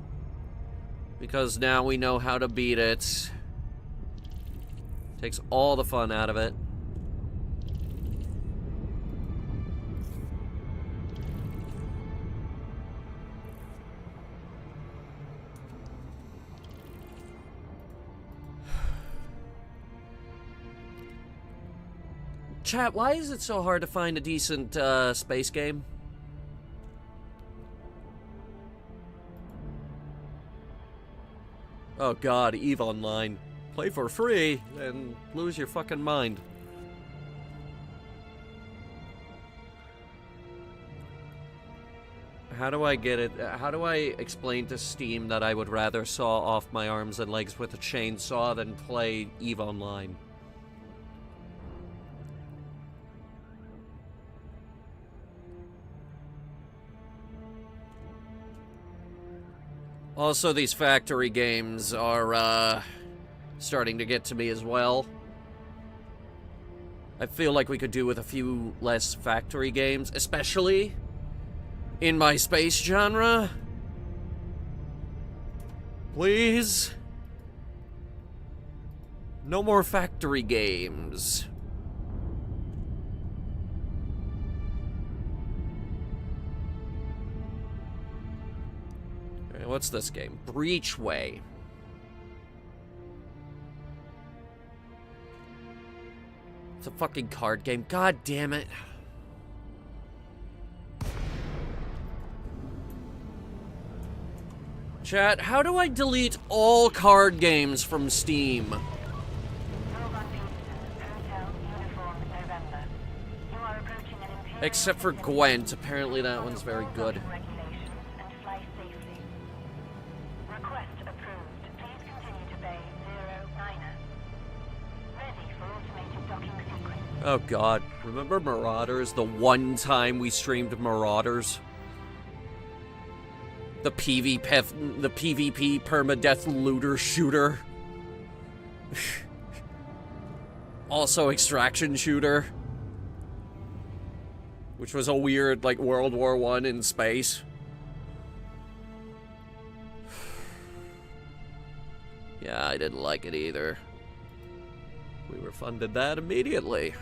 because now we know how to beat it. Takes all the fun out of it. Chat, why is it so hard to find a decent space game? Oh god, EVE Online. Play for free and lose your fucking mind. How do I get it? How do I explain to Steam that I would rather saw off my arms and legs with a chainsaw than play EVE Online? Also, these factory games are, starting to get to me as well. I feel like we could do with a few less factory games, especially in my space genre. Please? No more factory games. Alright, what's this game? Breachway. It's a fucking card game. God damn it. Chat, how do I delete all card games from Steam? Robot Peterson, Hotel Uniform November. You are approaching an Imperial Except for system. Gwent. Apparently that one's very Follow good. regulations and fly safely. Request approved. Please continue to bay 09er. Ready for automated docking sequence. Oh god. Remember Marauders? The one time we streamed Marauders? The PvP permadeath looter shooter. Also extraction shooter. Which was a weird, like, World War I in space. Yeah, I didn't like it either. We refunded that immediately.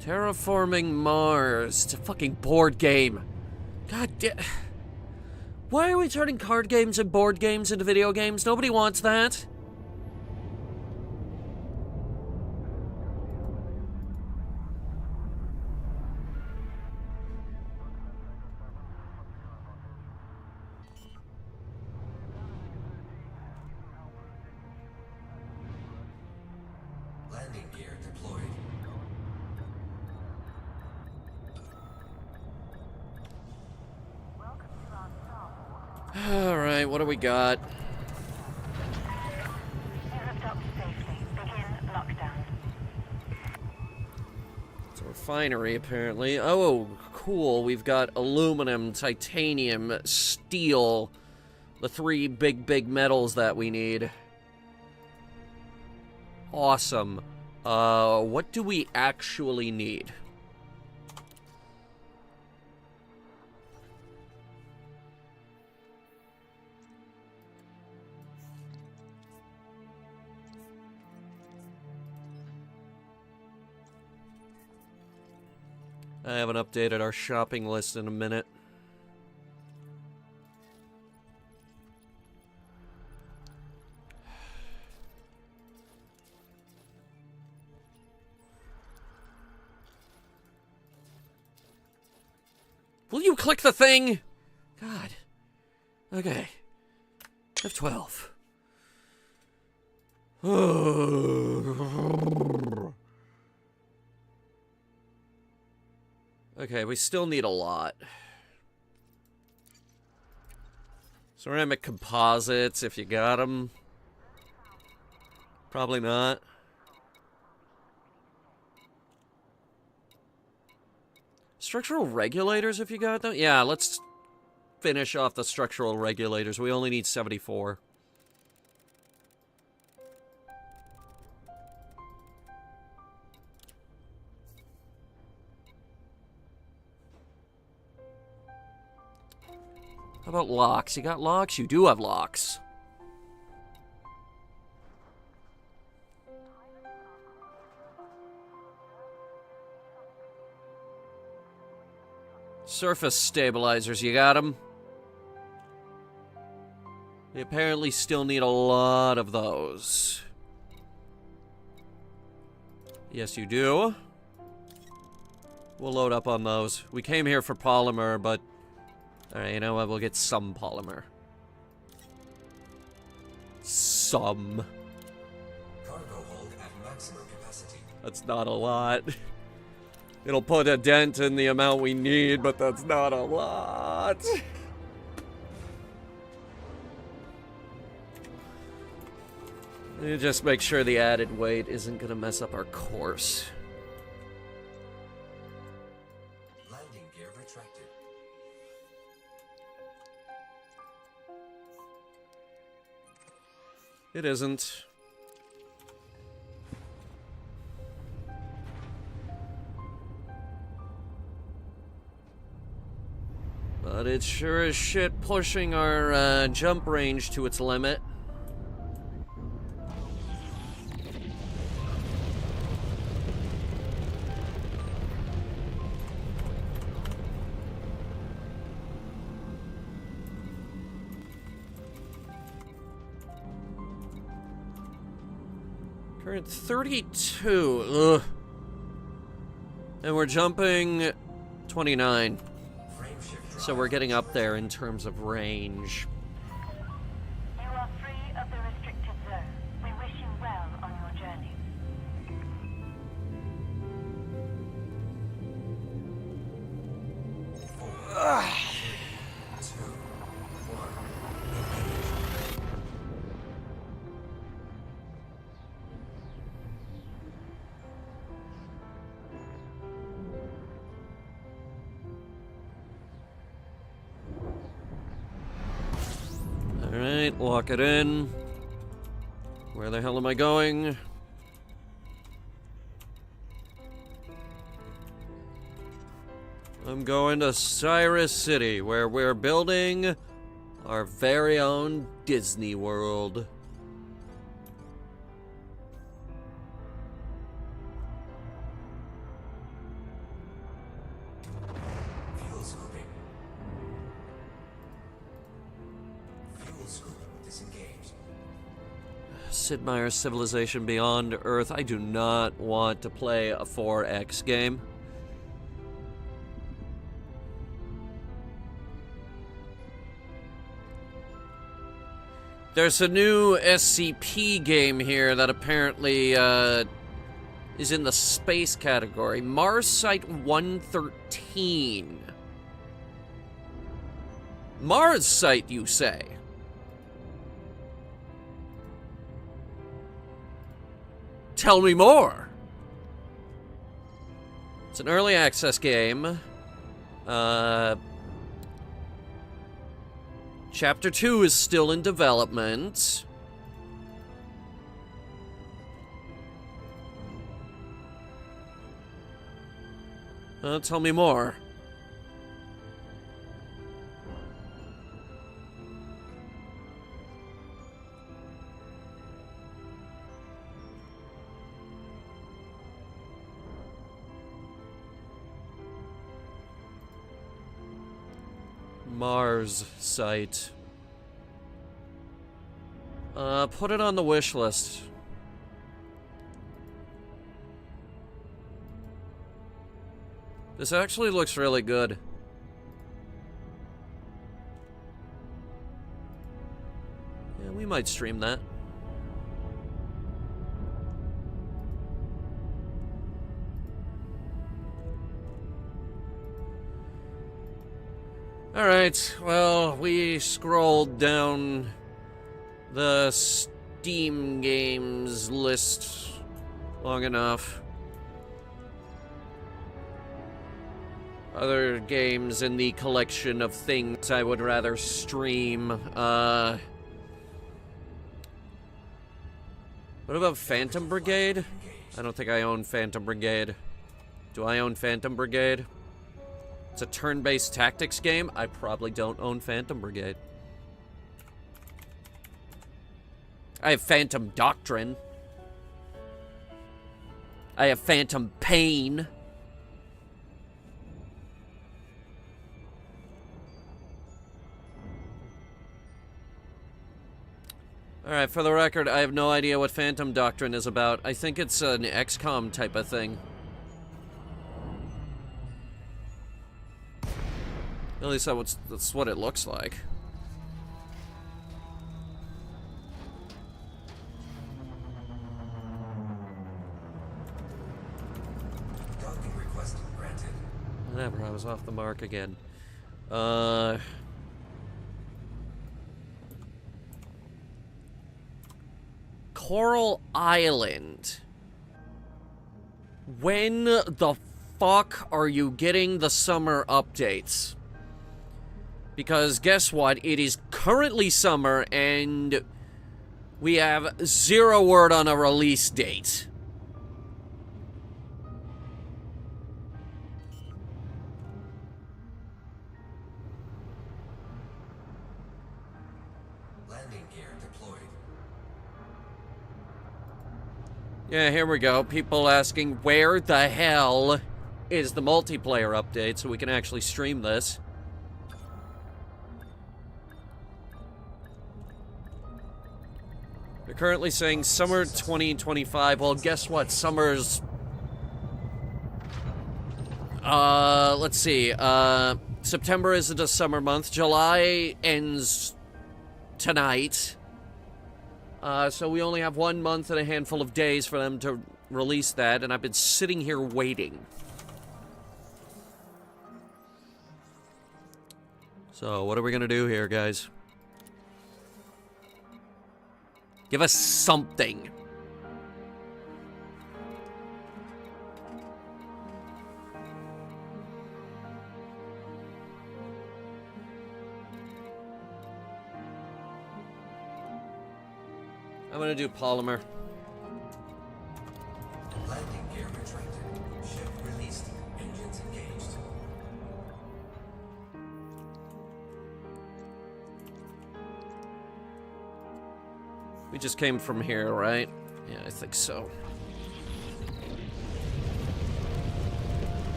Terraforming Mars. It's a fucking board game. God damn. Why are we turning card games and board games into video games? Nobody wants that. Landing gear deployed. Alright, what do we got? You have docked safely. Begin lockdown. It's a refinery, apparently. Oh, cool. We've got aluminum, titanium, steel. The three big metals that we need. Awesome. What do we actually need? I haven't updated our shopping list in a minute. Will you click the thing? God. Okay. F12. Okay, we still need a lot. Ceramic composites, if you got them. Probably not. Structural regulators, if you got them? Yeah, let's finish off the structural regulators. We only need 74. How about locks? You got locks? You do have locks. Surface stabilizers, you got them? We apparently still need a lot of those. Yes, you do. We'll load up on those. We came here for polymer, but... Alright, you know what? We'll get some polymer. Some. Cargo hold at maximum capacity. That's not a lot. It'll put a dent in the amount we need, but that's not a lot. Let me just make sure the added weight isn't gonna mess up our course. Landing gear retracted. It isn't. But it's sure as shit pushing our jump range to its limit. Current 32. Ugh. And we're jumping 29. So we're getting up there in terms of range. You are free of the restricted zone. We wish you well on your journey. Alright, lock it in. Where the hell am I going? I'm going to Cyrus City, where we're building our very own Disney World. Fuel scooping. Fuel scoop disengaged. Sid Meier's Civilization Beyond Earth. I do not want to play a 4X game. There's a new SCP game here that apparently is in the space category. Mars Site 113. Mars Site, you say? Tell me more. It's an early access game. Chapter 2 is still in development. Tell me more. Mars site. Put it on the wish list. This actually looks really good. Yeah, we might stream that. Alright, well, we scrolled down the Steam games list long enough. Other games in the collection of things I would rather stream. What about Phantom Brigade? I don't think I own Phantom Brigade. Do I own Phantom Brigade? It's a turn-based tactics game. I probably don't own Phantom Brigade. I have Phantom Doctrine. I have Phantom Pain. Alright, for the record, I have no idea what Phantom Doctrine is about. I think it's an XCOM type of thing. At least that's what it looks like. Docking request granted. Whatever, I was off the mark again. Coral Island. When the fuck are you getting the summer updates? Because guess what? It is currently summer and we have zero word on a release date. Landing gear deployed. Yeah, here we go. People asking where the hell is the multiplayer update so we can actually stream this. They're currently saying summer 2025. Well, guess what? Summer's... let's see. September isn't a summer month. July ends tonight. So we only have 1 month and a handful of days for them to release that, and I've been sitting here waiting. So, what are we gonna do here, guys? Give us something. I'm gonna do polymer. Landing gear retracted. Ship released. Engines engaged. We just came from here, right? Yeah, I think so.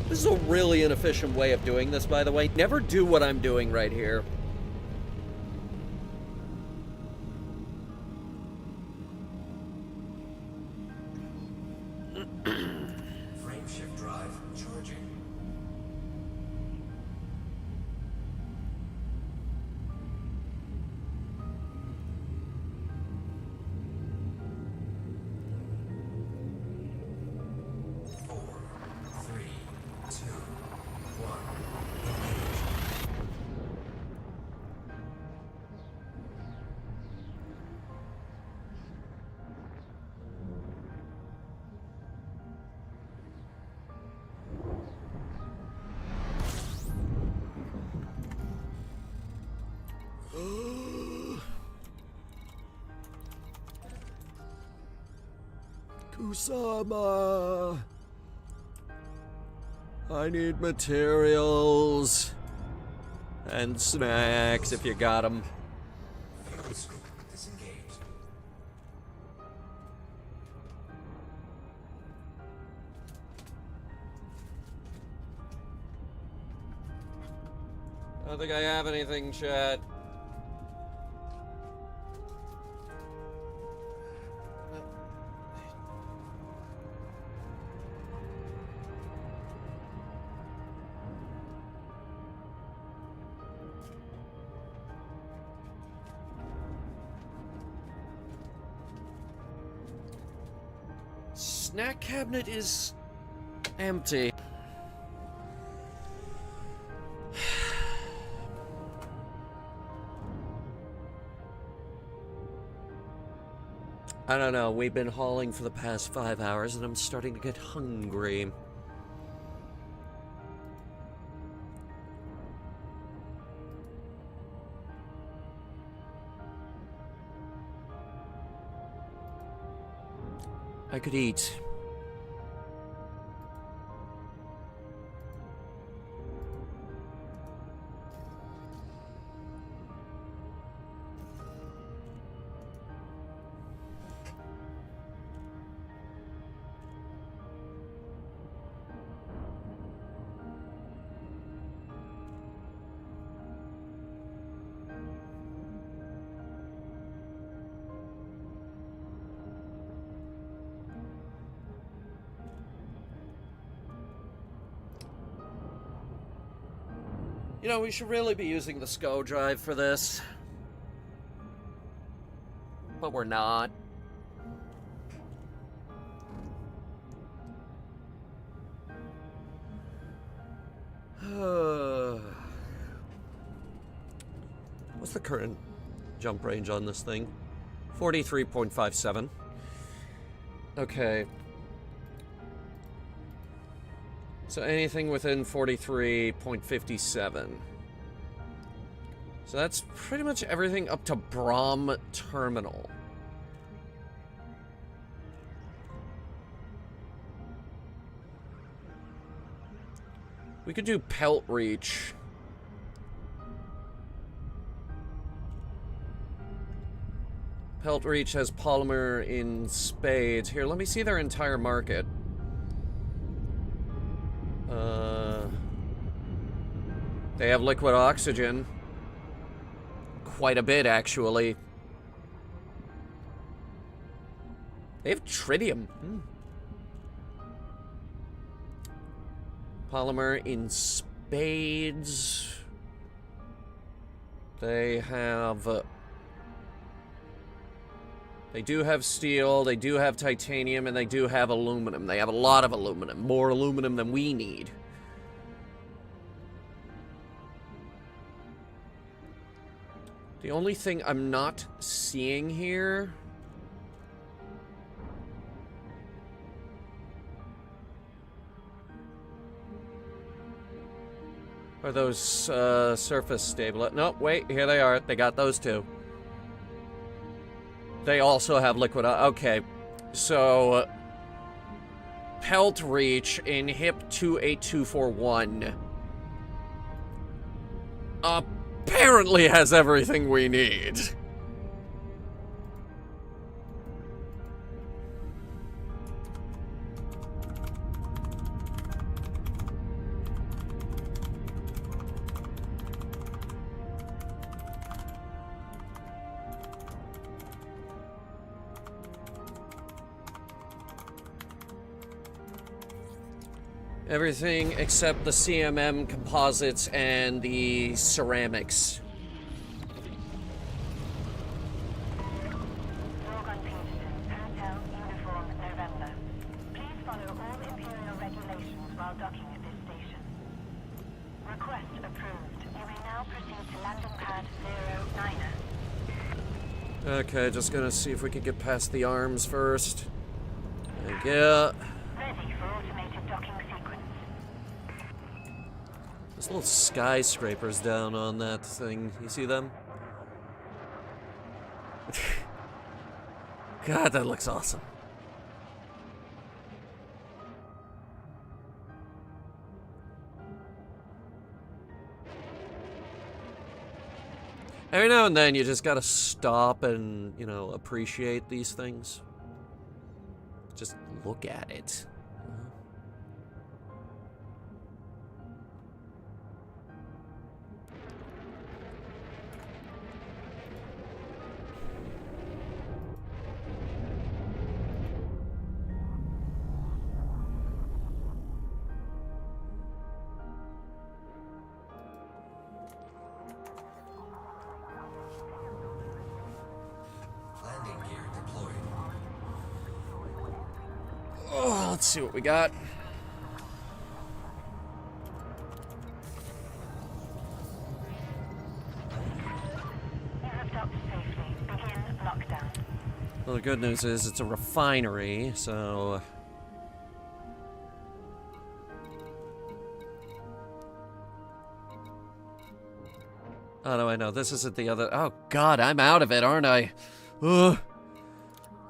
This is a really inefficient way of doing this, by the way. Never do what I'm doing right here. Frameshift drive charging. Four, three, two, one. Engage. Kusama! I need materials and snacks if you got them. Fuel scoop disengaged. I don't think I have anything, chat. Snack cabinet is empty. I don't know, we've been hauling for the past 5 hours and I'm starting to get hungry. I could eat. You know, we should really be using the SCO drive for this. But we're not. What's the current jump range on this thing? 43.57. Okay. So anything within 43.57. So that's pretty much everything up to Brom Terminal. We could do Pelt Reach. Pelt Reach has polymer in spades. Here, let me see their entire market. They have liquid oxygen. Quite a bit, actually. They have tritium. Polymer in spades. They have... they do have steel, they do have titanium, and they do have aluminum. They have a lot of aluminum. More aluminum than we need. The only thing I'm not seeing here... are those surface stable... no, wait, here they are. They got those two. They also have liquid... okay. So... Pelt Reach in HIP 28241... apparently has everything we need. Everything except the CMM composites and the ceramics. Morgan Peterson, Hotel Uniform November. Please follow all Imperial regulations while docking at this station. Request approved. You may now proceed to landing pad 09er. Okay, just gonna see if we can get past the arms first. Yeah. Ready for automated docking sequence. There's little skyscrapers down on that thing. You see them? God, that looks awesome. Every now and then you just gotta stop and, you know, appreciate these things. Just look at it. Landing gear deployed. Oh, let's see what we got. You have docked safely. Begin lockdown. Well, the good news is it's a refinery, so... Oh, no, I know. This isn't the other... Oh, God, I'm out of it, aren't I? Ugh.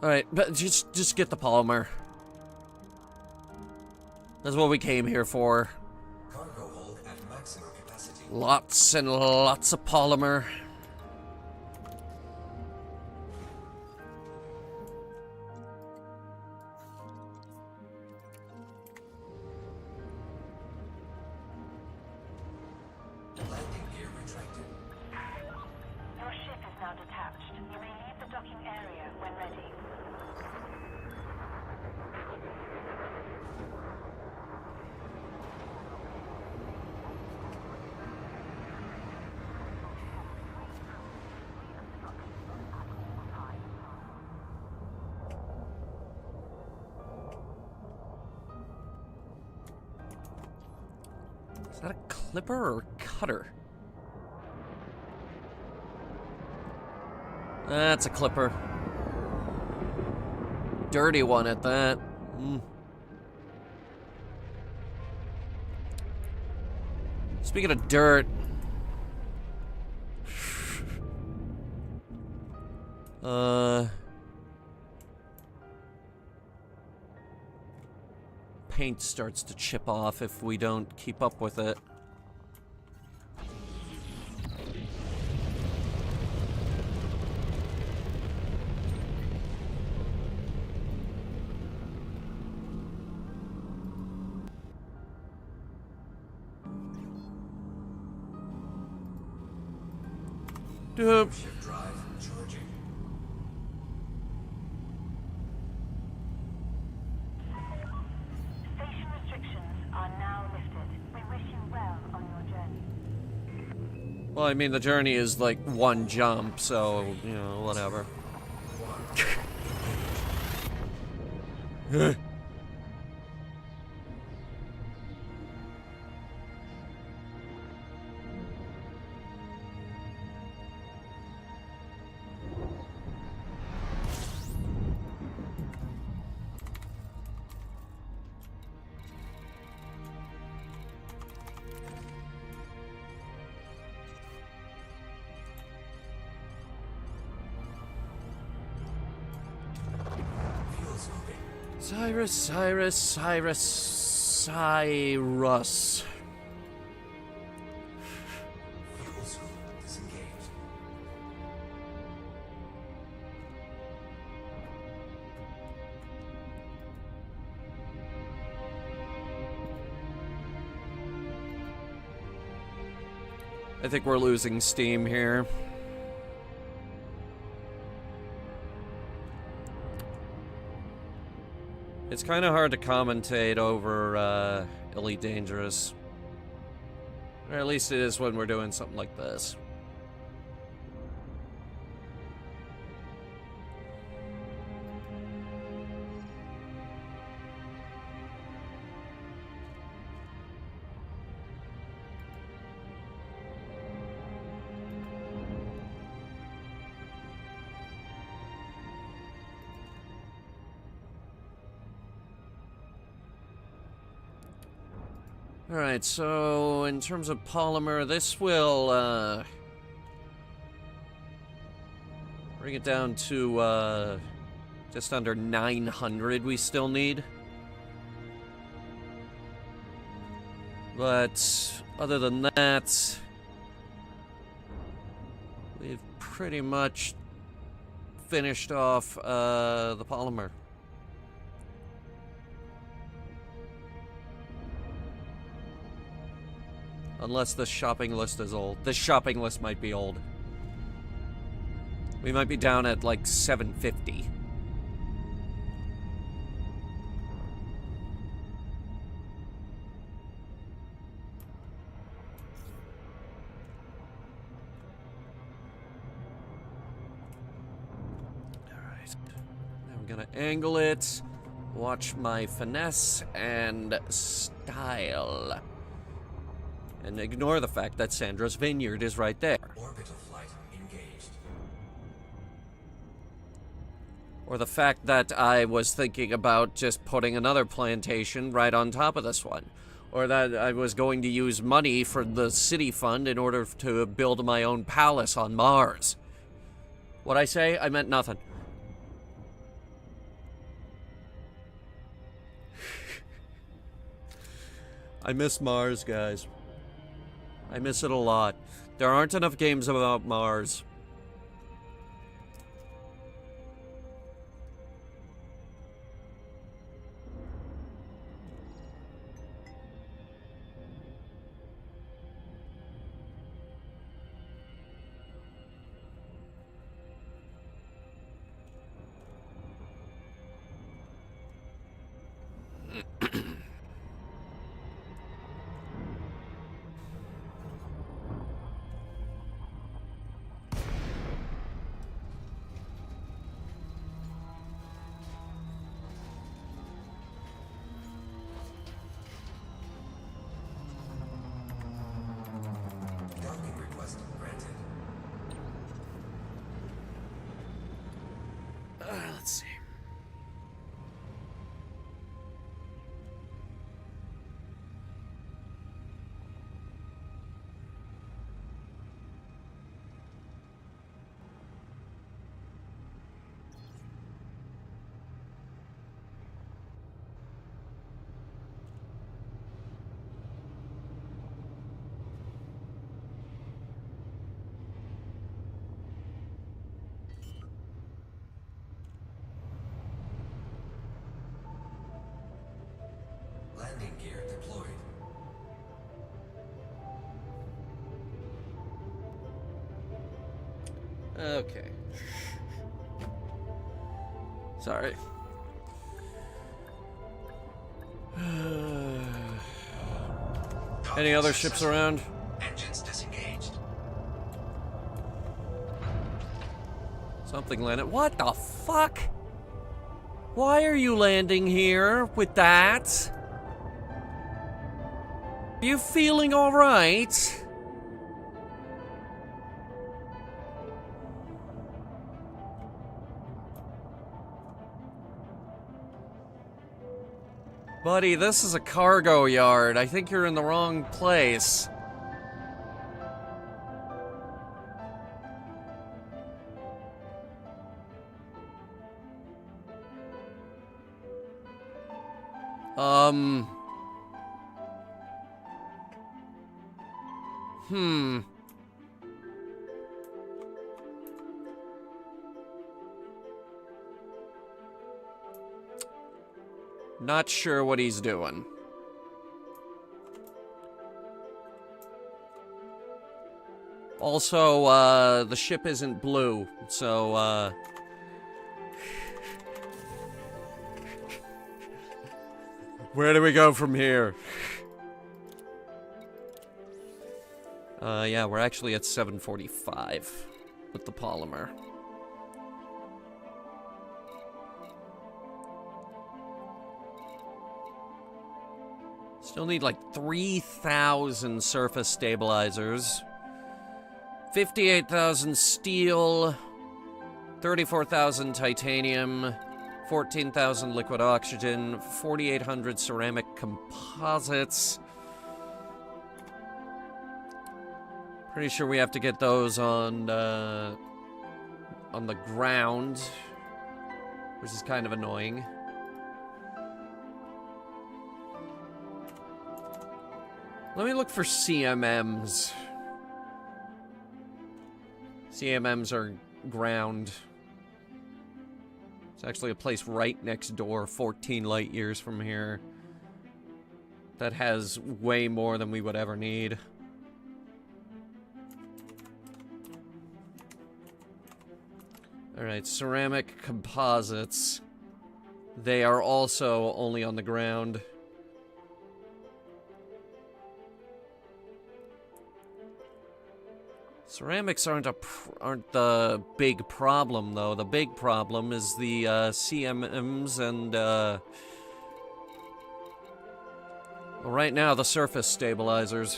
Alright, but just get the polymer. That's what we came here for. Cargo hold at maximum capacity. Lots and lots of polymer. Landing gear retracted. Your ship is now detached. You may leave the docking area when ready. Is that a clipper or a cutter? That's a clipper. Dirty one at that. Speaking of dirt. Paint starts to chip off if we don't keep up with it. Doop. Ship drive charging. Station restrictions are now lifted. We wish you well on your journey. Well, I mean, the journey is like one jump, so, you know, whatever. Cyrus. Fuel scoop disengaged. I think we're losing steam here. It's kind of hard to commentate over Elite Dangerous. Or at least it is when we're doing something like this. Alright, so in terms of polymer, this will bring it down to just under 900 we still need. But other than that, we've pretty much finished off the polymer. Unless the shopping list is old. This shopping list might be old. We might be down at like 750. Alright. Now I'm gonna angle it. Watch my finesse and style. And ignore the fact that Sandra's vineyard is right there. Orbital flight engaged. Or the fact that I was thinking about just putting another plantation right on top of this one. Or that I was going to use money for the city fund in order to build my own palace on Mars. What'd I say? I meant nothing. I miss Mars, guys. I miss it a lot. There aren't enough games about Mars. Let's see. Landing gear deployed. Okay. Sorry. Any other ships around? Engines disengaged. Something landed. What the fuck? Why are you landing here with that? Are you feeling alright? Buddy, this is a cargo yard. I think you're in the wrong place. Not sure what he's doing. Also, the ship isn't blue, so, where do we go from here? Yeah, we're actually at 745 with the polymer. Still need like 3,000 surface stabilizers, 58,000 steel, 34,000 titanium, 14,000 liquid oxygen, 4,800 ceramic composites. Pretty sure we have to get those on the ground, which is kind of annoying. Let me look for CMMs. CMMs are ground. It's actually a place right next door, 14 light years from here, that has way more than we would ever need. Alright, ceramic composites. They are also only on the ground. Ceramics aren't the big problem, though. The big problem is the CMMs and well, right now the surface stabilizers.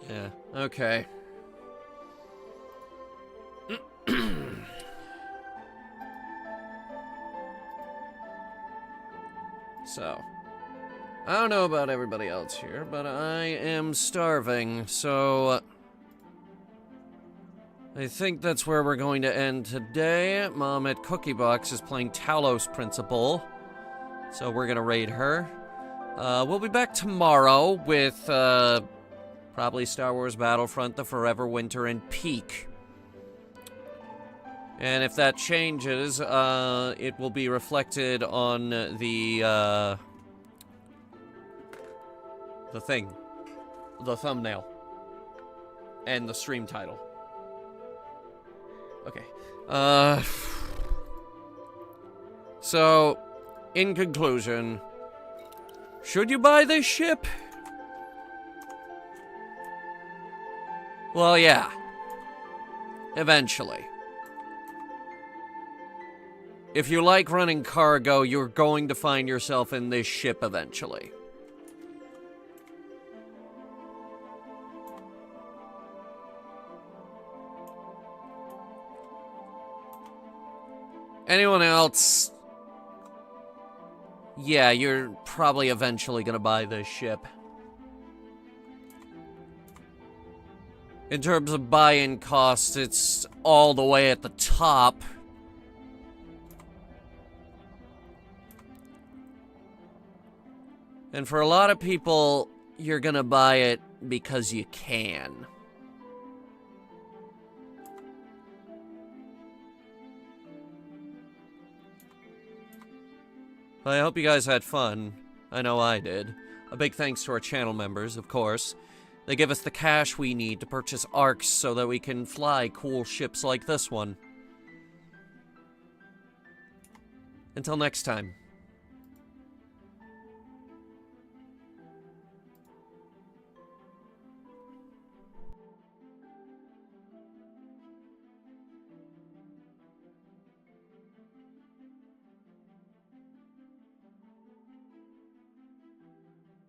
Yeah, okay. So, I don't know about everybody else here, but I am starving, so I think that's where we're going to end today. Mom at Cookie Box is playing Talos Principle, so we're gonna raid her. We'll be back tomorrow with probably Star Wars Battlefront, The Forever Winter, and Peak. And if that changes, it will be reflected on the thing. The thumbnail. And the stream title. Okay. So, in conclusion, should you buy this ship? Well, yeah. Eventually. If you like running cargo, you're going to find yourself in this ship eventually. Anyone else? Yeah, you're probably eventually gonna buy this ship. In terms of buy-in cost, it's all the way at the top. And for a lot of people, you're gonna buy it because you can. I hope you guys had fun. I know I did. A big thanks to our channel members, of course. They give us the cash we need to purchase arcs so that we can fly cool ships like this one. Until next time.